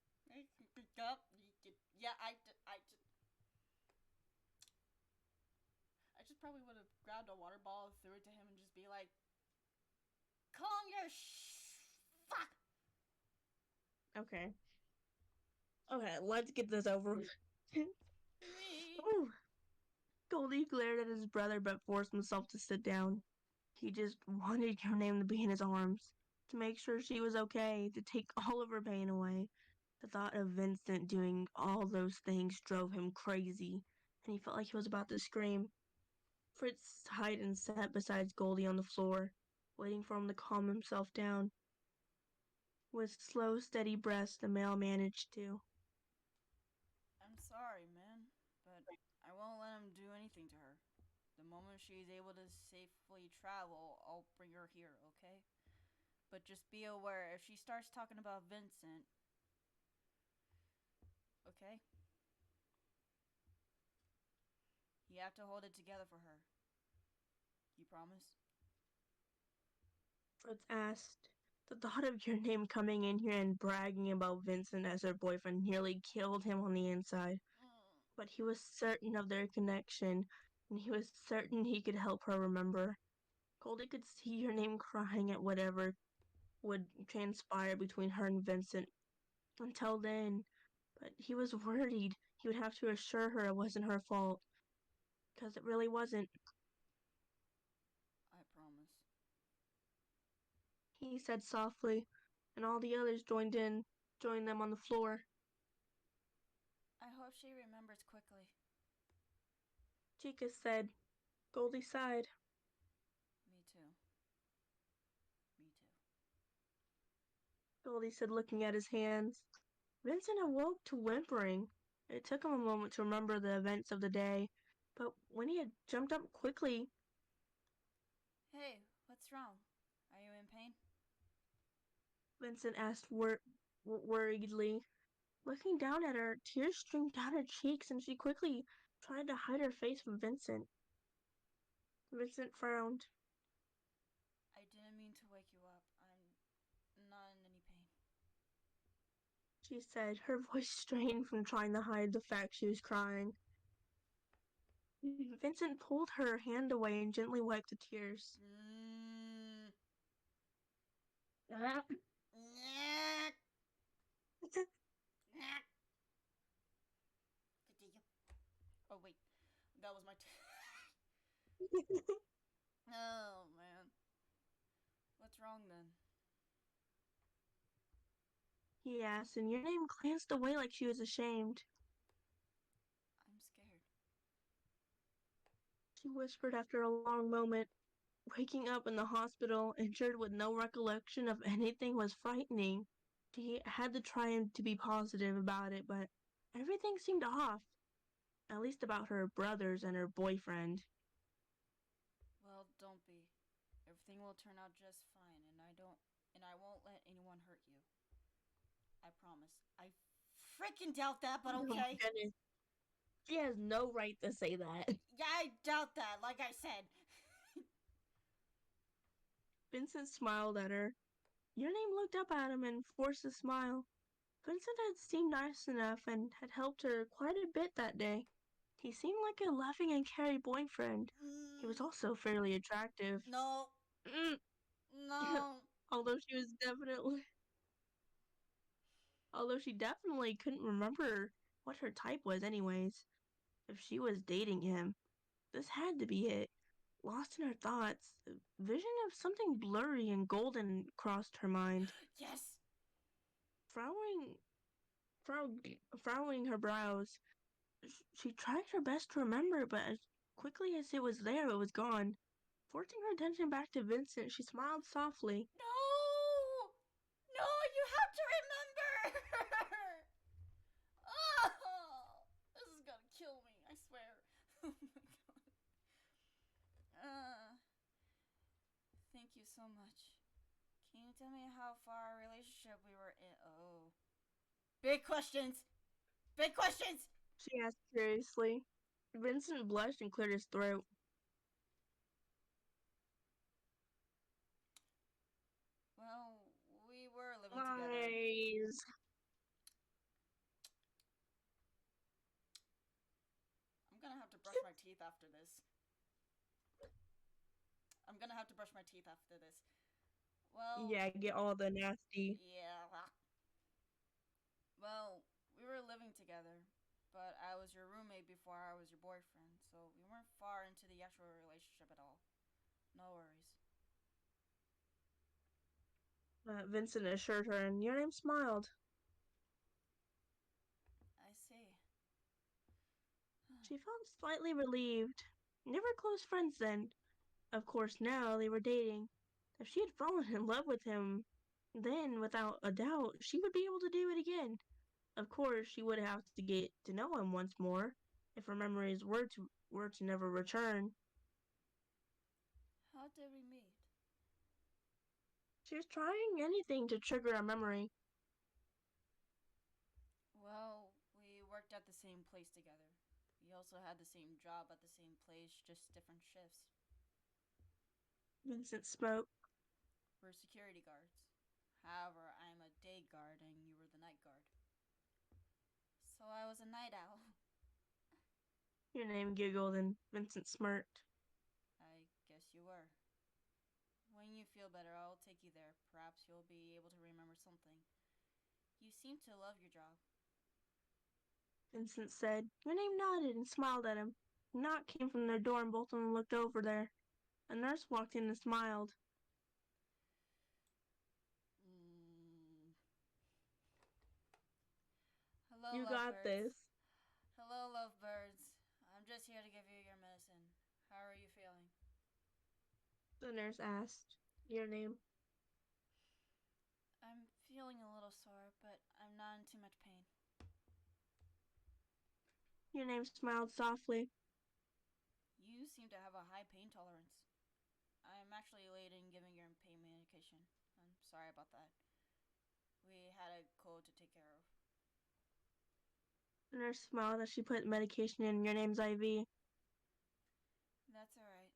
Yeah, I just probably would have grabbed a water ball, threw it to him, and just be like, "Calm your fuck." Okay. Okay, let's get this over with. Me. Ooh. Goldie glared at his brother but forced himself to sit down. He just wanted your name to be in his arms, to make sure she was okay, to take all of her pain away. The thought of Vincent doing all those things drove him crazy, and he felt like he was about to scream. Fritz sighed and sat beside Goldie on the floor, waiting for him to calm himself down. With slow, steady breaths, the male managed to. I'm sorry, man, but I won't let him do anything to her. The moment she's able to safely travel, I'll bring her here, okay? But just be aware if she starts talking about Vincent, okay? You have to hold it together for her. You promise? Fritz asked. The thought of your name coming in here and bragging about Vincent as her boyfriend nearly killed him on the inside. But he was certain of their connection, and he was certain he could help her remember. Goldie could see your name crying at whatever would transpire between her and Vincent. Until then, but he was worried he would have to assure her it wasn't her fault, because it really wasn't. I promise. He said softly, and all the others joined them on the floor. I hope she remembers quickly. Chica said. Goldie sighed. Me too. Me too. Goldie said, looking at his hands. Vincent awoke to whimpering. It took him a moment to remember the events of the day, but when he had jumped up quickly, Hey, what's wrong? Are you in pain? Vincent asked worriedly. Looking down at her, tears streamed down her cheeks, and she quickly tried to hide her face from Vincent. Vincent frowned. I didn't mean to wake you up. I'm not in any pain. She said, her voice strained from trying to hide the fact she was crying. Vincent pulled her hand away and gently wiped the tears. Mm. Ah. Oh wait, that was my. Oh man, what's wrong then? He asked, and your name glanced away like she was ashamed. I'm scared. She whispered after a long moment. Waking up in the hospital, injured with no recollection of anything, was frightening. She had to try to be positive about it, but everything seemed off, at least about her brothers and her boyfriend. Well, don't be. Everything will turn out just fine, and I won't let anyone hurt you. I promise. I freaking doubt that, but Oh my okay. goodness. She has no right to say that. Yeah, I doubt that. Like I said. Vincent smiled at her. Your name looked up at him and forced a smile. Vincent had seemed nice enough and had helped her quite a bit that day. He seemed like a loving and caring boyfriend. He was Mm, also fairly attractive. no, Mm. no. although she was definitely although she definitely couldn't remember what her type was anyways. If she was dating him, this had to be it. Lost in her thoughts, a vision of something blurry and golden crossed her mind. Yes. Frowning, frowning her brows, she tried her best to remember, but as quickly as it was there, it was gone. Forcing her attention back to Vincent, she smiled softly. No. No, you have to remember. Oh, this is gonna kill me. I swear. so much. Can you tell me how far our relationship we were in? Oh. Big questions! Big questions! she asked curiously. Vincent blushed and cleared his throat. Well, we were living together. Lies. I'm gonna have to brush my teeth after this. I'm gonna have to brush my teeth after this. Well, Yeah, get all the nasty. yeah. Well, we were living together, but I was your roommate before I was your boyfriend, so we weren't far into the actual relationship at all. No worries. Vincent assured her, and your name smiled. I see. She felt slightly relieved. They were close friends then. Of course, now they were dating. If she had fallen in love with him, then, without a doubt, she would be able to do it again. Of course, she would have to get to know him once more, if her memories were to never return. How did we meet? She was trying anything to trigger a memory. Well, we worked at the same place together. We also had the same job at the same place, just different shifts. Vincent spoke. We're security guards. However, I'm a day guard and you were the night guard. So I was a night owl. Your name giggled, and Vincent smirked. I guess you were. When you feel better, I'll take you there. Perhaps you'll be able to remember something. You seem to love your job. Vincent said. Your name nodded and smiled at him. A knock came from their door, and both of them looked over there. A nurse walked in and smiled. Mm. Hello, You got lovebirds. this. Hello, lovebirds. I'm just here to give you your medicine. How are you feeling? The nurse asked. Your name? I'm feeling a little sore, but I'm not in too much pain. Your name smiled softly. You seem to have a high pain tolerance. I'm actually late in giving your pain medication. I'm sorry about that. We had a cold to take care of. The nurse smiled as she put medication in your name's IV. That's alright.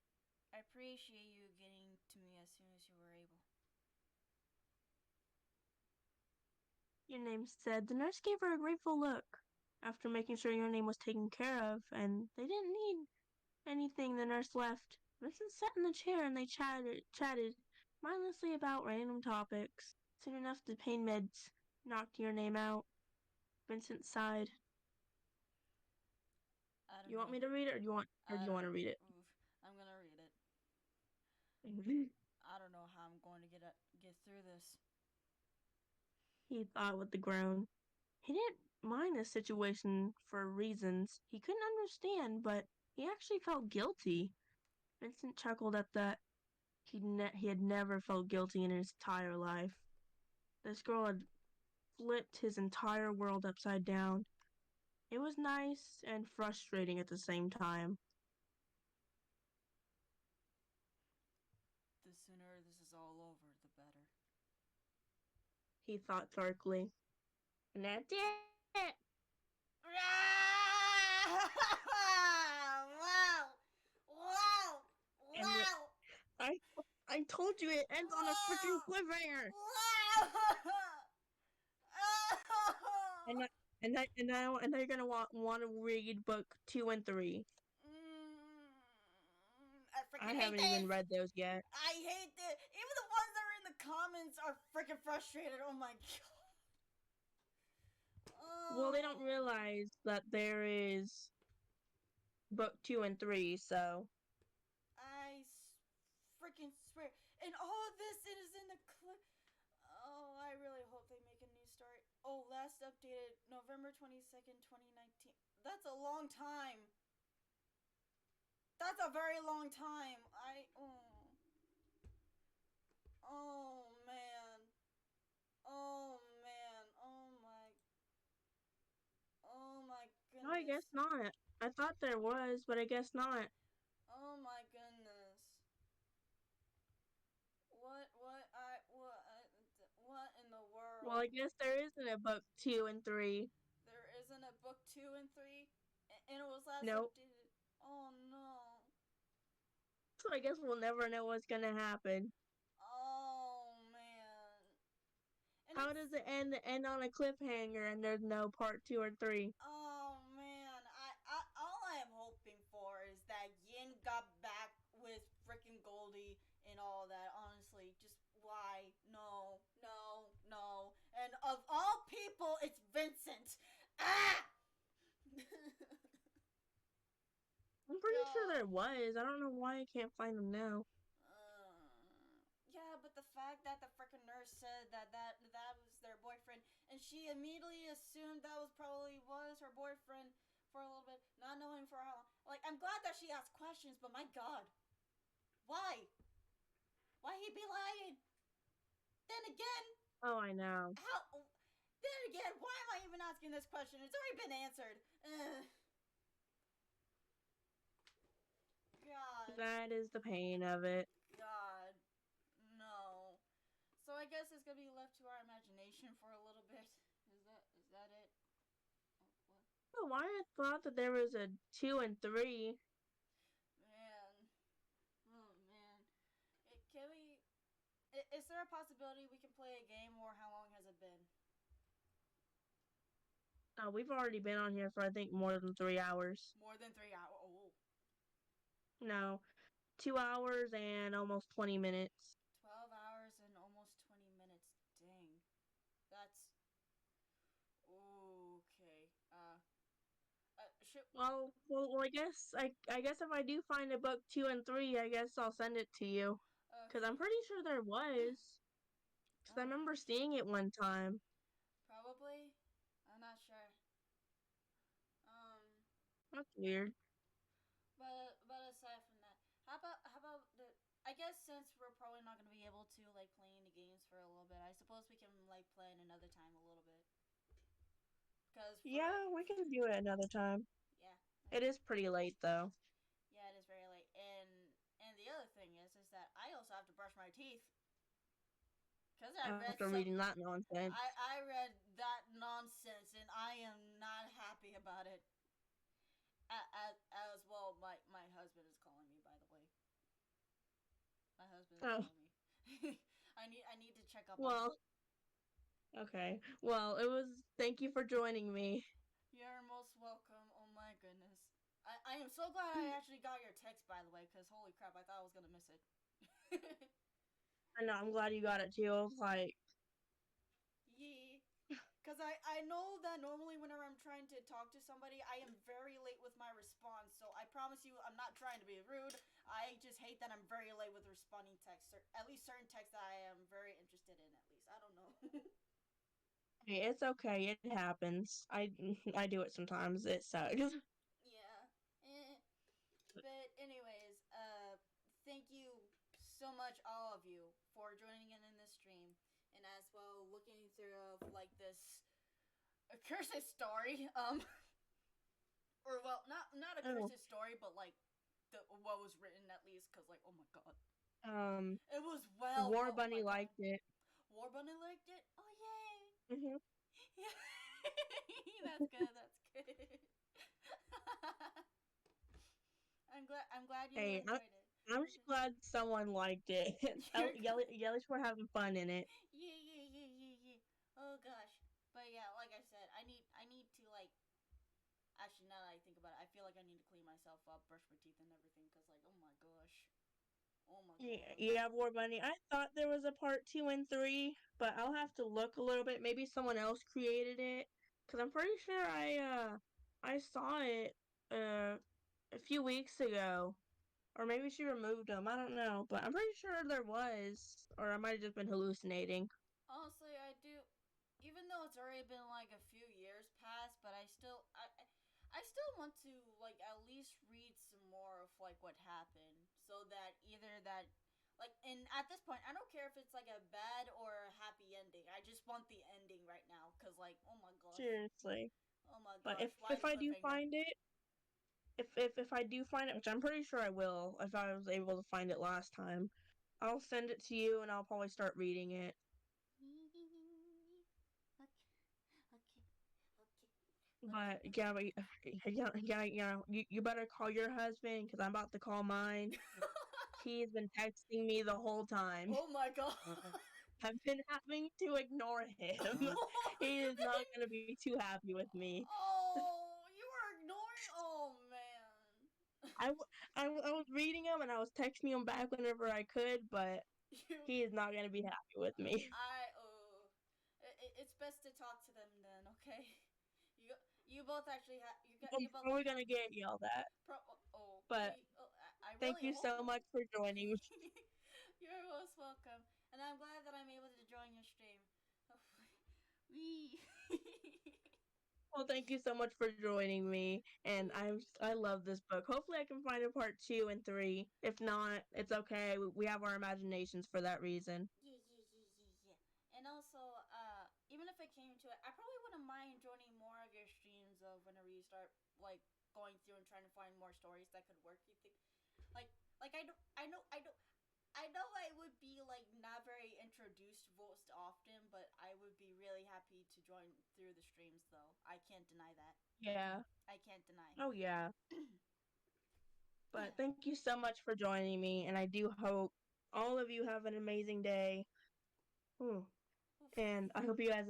I appreciate you getting to me as soon as you were able. Your name said. The nurse gave her a grateful look. After making sure your name was taken care of, and they didn't need anything, the nurse left. Vincent sat in the chair and they chatted mindlessly about random topics. Soon enough, the pain meds knocked your name out. Vincent sighed. I don't You want know. me to read it, or do I you want don't. to read it? Oof. I'm gonna read it. I don't know how I'm going to get through this. He thought with a groan. He didn't mind the situation for reasons he couldn't understand, but he actually felt guilty. Vincent chuckled at that. He had never felt guilty in his entire life. This girl had flipped his entire world upside down. It was nice and frustrating at the same time. The sooner this is all over, the better. He thought darkly. And that's it. Wow! Wow! And Wow! I I told you it ends on a freaking Wow! cliffhanger. Wow! And I, and they're gonna want to read book 2 and 3. I I freaking hate haven't even this! read those yet. I hate this! Even the ones that are in the comments are freaking frustrated. Oh my god. Well, they don't Oh. realize that there is book 2 and 3, so I freaking swear. And all of this it is in the clip. Oh, I really hope they make a new story. Oh, last updated November 22nd, 2019. That's a long time. That's a very long time. Oh man. Oh man. Oh my no, I goodness. guess not. I thought there was, but I guess not. Oh my goodness. Well, I guess there isn't a book 2 and 3. There isn't a book 2 and 3, and it was last Nope. updated. Oh no. So I guess we'll never know what's gonna happen. Oh man. And How it's does it end? End on a cliffhanger and there's no part 2 or 3. oh man. I all I am hoping for is that Yin got back with freaking Goldie and all that. Honestly, just why? No, no, no. And of all people, it's Vincent. Ah. I'm pretty sure God. there was. I don't know why I can't find them now. Yeah, but the fact that the freaking nurse said that was their boyfriend, and she immediately assumed that was her boyfriend for a little bit, not knowing for how long. Like, I'm glad that she asked questions, but my God, why? Why he be lying? Then again, Oh, I know. how? Then again, why am I even asking this question? It's already been answered. God, That is the pain of it. God, no. So I guess it's gonna be left to our imagination for a little bit. Is that it? Oh, what? Oh, why I thought that there was a 2 and 3. Man. Oh man. Can we? Is there a possibility we can play a game, or how long has it been? We've already been on here for I think more than 3 hours. More than 3 hours. Oh, No, 2 hours and almost 20 minutes. 12 hours and almost 20 minutes. Dang. That's okay. Should Well, I guess if I do find a book 2 and 3, I guess I'll send it to you. Cause I'm okay. pretty sure there was. Cause I Oh remember gosh. seeing it one time. Probably. I'm not sure. Um, That's weird. but aside from that, how about the? I guess since we're probably not gonna be able to like play any games for a little bit, I suppose we can like play in another time a little bit. Cause for Yeah, we can do it another time. yeah, It is pretty late though. yeah, it is very late. And the other thing is that I also have to brush my teeth. Cause I read After some, reading that nonsense. I read that nonsense and I am not happy about it. As well, my husband is calling me. By the way, my husband is Oh, calling me. I need to check up on him. well, okay. Well, it was. Thank you for joining me. You're most welcome. Oh my goodness. I am so glad I actually got your text, by the way, because holy crap, I thought I was gonna miss it. I know. I'm glad you got it too. I was like, Yeah. Because I know that normally whenever I'm trying to talk to somebody, I am very late with my response. So I promise you, I'm not trying to be rude. I just hate that I'm very late with responding texts. Or at least certain texts that I am very interested in, at least. I don't know. hey, it's okay. It happens. I do it sometimes. It sucks. Yeah. Eh. But anyways, thank you so much, all of you, for joining in this stream, and as well looking through like this a cursive story. Or well, not a Oh, cursive story, but like the what was written at least, cause like oh my god, um, it was well. War Oh my Bunny god, liked it. War Bunny liked it. Oh Hmm. yay! Yeah, that's good. That's good. I'm glad you Hey, enjoyed it. I'm just glad someone liked it. You're glad. At least we're having fun in it. Yeah. Oh gosh. But yeah, like I said, I need to like actually now that I think about it, I feel like I need to clean myself up, brush my teeth and everything cuz like oh my gosh. Oh my Yeah, god. yeah, War Bunny. I thought there was a part 2 and 3, but I'll have to look a little bit. Maybe someone else created it, because I'm pretty sure I saw it uh a few weeks ago, or maybe she removed them. I don't know, but I'm pretty sure there was, or I might have just been hallucinating. Honestly, I do even though it's already been like a few years past, but I still want to like at least read some more of like what happened so that either that like and at this point I don't care if it's like a bad or a happy ending. I just want the ending right now cuz like oh my gosh. Seriously. Oh my But gosh, why if the I do cliffhanger? find it, if I do find it, which I'm pretty sure I will, if I was able to find it last time, I'll send it to you and I'll probably start reading it. Let me. But yeah, you better call your husband because I'm about to call mine. He's been texting me the whole time. Oh my god. I've been having to ignore him. Oh, He is you've not been. going to be too happy with me. Oh, you were ignoring. Oh man. I, I was reading him and I was texting him back whenever I could, but You. he is not going to be happy with me. It's best to talk to them then, okay? You you both actually have I'm you both probably going to get yelled at. oh But please I thank really you hope so much for joining. you're most welcome, and I'm glad that I'm able to join your stream. We. Well, thank you so much for joining me, and I love this book. Hopefully, I can find a part 2 and 3. If not, it's okay. We have our imaginations for that reason. Yeah. And also, even if it came to it, I probably wouldn't mind joining more of your streams of whenever you start like going through and trying to find more stories that could work. You think, like I know I would be like not very introduced most often, but I would be really happy to join through the streams though. I can't deny that. Yeah. I can't deny. Oh yeah. But thank you so much for joining me, and I do hope all of you have an amazing day. Ooh. And I hope you guys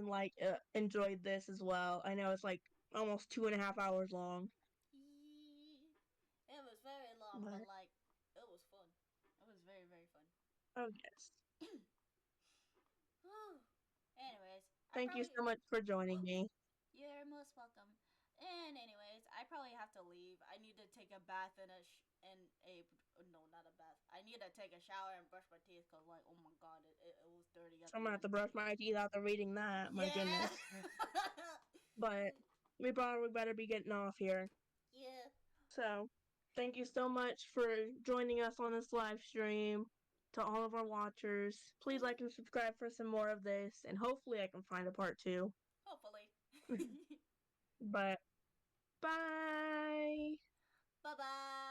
enjoyed this as well. I know it's like almost 2.5 hours long. It was very long, but But like it was fun. It was very very fun. oh yes. Anyways, I Thank you probably. so much for joining me. You're most welcome. And anyways, I probably have to leave. I need to take a bath and a no, not a bath. I need to take a shower and brush my teeth because like oh my god, it was dirty at So I'm the gonna have end. to brush my teeth after reading that. My Yeah. goodness. But we probably better be getting off here. Yeah. So thank you so much for joining us on this live stream. To all of our watchers, please like and subscribe for some more of this, and hopefully I can find a part 2. Hopefully. But bye. Bye bye.